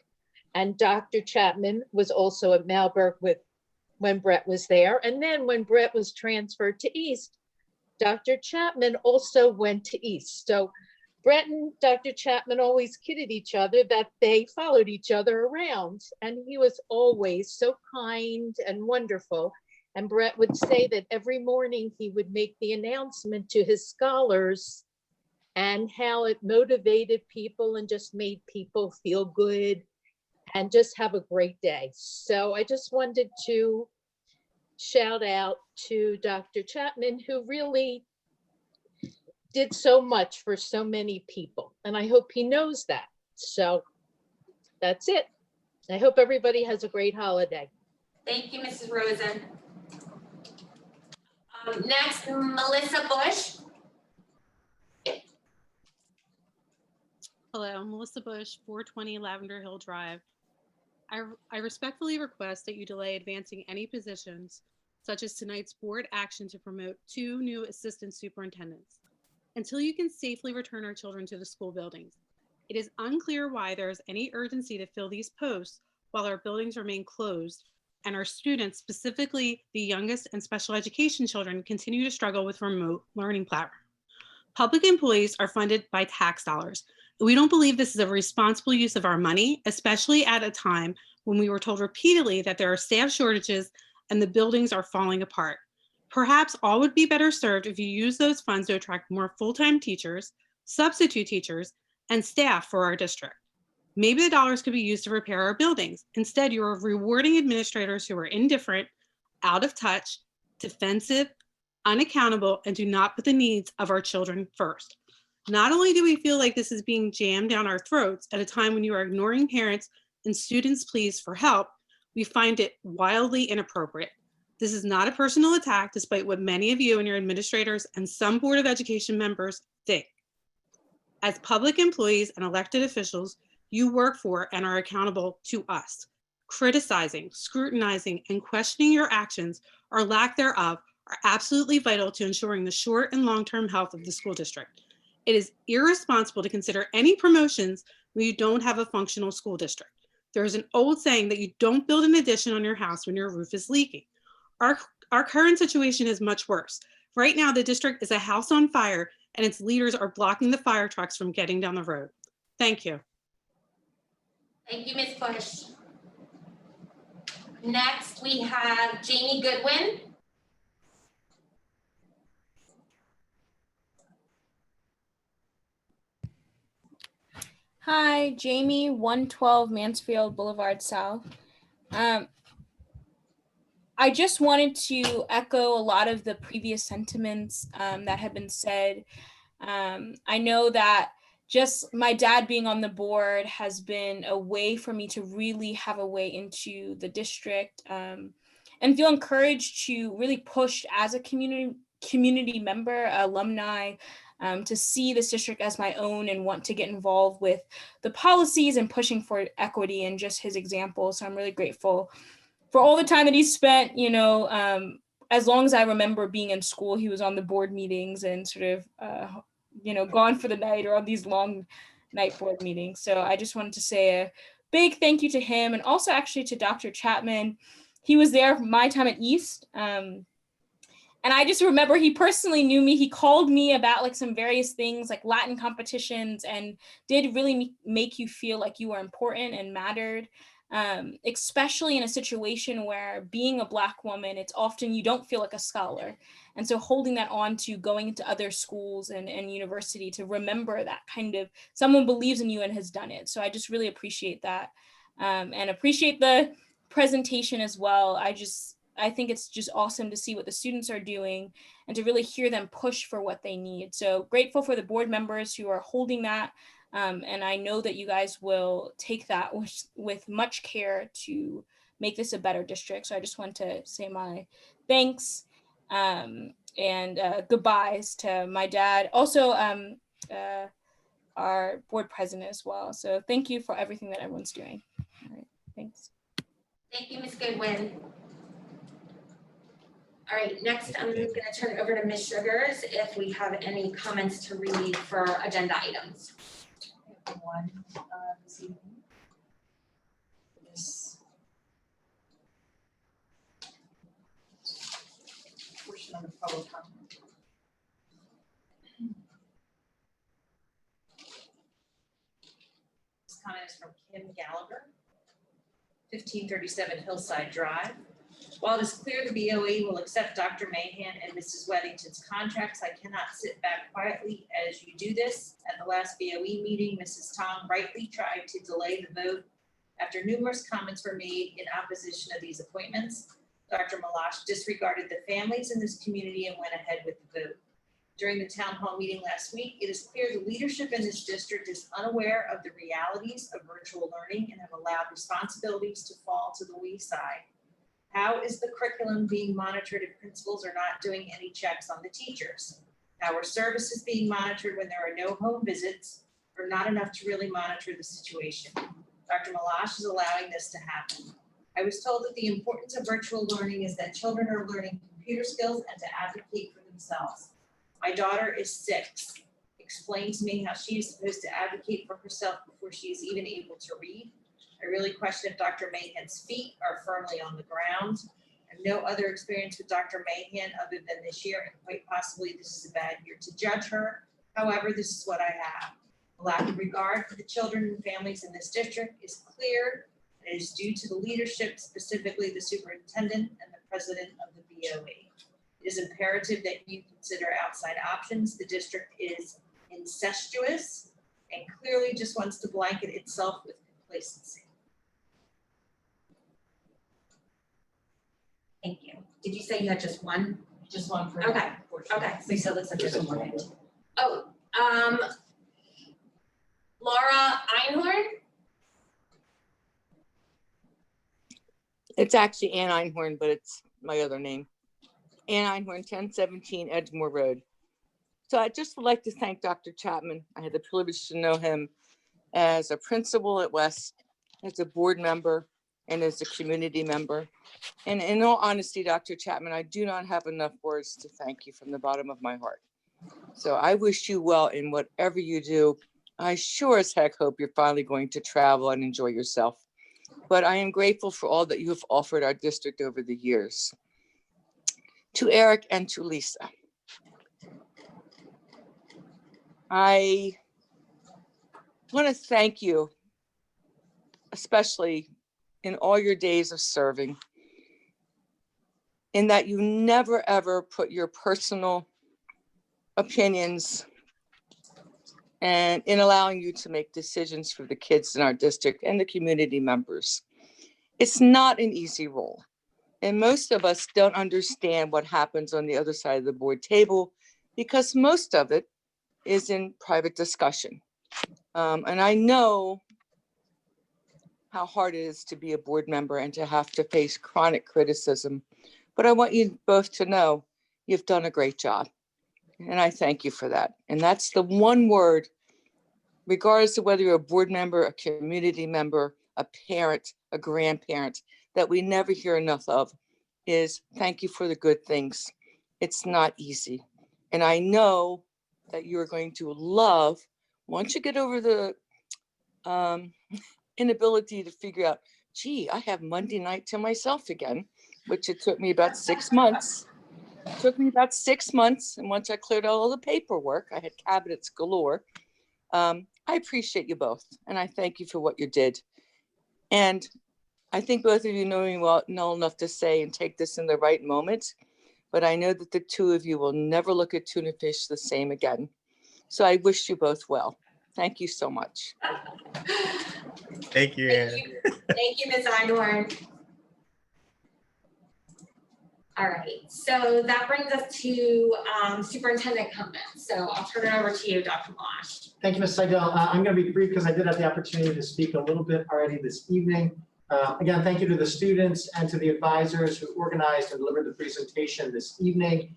and Dr. Chapman was also at Malberg when Brett was there. And then when Brett was transferred to East, Dr. Chapman also went to East. So Brett and Dr. Chapman always kidded each other that they followed each other around, and he was always so kind and wonderful. And Brett would say that every morning he would make the announcement to his scholars and how it motivated people and just made people feel good and just have a great day. So I just wanted to shout out to Dr. Chapman, who really did so much for so many people. And I hope he knows that. So that's it. I hope everybody has a great holiday. Thank you, Mrs. Rosen. Next, Melissa Bush. Hello, I'm Melissa Bush, 420 Lavender Hill Drive. I respectfully request that you delay advancing any positions, such as tonight's board action to promote 2 new assistant superintendents, until you can safely return our children to the school buildings. It is unclear why there is any urgency to fill these posts while our buildings remain closed and our students, specifically the youngest and special education children, continue to struggle with remote learning platforms. Public employees are funded by tax dollars. We don't believe this is a responsible use of our money, especially at a time when we were told repeatedly that there are staff shortages and the buildings are falling apart. Perhaps all would be better served if you use those funds to attract more full-time teachers, substitute teachers, and staff for our district. Maybe the dollars could be used to repair our buildings. Instead, you are rewarding administrators who are indifferent, out of touch, defensive, unaccountable, and do not put the needs of our children first. Not only do we feel like this is being jammed down our throats at a time when you are ignoring parents and students' pleas for help, we find it wildly inappropriate. This is not a personal attack, despite what many of you and your administrators and some Board of Education members think. As public employees and elected officials, you work for and are accountable to us. Criticizing, scrutinizing, and questioning your actions or lack thereof are absolutely vital to ensuring the short and long-term health of the school district. It is irresponsible to consider any promotions when you don't have a functional school district. There's an old saying that you don't build an addition on your house when your roof is leaking. Our current situation is much worse. Right now, the district is a house on fire and its leaders are blocking the fire trucks from getting down the road. Thank you. Thank you, Ms. Bush. Next, we have Jamie Goodwin. Hi, Jamie, 112 Mansfield Boulevard South. I just wanted to echo a lot of the previous sentiments that have been said. I know that just my dad being on the board has been a way for me to really have a way into the district and feel encouraged to really push as a community member, alumni, to see this district as my own and want to get involved with the policies and pushing for equity and just his example. So I'm really grateful for all the time that he spent, as long as I remember being in school, he was on the board meetings and sort of, gone for the night or on these long night board meetings. So I just wanted to say a big thank you to him and also actually to Dr. Chapman. He was there for my time at East. And I just remember he personally knew me. He called me about like some various things like Latin competitions and did really make you feel like you were important and mattered. Especially in a situation where being a Black woman, it's often you don't feel like a scholar. And so holding that on to going into other schools and university to remember that kind of someone believes in you and has done it. So I just really appreciate that and appreciate the presentation as well. I think it's just awesome to see what the students are doing and to really hear them push for what they need. So grateful for the board members who are holding that. And I know that you guys will take that with much care to make this a better district. So I just want to say my thanks and goodbyes to my dad. Also, our board president as well. So thank you for everything that everyone's doing. All right, thanks. Thank you, Ms. Goodwin. All right, next I'm going to turn it over to Ms. Sugars if we have any comments to read for agenda items. One this evening. This portion of the public comment. This comment is from Kim Gallagher, 1537 Hillside Drive. While it is clear the BOE will accept Dr. Mahan and Mrs. Weddington's contracts, I cannot sit back quietly as you do this. At the last BOE meeting, Mrs. Tong rightly tried to delay the vote after numerous comments were made in opposition of these appointments. Dr. Malash disregarded the families in this community and went ahead with the vote. During the town hall meeting last week, it is clear the leadership in this district is unaware of the realities of virtual learning and have allowed responsibilities to fall to the wayside. How is the curriculum being monitored if principals are not doing any checks on the teachers? How are services being monitored when there are no home visits or not enough to really monitor the situation? Dr. Malash is allowing this to happen. I was told that the importance of virtual learning is that children are learning computer skills and to advocate for themselves. My daughter is 6. Explain to me how she is supposed to advocate for herself before she is even able to read. I really question if Dr. Mahan's feet are firmly on the ground. I have no other experience with Dr. Mahan other than this year, and quite possibly this is a bad year to judge her. However, this is what I have. A lack of regard for the children and families in this district is clear. It is due to the leadership, specifically the superintendent and the president of the BOE. It is imperative that you consider outside options. The district is incestuous and clearly just wants to blanket itself with complacency. Thank you. Did you say you had just one? Just one for okay. that portion. Okay. Lisa, looks like there's one more. Oh, Laura Einhorn. It's actually Ann Einhorn, but it's my other name. Ann Einhorn, 1017 Edgemore Road. So I'd just like to thank Dr. Chapman. I had the privilege to know him as a principal at West, as a board member, and as a community member. And in all honesty, Dr. Chapman, I do not have enough words to thank you from the bottom of my heart. So I wish you well in whatever you do. I sure as heck hope you're finally going to travel and enjoy yourself. But I am grateful for all that you have offered our district over the years. To Eric and to Lisa, I want to thank you, especially in all your days of serving, in that you never ever put your personal opinions and in allowing you to make decisions for the kids in our district and the community members. It's not an easy role. And most of us don't understand what happens on the other side of the board table because most of it is in private discussion. And I know how hard it is to be a board member and to have to face chronic criticism. But I want you both to know you've done a great job. And I thank you for that. And that's the one word, regardless of whether you're a board member, a community member, a parent, a grandparent, that we never hear enough of, is thank you for the good things. It's not easy. And I know that you're going to love, once you get over the inability to figure out, gee, I have Monday night to myself again, which it took me about 6 months. It took me about 6 months. And once I cleared out all the paperwork, I had cabinets galore. I appreciate you both. And I thank you for what you did. And I think both of you know me well, know enough to say and take this in the right moment, but I know that the two of you will never look at tuna fish the same again. So I wish you both well. Thank you so much. Thank you, Anna. Thank you, Ms. Einhorn. All right, so that brings us to superintendent comments. So I'll turn it over to you, Dr. Malash. Thank you, Ms. Seidel. I'm going to be brief because I did have the opportunity to speak a little bit already this evening. Again, thank you to the students and to the advisors who organized and delivered the presentation this evening.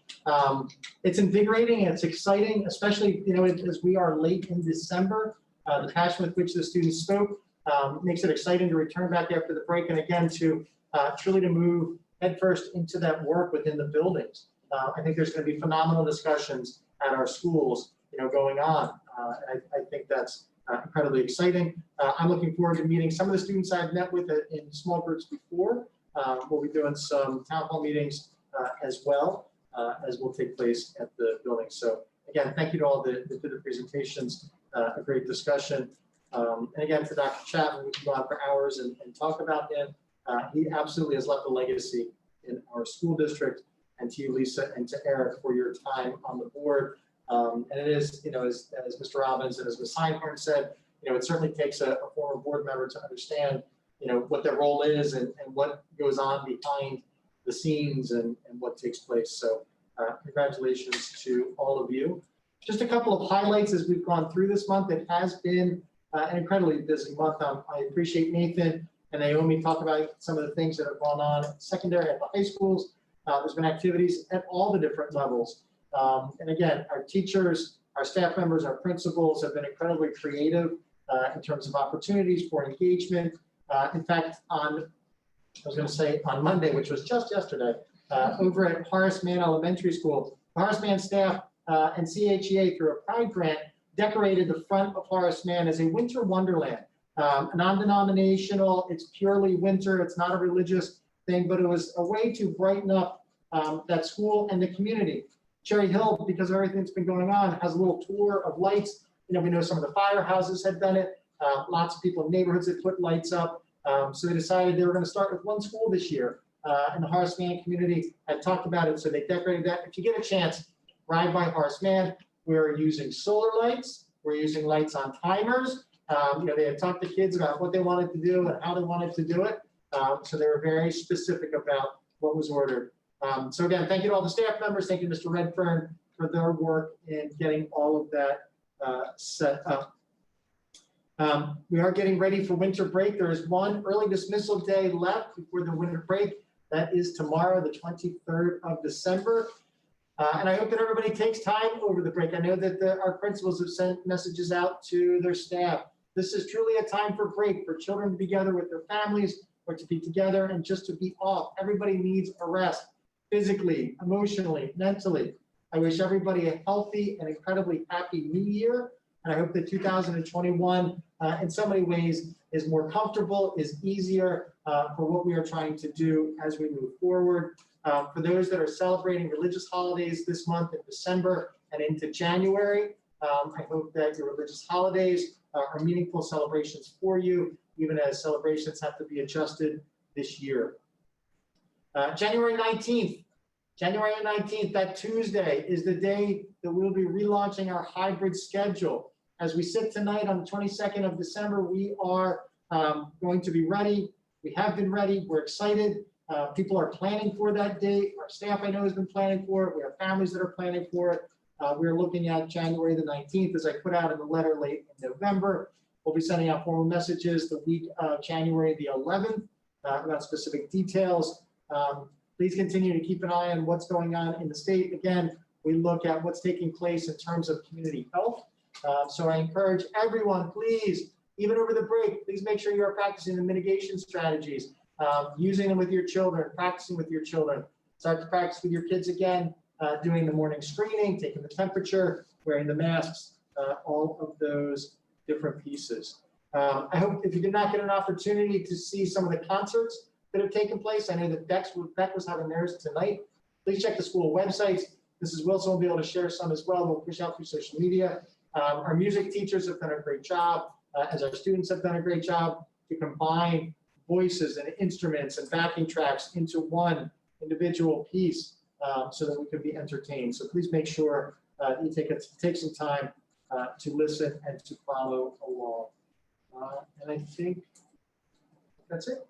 It's invigorating and it's exciting, especially as we are late in December. The passion with which the students spoke makes it exciting to return back after the break, and again to truly to move headfirst into that work within the buildings. I think there's going to be phenomenal discussions at our schools, going on. I think that's incredibly exciting. I'm looking forward to meeting some of the students I've met with in small groups before. We'll be doing some town hall meetings as well as will take place at the building. So again, thank you to all that did the presentations. A great discussion. And again, for Dr. Chapman, we can go on for hours and talk about him. He absolutely has left a legacy in our school district, and to you, Lisa, and to Eric for your time on the board. And it is, as Mr. Robbins and as Ms. Einhorn said, it certainly takes a former board member to understand, what their role is and what goes on behind the scenes and what takes place. So congratulations to all of you. Just a couple of highlights as we've gone through this month. It has been an incredibly busy month. I appreciate Nathan and Naomi talk about some of the things that have gone on at secondary, at the high schools. There's been activities at all the different levels. And again, our teachers, our staff members, our principals have been incredibly creative in terms of opportunities for engagement. In fact, on Monday, which was just yesterday, over at Horace Mann Elementary School, Horace Mann staff and CHEA through a Pride grant decorated the front of Horace Mann as a winter wonderland. Non-denominational, it's purely winter, it's not a religious thing, but it was a way to brighten up that school and the community. Cherry Hill, because of everything that's been going on, has a little tour of lights. We know some of the firehouses had done it. Lots of people in neighborhoods that put lights up. So they decided they were going to start with one school this year. And the Horace Mann community had talked about it, so they decorated that. If you get a chance, ride by Horace Mann. We're using solar lights. We're using lights on timers. They had talked to kids about what they wanted to do and how they wanted to do it. So they were very specific about what was ordered. So again, thank you to all the staff members. Thank you, Mr. Redfern, for their work in getting all of that set up. We are getting ready for winter break. There is one early dismissal day left before the winter break. That is tomorrow, the 23rd of December. And I hope that everybody takes time over the break. I know that our principals have sent messages out to their staff. This is truly a time for break, for children to be together with their families, or to be together and just to be off. Everybody needs a rest, physically, emotionally, mentally. I wish everybody a healthy and incredibly happy new year. And I hope that 2021, in so many ways, is more comfortable, is easier for what we are trying to do as we move forward. For those that are celebrating religious holidays this month in December and into January, I hope that your religious holidays are meaningful celebrations for you, even as celebrations have to be adjusted this year. January 19th, that Tuesday, is the day that we'll be relaunching our hybrid schedule. As we sit tonight on the 22nd of December, we are going to be ready. We have been ready. We're excited. People are planning for that date. Our staff, I know, has been planning for it. We have families that are planning for it. We're looking at January the 19th, as I put out in the letter late in November. We'll be sending out formal messages the week of January the 11th about specific details. Please continue to keep an eye on what's going on in the state. Again, we look at what's taking place in terms of community health. So I encourage everyone, please, even over the break, please make sure you are practicing the mitigation strategies, using them with your children, practicing with your children. Start to practice with your kids again, doing the morning screening, taking the temperature, wearing the masks, all of those different pieces. I hope if you did not get an opportunity to see some of the concerts that have taken place, I know that Beck was having theirs tonight. Please check the school websites. Mrs. Wilson will be able to share some as well. We'll push out through social media. Our music teachers have done a great job, as our students have done a great job to combine voices and instruments and backing tracks into one individual piece so that we can be entertained. So please make sure you take some time to listen and to follow along. And I think that's it.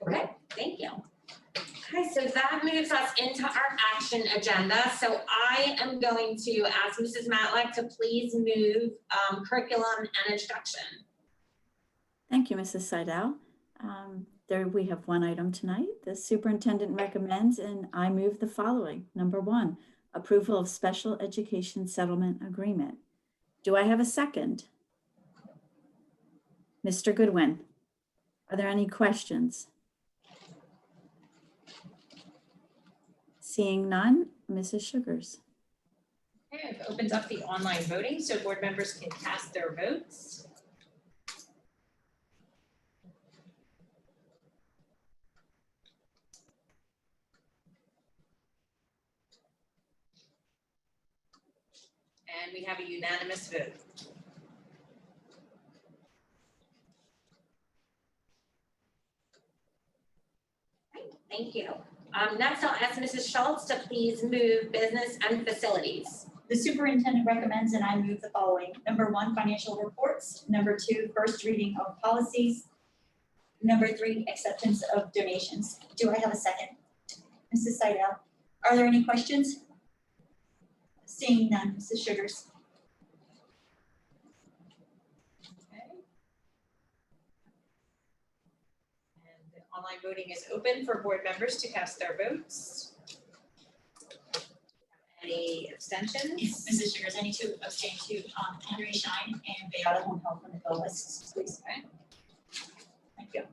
Okay, thank you. Okay, so that moves us into our action agenda. So I am going to ask Mrs. Matlack to please move curriculum and instruction. Thank you, Mrs. Seidel. There we have one item tonight. The superintendent recommends, and I move the following. Number 1, approval of special education settlement agreement. Do I have a second? Mr. Goodwin, are there any questions? Seeing none, Mrs. Sugars. Okay, I've opened up the online voting so board members can cast their votes. And we have a unanimous vote. Okay, thank you. Next, I'll ask Mrs. Schultz to please move business and facilities. The superintendent recommends, and I move the following. Number 1, financial reports. Number 2, first reading of policies. Number 3, acceptance of donations. Do I have a second? Mrs. Seidel, are there any questions? Seeing none, Mrs. Sugars. Okay. And the online voting is open for board members to cast their votes. Any abstentions? Yes, Mrs. Sugars, I need to abstain to Andrea Shine and Beata Home Health on the bill lists, please. Okay. Thank you.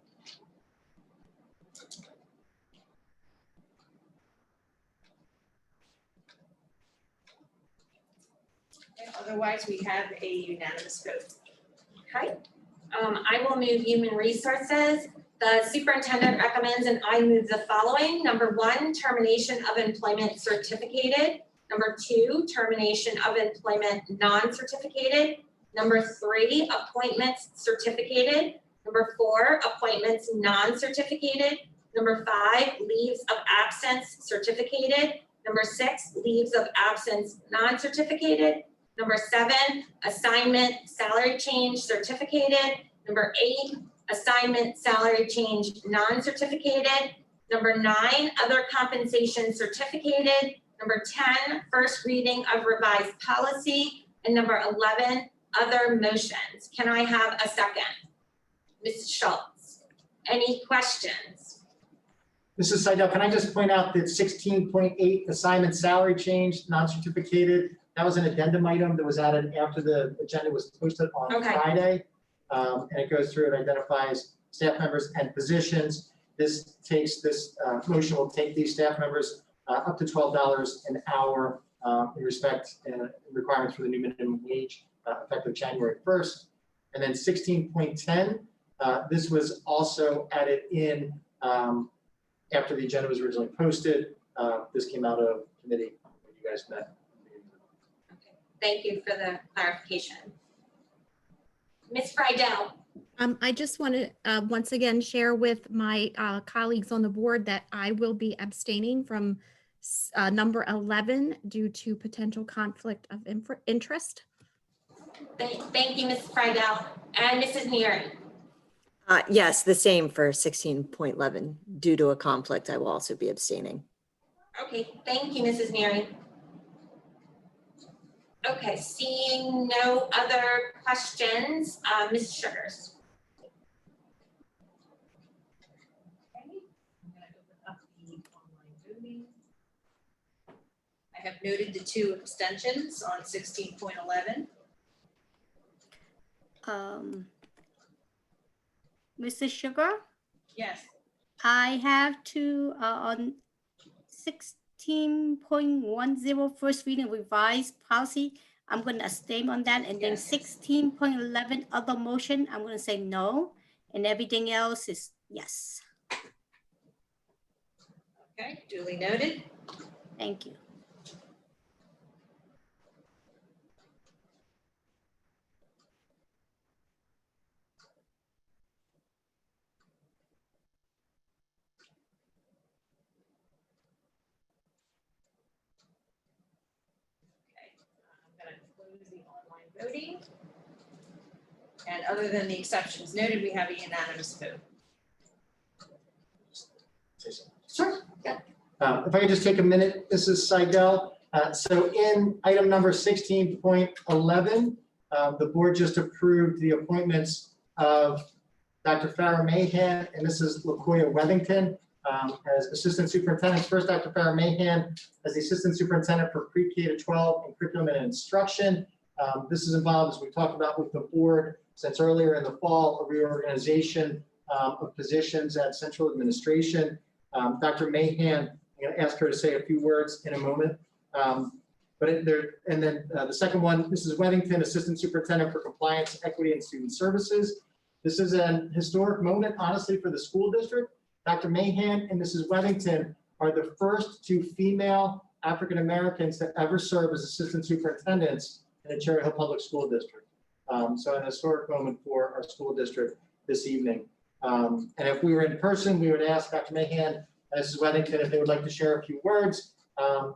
Otherwise, we have a unanimous vote. Okay. I will move human resources. The superintendent recommends, and I move the following. Number 1, termination of employment certificated. Number 2, termination of employment non-certificated. Number 3, appointments certificated. Number 4, appointments non-certificated. Number 5, leaves of absence certificated. Number 6, leaves of absence non-certificated. Number 7, assignment salary change certificated. Number 8, assignment salary change non-certificated. Number 9, other compensation certificated. Number 10, first reading of revised policy. And number 11, other motions. Can I have a second? Mrs. Schultz, any questions? Mrs. Seidel, can I just point out that 16.8 assignment salary change, non-certificated, that was an addendum item that was added after the agenda was posted on Friday. And it goes through and identifies staff members and positions. This motion will take these staff members up to $12 an hour in respect and requirements for the new minimum wage effective January 1st. And then 16.10, this was also added in after the agenda was originally posted. This came out of committee when you guys met. Okay. Thank you for the clarification. Ms. Friedel. I just want to once again share with my colleagues on the board that I will be abstaining from number 11 due to potential conflict of interest. Thank you, Ms. Friedel. And Mrs. Neary. Yes, the same for 16.11. Due to a conflict, I will also be abstaining. Okay, thank you, Mrs. Neary. Okay, seeing no other questions, Ms. Sugars. I have noted the 2 abstentions on 16.11. Mrs. Sugar, Yes. I have to on 16.10 first reading revised policy. I'm going to abstain on that, and then 16.11 other motion, I'm going to say no, and everything else is yes. Okay, duly noted. Thank you. I'm going to close the online voting. And other than the exceptions noted, we have a unanimous vote. Sure. Yeah. If I could just take a minute, this is Seidel. So in item number 16.11, the board just approved the appointments of Dr. Farah Mahan and Mrs. LaCoya Wethington as assistant superintendents. First, Dr. Farah Mahan as the assistant superintendent for pre-K to 12 and curriculum and instruction. This is involved, as we talked about with the board since earlier in the fall, a reorganization of positions at central administration. Dr. Mahan, I'm going to ask her to say a few words in a moment. The second one, Mrs. Wethington, Assistant Superintendent for Compliance, Equity, and Student Services. This is an historic moment, honestly, for the school district. Dr. Mahan and Mrs. Wethington are the first 2 female African Americans to ever serve as assistant superintendents in the Cherry Hill Public School District. So an historic moment for our school district this evening. And if we were in person, we would ask Dr. Mahan and Mrs. Wethington if they would like to share a few words.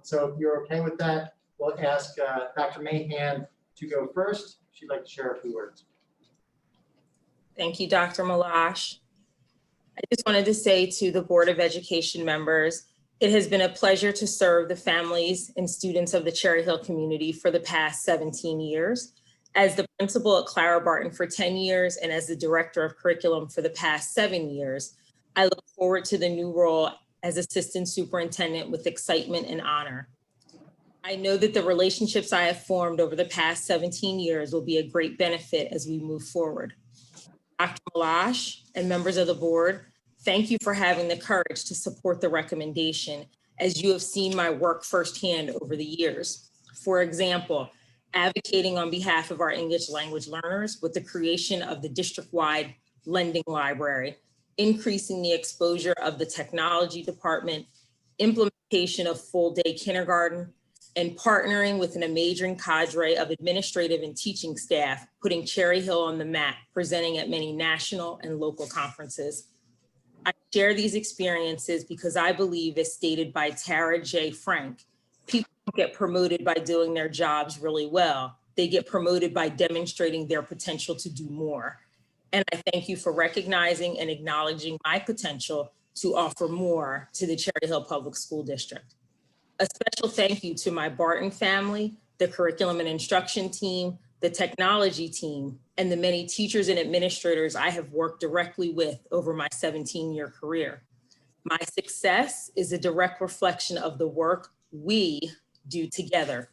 So if you're okay with that, we'll ask Dr. Mahan to go first. She'd like to share a few words. Thank you, Dr. Malash. I just wanted to say to the Board of Education members, it has been a pleasure to serve the families and students of the Cherry Hill community for the past 17 years. As the principal at Clara Barton for 10 years and as the director of curriculum for the past 7 years, I look forward to the new role as assistant superintendent with excitement and honor. I know that the relationships I have formed over the past 17 years will be a great benefit as we move forward. Dr. Malash and members of the board, thank you for having the courage to support the recommendation, as you have seen my work firsthand over the years. For example, advocating on behalf of our English language learners with the creation of the district-wide lending library, increasing the exposure of the technology department, implementation of full-day kindergarten, and partnering with an amazing cadre of administrative and teaching staff, putting Cherry Hill on the map, presenting at many national and local conferences. I share these experiences because I believe, as stated by Tara J. Frank, people don't get promoted by doing their jobs really well. They get promoted by demonstrating their potential to do more. And I thank you for recognizing and acknowledging my potential to offer more to the Cherry Hill Public School District. A special thank you to my Barton family, the curriculum and instruction team, the technology team, and the many teachers and administrators I have worked directly with over my 17-year career. My success is a direct reflection of the work we do together.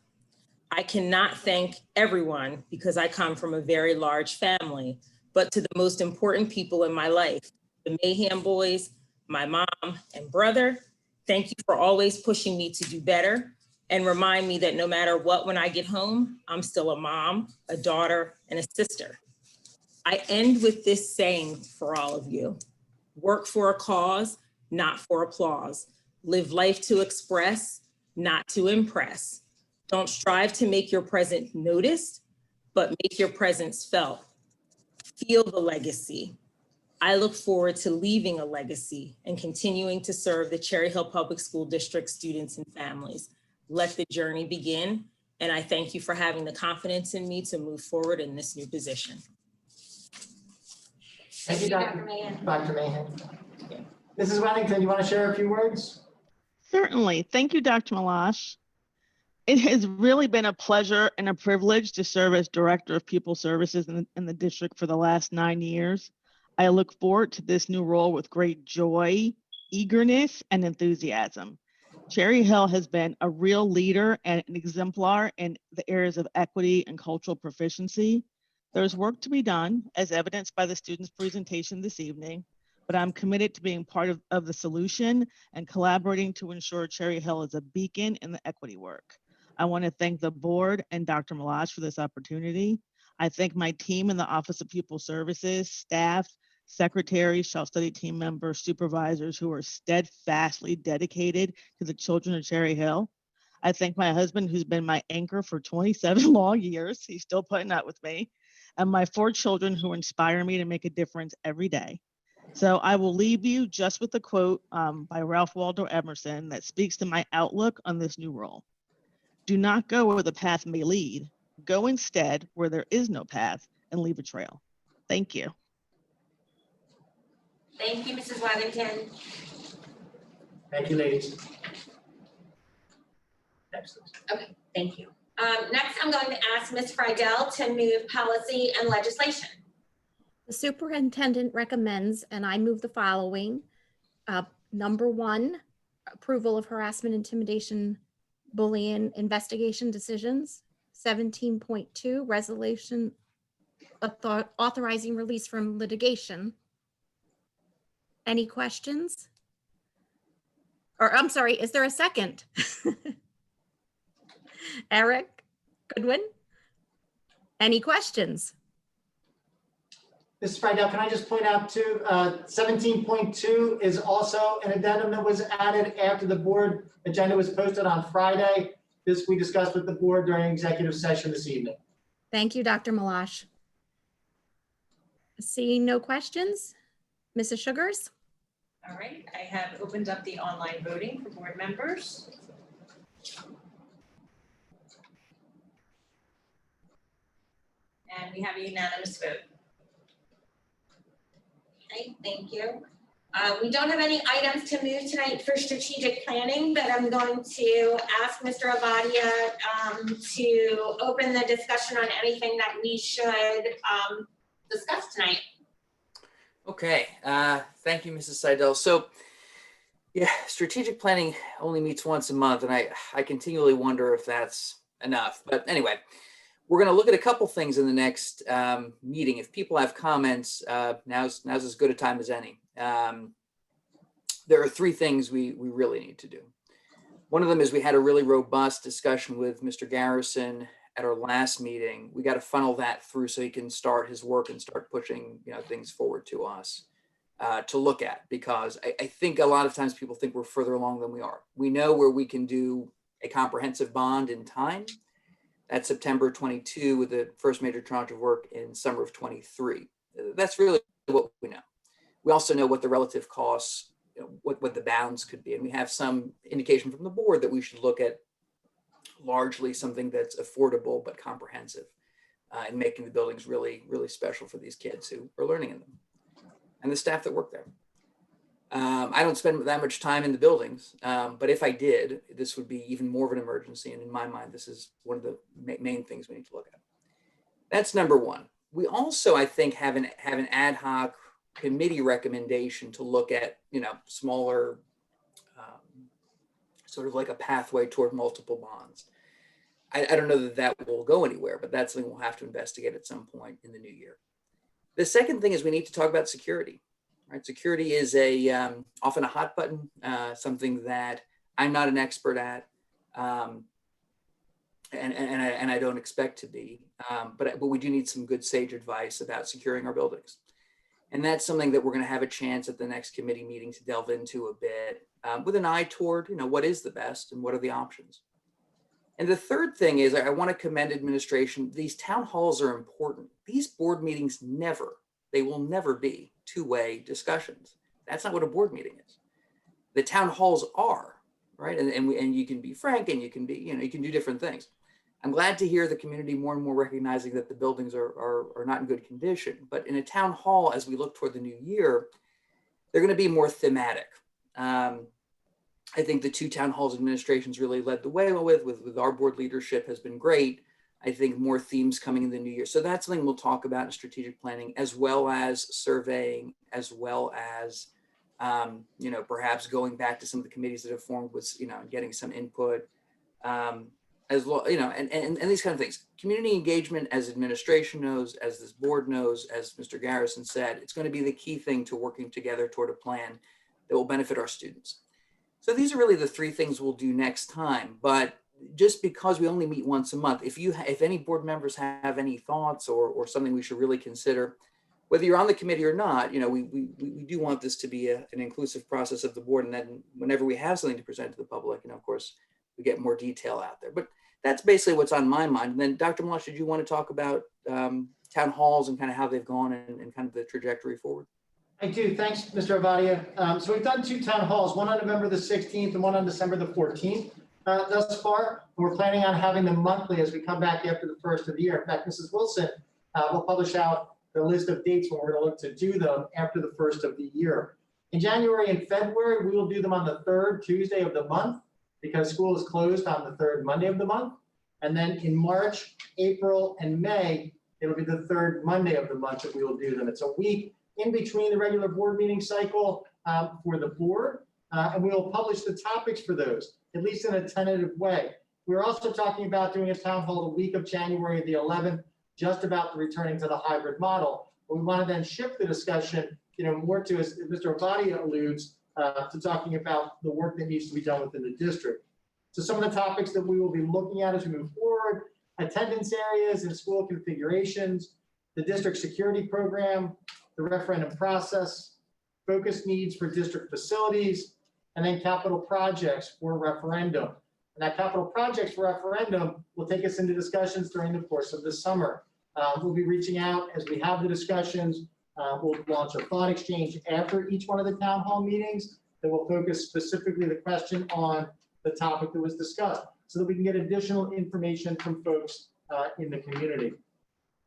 I cannot thank everyone because I come from a very large family, but to the most important people in my life, the Mahan boys, my mom and brother, thank you for always pushing me to do better, and remind me that no matter what, when I get home, I'm still a mom, a daughter, and a sister. I end with this saying for all of you: work for a cause, not for applause. Live life to express, not to impress. Don't strive to make your present noticed, but make your presence felt. Feel the legacy. I look forward to leaving a legacy and continuing to serve the Cherry Hill Public School District students and families. Let the journey begin, and I thank you for having the confidence in me to move forward in this new position. Thank you, Dr. Mahan. Dr. Mahan. Mrs. Weddington, you want to share a few words? Certainly. Thank you, Dr. Malash. It has really been a pleasure and a privilege to serve as Director of Pupil Services in the district for the last 9 years. I look forward to this new role with great joy, eagerness, and enthusiasm. Cherry Hill has been a real leader and an exemplar in the areas of equity and cultural proficiency. There's work to be done, as evidenced by the students' presentation this evening, but I'm committed to being part of the solution and collaborating to ensure Cherry Hill is a beacon in the equity work. I want to thank the board and Dr. Malash for this opportunity. I thank my team in the Office of Pupil Services, staff, secretaries, Shell Study team members, supervisors who are steadfastly dedicated to the children of Cherry Hill. I thank my husband, who's been my anchor for 27 long years. He's still putting up with me. And my 4 children who inspire me to make a difference every day. So I will leave you just with a quote by Ralph Waldo Emerson that speaks to my outlook on this new role. Do not go where the path may lead. Go instead where there is no path and leave a trail. Thank you. Thank you, Mrs. Weddington. Thank you, ladies. Next. Okay, thank you. Next, I'm going to ask Ms. Friedel to move policy and legislation. The superintendent recommends, and I move the following. Number 1, approval of harassment, intimidation, bullying investigation decisions. 17.2, resolution authorizing release from litigation. Any questions? Or I'm sorry, is there a second? Eric Goodwin? Any questions? Mrs. Friedel, can I just point out too, 17.2 is also an addendum that was added after the board agenda was posted on Friday. This we discussed with the board during executive session this evening. Thank you, Dr. Malash. Seeing no questions, Mrs. Sugars? All right, I have opened up the online voting for board members. And we have a unanimous vote. Okay, thank you. We don't have any items to move tonight for strategic planning, but I'm going to ask Mr. Avadia to open the discussion on anything that we should discuss tonight. Okay, thank you, Mrs. Seidel. So, yeah, strategic planning only meets once a month, and I continually wonder if that's enough. But anyway, we're going to look at a couple things in the next meeting. If people have comments, now's as good a time as any. There are 3 things we really need to do. One of them is we had a really robust discussion with Mr. Garrison at our last meeting. We got to funnel that through so he can start his work and start pushing things forward to us to look at, because I think a lot of times people think we're further along than we are. We know where we can do a comprehensive bond in time. That's September 22 with the first major tranche of work in summer of 23. That's really what we know. We also know what the relative costs, what the bounds could be. And we have some indication from the board that we should look at largely something that's affordable but comprehensive and making the buildings really, really special for these kids who are learning in them and the staff that work there. I don't spend that much time in the buildings, but if I did, this would be even more of an emergency. And in my mind, this is one of the main things we need to look at. That's number 1. We also, I think, have an ad hoc committee recommendation to look at, smaller, sort of like a pathway toward multiple bonds. I don't know that will go anywhere, but that's something we'll have to investigate at some point in the new year. The second thing is we need to talk about security. Right? Security is often a hot button, something that I'm not an expert at. and I don't expect to be, but we do need some good sage advice about securing our buildings. And that's something that we're going to have a chance at the next committee meeting to delve into a bit, with an eye toward, what is the best and what are the options. And the third thing is I want to commend administration. These town halls are important. These board meetings they will never be two-way discussions. That's not what a board meeting is. The town halls are, right? And you can be frank and you can be, you can do different things. I'm glad to hear the community more and more recognizing that the buildings are not in good condition. But in a town hall, as we look toward the new year, they're going to be more thematic. I think the two town halls administrations really led the way with our board leadership has been great. I think more themes coming in the new year. So that's something we'll talk about in strategic planning, as well as surveying, as well as, perhaps going back to some of the committees that have formed with, getting some input, as well, and these kind of things. Community engagement, as administration knows, as this board knows, as Mr. Garrison said, it's going to be the key thing to working together toward a plan that will benefit our students. So these are really the three things we'll do next time. But just because we only meet once a month, if any board members have any thoughts or something we should really consider, whether you're on the committee or not, we do want this to be an inclusive process of the board. And then whenever we have something to present to the public, of course, we get more detail out there. But that's basically what's on my mind. And then Dr. Malash, did you want to talk about town halls and kind of how they've gone and kind of the trajectory forward? I do. Thanks, Mr. Avadia. So we've done two town halls, one on November the 16th and one on December the 14th thus far. We're planning on having them monthly as we come back after the first of the year. In fact, Mrs. Wilson will publish out the list of dates when we're going to look to do them after the first of the year. In January and February, we will do them on the third Tuesday of the month because school is closed on the third Monday of the month. And then in March, April, and May, it'll be the third Monday of the month that we will do them. It's a week in between the regular board meeting cycle for the board, and we will publish the topics for those, at least in a tentative way. We're also talking about doing a town hall the week of January the 11th, just about the returning to the hybrid model. But we want to then shift the discussion, more to, as Mr. Avadia alludes, to talking about the work that needs to be done within the district. So some of the topics that we will be looking at as we move forward: attendance areas and school configurations, the district security program, the referendum process, focus needs for district facilities, and then capital projects for referendum. And that capital projects for referendum will take us into discussions during the course of the summer. We'll be reaching out as we have the discussions. We'll launch a thought exchange after each one of the town hall meetings that will focus specifically the question on the topic that was discussed so that we can get additional information from folks in the community.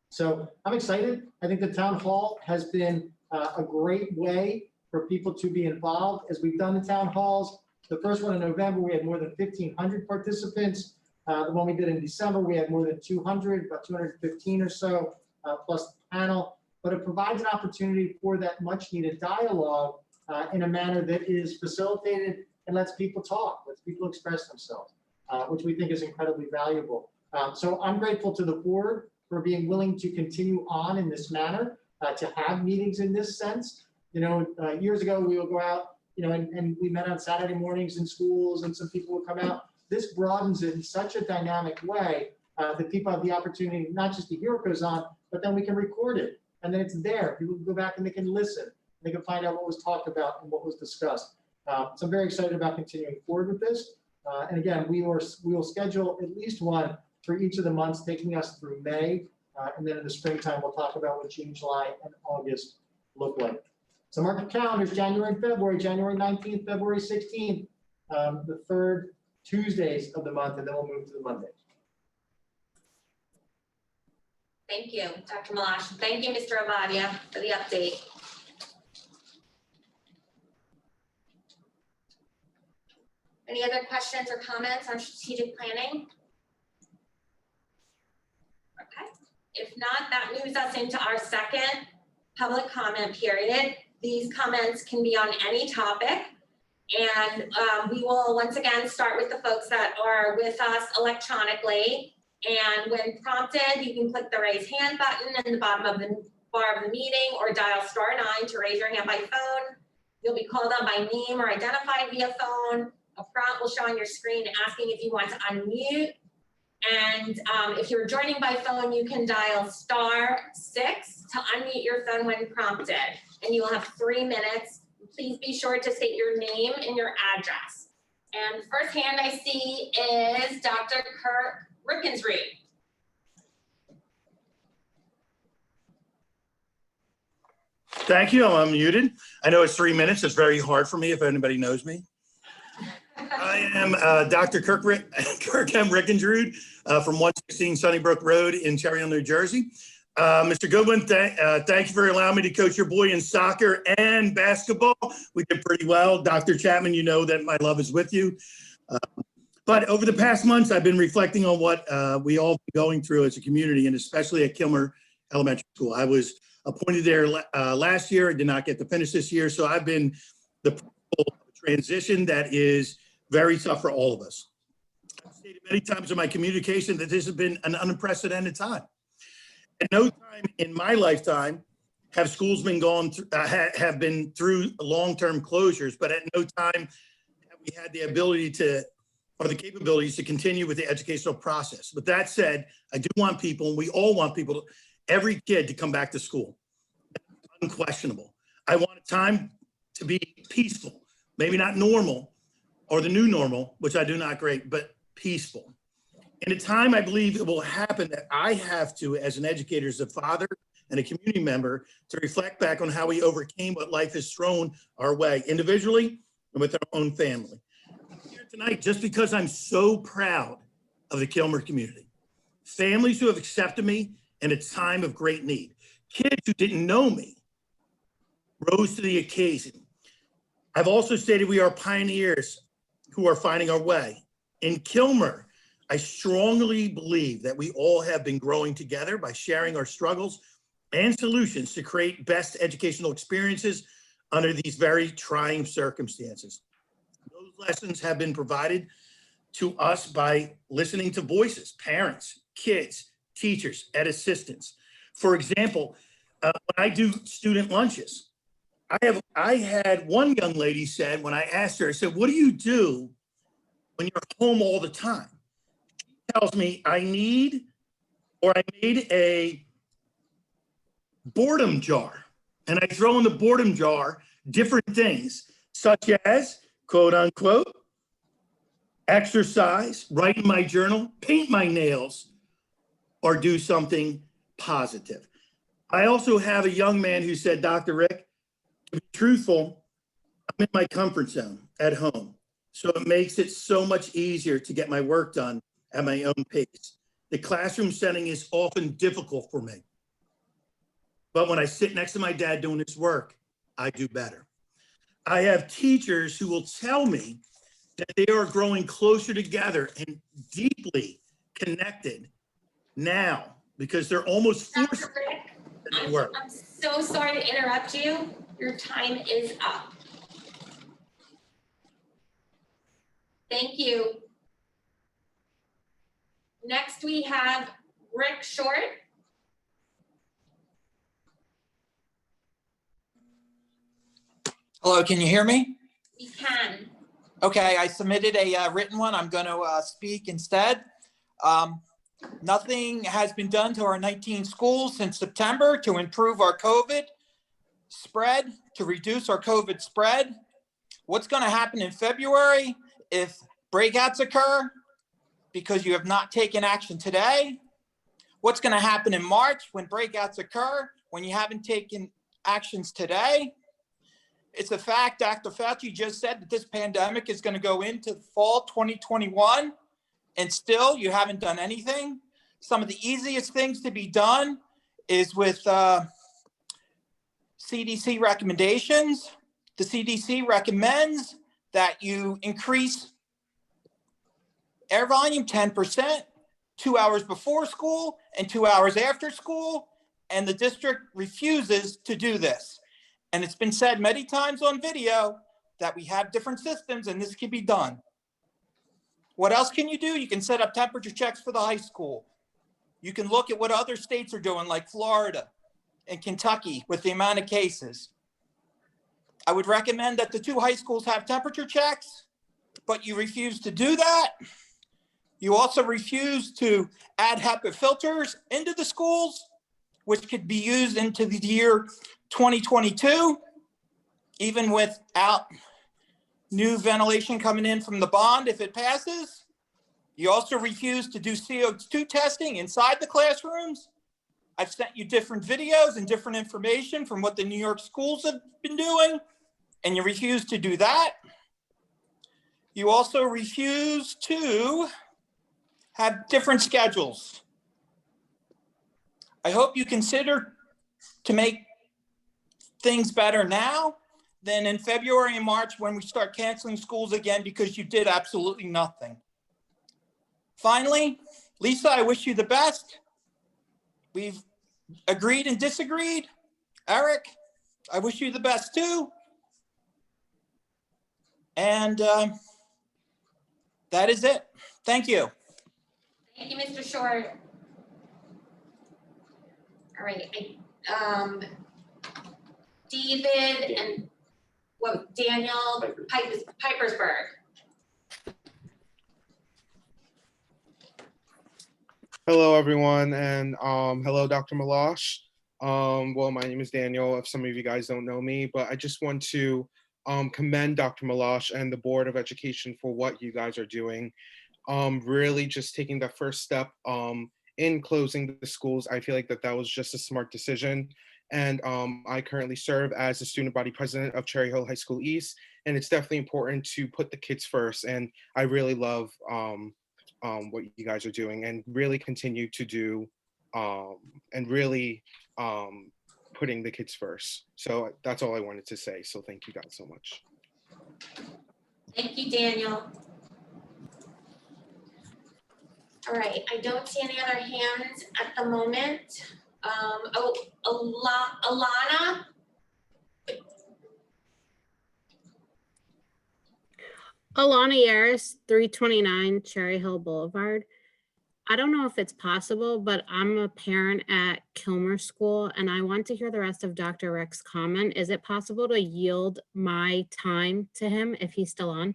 So I'm excited. I think the town hall has been a great way for people to be involved. As we've done the town halls, the first one in November, we had more than 1,500 participants. The one we did in December, we had more than 200, about 215 or so, plus the panel. But it provides an opportunity for that much needed dialogue in a manner that is facilitated and lets people talk, lets people express themselves, which we think is incredibly valuable. So I'm grateful to the board for being willing to continue on in this manner, to have meetings in this sense. Years ago, we would go out, and we met on Saturday mornings in schools and some people would come out. This broadens it in such a dynamic way that people have the opportunity not just to hear what goes on, but then we can record it. And then it's there. People can go back and they can listen. They can find out what was talked about and what was discussed. So I'm very excited about continuing forward with this. And again, we will schedule at least one for each of the months, taking us through May. And then in the springtime, we'll talk about what June, July, and August look like. So mark your calendars, January and February, January 19th, February 16th, the third Tuesdays of the month, and then we'll move to the Mondays. Thank you, Dr. Malash. Thank you, Mr. Avadia, for the update. Any other questions or comments on strategic planning? Okay. If not, that moves us into our second public comment period. These comments can be on any topic. And we will once again start with the folks that are with us electronically. And when prompted, you can click the raise hand button in the bottom of the bar of the meeting or dial *9 to raise your hand by phone. You'll be called on by name or identified via phone. A prompt will show on your screen asking if you want to unmute. And if you're joining by phone, you can dial *6 to unmute your phone when prompted, and you will have 3 minutes. Please be sure to state your name and your address. And the first hand I see is Dr. Kirk Rickensreed. Thank you. I'm unmuted. I know it's 3 minutes. It's very hard for me if anybody knows me. I am Dr. Kirk M. Rickensreed from 116 Sunnybrook Road in Cherry Hill, New Jersey. Mr. Goodwin, thank you for allowing me to coach your boy in soccer and basketball. We did pretty well. Dr. Chapman, you know that my love is with you. But over the past months, I've been reflecting on what we all been going through as a community, and especially at Kilmer Elementary School. I was appointed there last year. I did not get to finish this year. So I've been the principal of a transition that is very tough for all of us. I've stated many times in my communication that this has been an unprecedented time. At no time in my lifetime have schools been have been through long-term closures, but at no time have we had the ability to, or the capabilities to continue with the educational process. With that said, I do want people, and we all want people, every kid to come back to school. Unquestionable. I want a time to be peaceful, maybe not normal or the new normal, which I do not great, but peaceful. In a time I believe it will happen that I have to, as an educator, as a father and a community member, to reflect back on how we overcame what life has thrown our way, individually and with our own family. I'm here tonight just because I'm so proud of the Kilmer community. Families who have accepted me in a time of great need. Kids who didn't know me rose to the occasion. I've also stated we are pioneers who are finding our way. In Kilmer, I strongly believe that we all have been growing together by sharing our struggles and solutions to create best educational experiences under these very trying circumstances. Those lessons have been provided to us by listening to voices, parents, kids, teachers, ed assistants. For example, when I do student lunches, I had one young lady said, when I asked her, I said, what do you do when you're home all the time? She tells me I made a boredom jar, and I throw in the boredom jar different things, such as, quote unquote, exercise, write in my journal, paint my nails, or do something positive. I also have a young man who said, Dr. Rick, to be truthful, I'm in my comfort zone at home. So it makes it so much easier to get my work done at my own pace. The classroom setting is often difficult for me. But when I sit next to my dad doing his work, I do better. I have teachers who will tell me that they are growing closer together and deeply connected now because they're almost forced to work. I'm so sorry to interrupt you. Your time is up. Thank you. Next, we have Rick Short. Hello, can you hear me? We can. Okay, I submitted a written one. I'm going to speak instead. Nothing has been done to our 19 schools since September to improve our COVID spread, to reduce our COVID spread. What's going to happen in February if breakouts occur because you have not taken action today? What's going to happen in March when breakouts occur when you haven't taken actions today? It's a fact, Dr. Fauci just said that this pandemic is going to go into fall 2021, and still you haven't done anything. Some of the easiest things to be done is with CDC recommendations. The CDC recommends that you increase air volume 10%, 2 hours before school and 2 hours after school, and the district refuses to do this. And it's been said many times on video that we have different systems and this can be done. What else can you do? You can set up temperature checks for the high school. You can look at what other states are doing, like Florida and Kentucky, with the amount of cases. I would recommend that the 2 high schools have temperature checks, but you refuse to do that. You also refuse to add HEPA filters into the schools, which could be used into the year 2022, even without new ventilation coming in from the bond if it passes. You also refuse to do CO2 testing inside the classrooms. I've sent you different videos and different information from what the New York schools have been doing, and you refuse to do that. You also refuse to have different schedules. I hope you consider to make things better now than in February and March when we start canceling schools again because you did absolutely nothing. Finally, Lisa, I wish you the best. We've agreed and disagreed. Eric, I wish you the best too. And that is it. Thank you. Thank you, Mr. Short. All right, David and Daniel Pipersburg. Hello, everyone, and hello, Dr. Malash. Well, my name is Daniel, if some of you guys don't know me, but I just want to commend Dr. Malash and the Board of Education for what you guys are doing. Really just taking the first step in closing the schools. I feel like that was just a smart decision. And I currently serve as the student body president of Cherry Hill High School East, and it's definitely important to put the kids first. And I really love what you guys are doing, and really continue to do, and really putting the kids first. So that's all I wanted to say. So thank you guys so much. Thank you, Daniel. All right, I don't see any other hands at the moment. Alana? Alana Yaris, 329 Cherry Hill Boulevard. I don't know if it's possible, but I'm a parent at Kilmer School and I want to hear the rest of Dr. Rick's comment. Is it possible to yield my time to him if he's still on?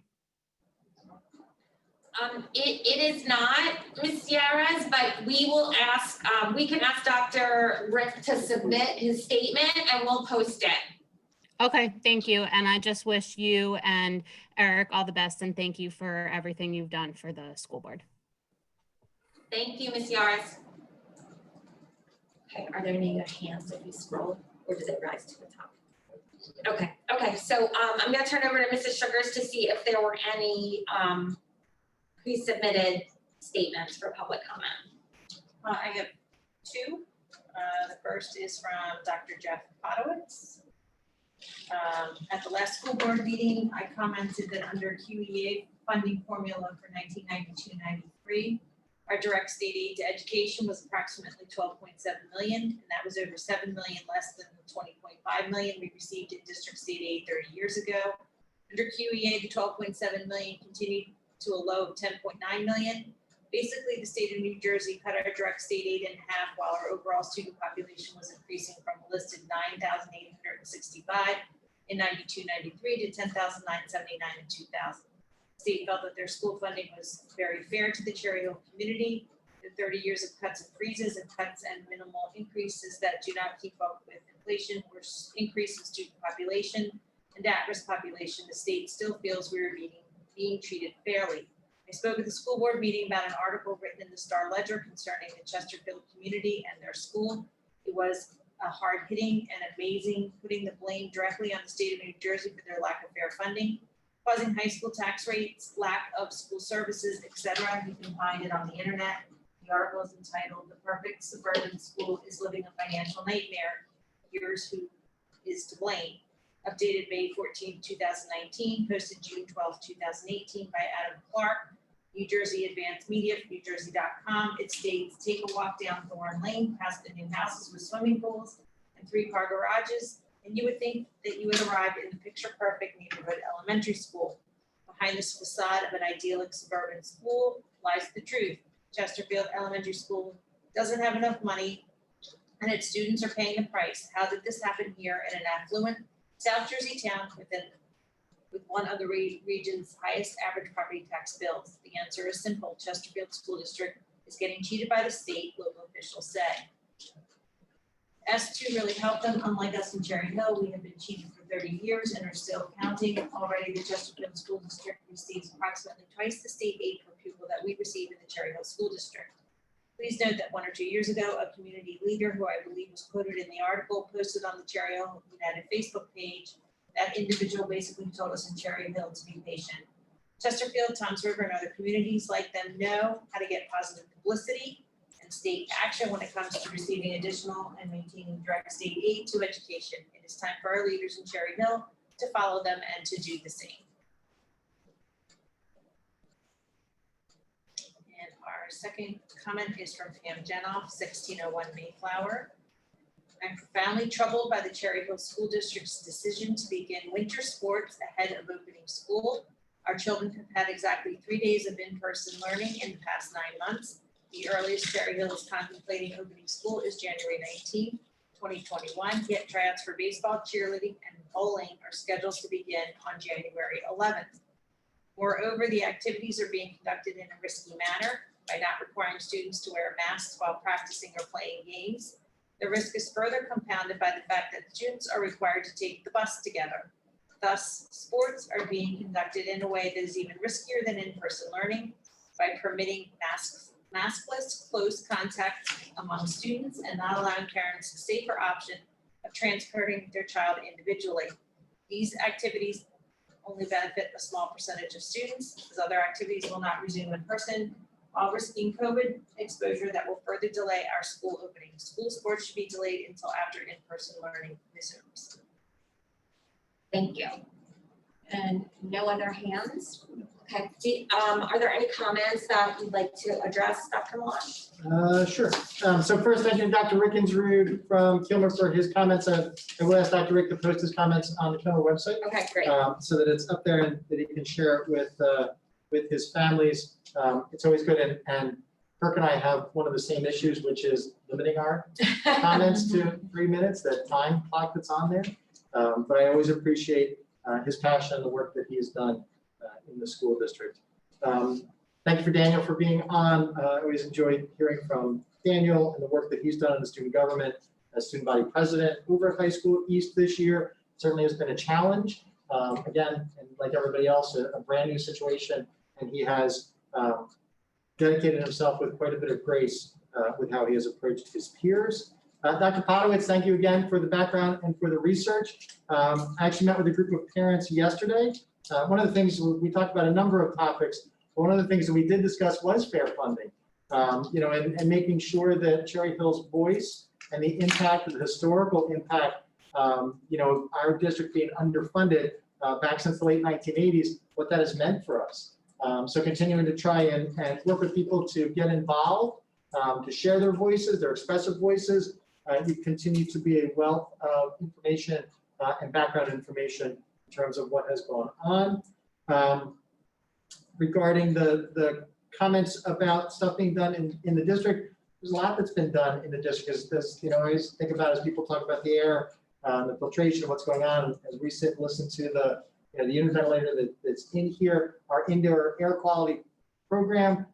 It is not, Ms. Yaras, but we will ask, we can ask Dr. Rick to submit his statement and we'll post it. Okay, thank you. And I just wish you and Eric all the best and thank you for everything you've done for the school board. Thank you, Ms. Yaras. Okay, are there any other hands if you scroll or does it rise to the top? Okay, so I'm gonna turn over to Mrs. Sugars to see if there were any pre-submitted statements for public comment. I have two. The first is from Dr. Jeff Podowitz. At the last school board meeting, I commented that under QEA funding formula for 1992-93, our direct state aid to education was approximately 12.7 million, and that was over 7 million less than the 20.5 million we received in district state aid 30 years ago. Under QEA, the 12.7 million continued to a low of 10.9 million. Basically, the state of New Jersey cut our direct state aid in half while our overall student population was increasing from a listed 9,865 in 92-93 to 10,979 in 2000. The state felt that their school funding was very fair to the Cherry Hill community. The 30 years of cuts and freezes and cuts and minimal increases that do not keep up with inflation or increase in student population and at-risk population, the state still feels we are being treated fairly. I spoke at the school board meeting about an article written in the Star Ledger concerning the Chesterfield community and their school. It was hard-hitting and amazing, putting the blame directly on the state of New Jersey for their lack of fair funding, causing high school tax rates, lack of school services, etc. You can find it on the internet. The article is entitled "The Perfect Suburban School is Living a Financial Nightmare. Here's Who is to Blame." Updated May 14, 2019, posted June 12, 2018 by Adam Clark, New Jersey Advanced Media for NewJersey.com. It states, take a walk down Thorn Lane past the new houses with swimming pools and 3-car garages, and you would think that you had arrived in the picture-perfect neighborhood elementary school. Behind this facade of an idyllic suburban school lies the truth. Chesterfield Elementary School doesn't have enough money, and its students are paying the price. How did this happen here in an affluent South Jersey town with one of the region's highest average property tax bills? The answer is simple. Chesterfield School District is getting cheated by the state, local officials say. S2 really helped them. Unlike us in Cherry Hill, we have been cheated for 30 years and are still counting. Already, the Chesterfield School District receives approximately twice the state aid per pupil that we receive in the Cherry Hill School District. Please note that 1 or 2 years ago, a community leader who I believe was quoted in the article posted on the Cherry Hill United Facebook page. That individual basically told us in Cherry Hill to be patient. Chesterfield, Toms River, and other communities like them know how to get positive publicity and state action when it comes to receiving additional and maintaining direct state aid to education. It is time for our leaders in Cherry Hill to follow them and to do the same. And our second comment is from Pam Jenoff, 1601 Mayflower. I'm profoundly troubled by the Cherry Hill School District's decision to begin winter sports ahead of opening school. Our children have had exactly 3 days of in-person learning in the past 9 months. The earliest Cherry Hill is contemplating opening school is January 19, 2021, yet tryouts for baseball, cheerleading, and bowling are scheduled to begin on January 11th. Moreover, the activities are being conducted in a risky manner by not requiring students to wear masks while practicing or playing games. The risk is further compounded by the fact that students are required to take the bus together. Thus, sports are being conducted in a way that is even riskier than in-person learning by permitting maskless close contact among students and not allowing parents the safer option of transporting their child individually. These activities only benefit a small percentage of students, as other activities will not resume in person, while risking COVID exposure that will further delay our school opening. School sports should be delayed until after in-person learning resumes. Thank you. And no other hands? Okay, are there any comments that you'd like to address, Dr. Malone? Sure. So first, thank you to Dr. Rickensrud from Kilmer for his comments. I will ask Dr. Rick to post his comments on the Kilmer website. Okay, great. So that it's up there and that he can share it with his families. It's always good. And Kirk and I have one of the same issues, which is limiting our comments to 3 minutes, that time clock that's on there. But I always appreciate his passion and the work that he has done in the school district. Thank you for Daniel for being on. I always enjoyed hearing from Daniel and the work that he's done in the student government as student body president over at High School East this year. Certainly has been a challenge. Again, and like everybody else, a brand new situation, and he has dedicated himself with quite a bit of grace with how he has approached his peers. Dr. Potowitz, thank you again for the background and for the research. I actually met with a group of parents yesterday. One of the things we talked about a number of topics, but one of the things that we did discuss was fair funding, and making sure that Cherry Hill's voice and the impact, the historical impact, our district being underfunded back since the late 1980s, what that has meant for us. So continuing to try and work with people to get involved, to share their voices, their expressive voices. You continue to be a wealth of information and background information in terms of what has gone on. Regarding the comments about stuff being done in the district, there's a lot that's been done in the district. As I always think about as people talk about the air, the filtration, what's going on, as we sit and listen to the unit ventilator that's in here. Our indoor air quality program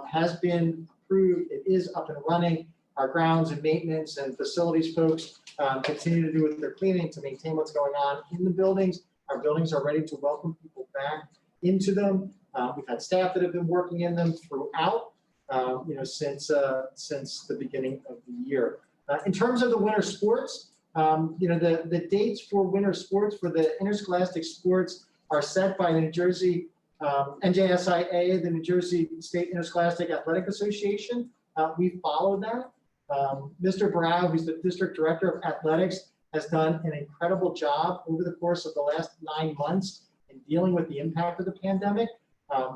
has been approved. It is up and running. Our grounds and maintenance and facilities folks continue to do with their cleaning to maintain what's going on in the buildings. Our buildings are ready to welcome people back into them. We've had staff that have been working in them throughout, since the beginning of the year. In terms of the winter sports, the dates for winter sports for the interscholastic sports are set by the New Jersey NJSIA, the New Jersey State Interscholastic Athletic Association. We follow that. Mr. Brow, who's the district director of athletics, has done an incredible job over the course of the last 9 months in dealing with the impact of the pandemic.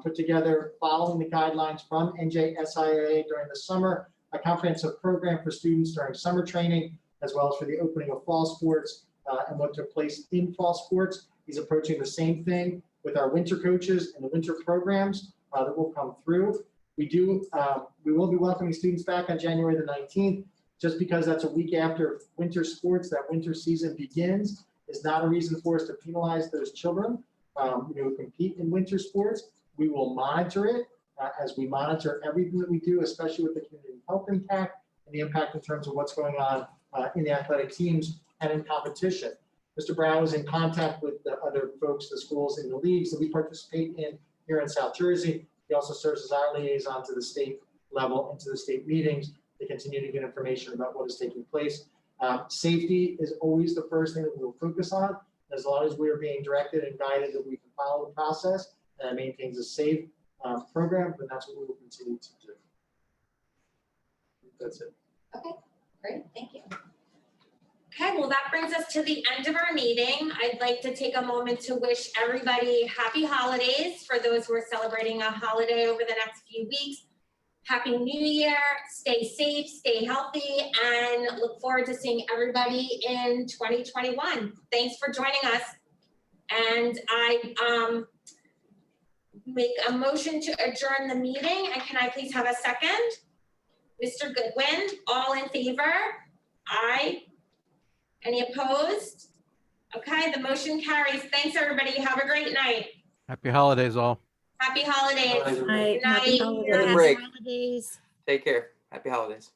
Put together, following the guidelines from NJSIA during the summer, a comprehensive program for students during summer training, as well as for the opening of fall sports and what took place in fall sports. He's approaching the same thing with our winter coaches and the winter programs that will come through. We will be welcoming students back on January the 19th. Just because that's a week after winter sports, that winter season begins, is not a reason for us to penalize those children. compete in winter sports. We will monitor it as we monitor everything that we do, especially with the community health impact and the impact in terms of what's going on in the athletic teams and in competition. Mr. Brown is in contact with the other folks, the schools in the leagues that we participate in here in South Jersey. He also serves as our liaison to the state level and to the state meetings to continue to get information about what is taking place. Safety is always the first thing that we'll focus on. As long as we are being directed and guided that we can follow the process and it maintains a safe program, then that's what we will continue to do. That's it. Okay, great, thank you. Okay, well, that brings us to the end of our meeting. I'd like to take a moment to wish everybody happy holidays for those who are celebrating a holiday over the next few weeks. Happy New Year, stay safe, stay healthy, and look forward to seeing everybody in 2021. Thanks for joining us. And I make a motion to adjourn the meeting, and can I please have a second? Mr. Goodwin, all in favor? Aye. Any opposed? Okay, the motion carries. Thanks, everybody. Have a great night. Happy holidays, all. Happy holidays. Happy Good night. Take a break. Holidays. Take care. Happy holidays.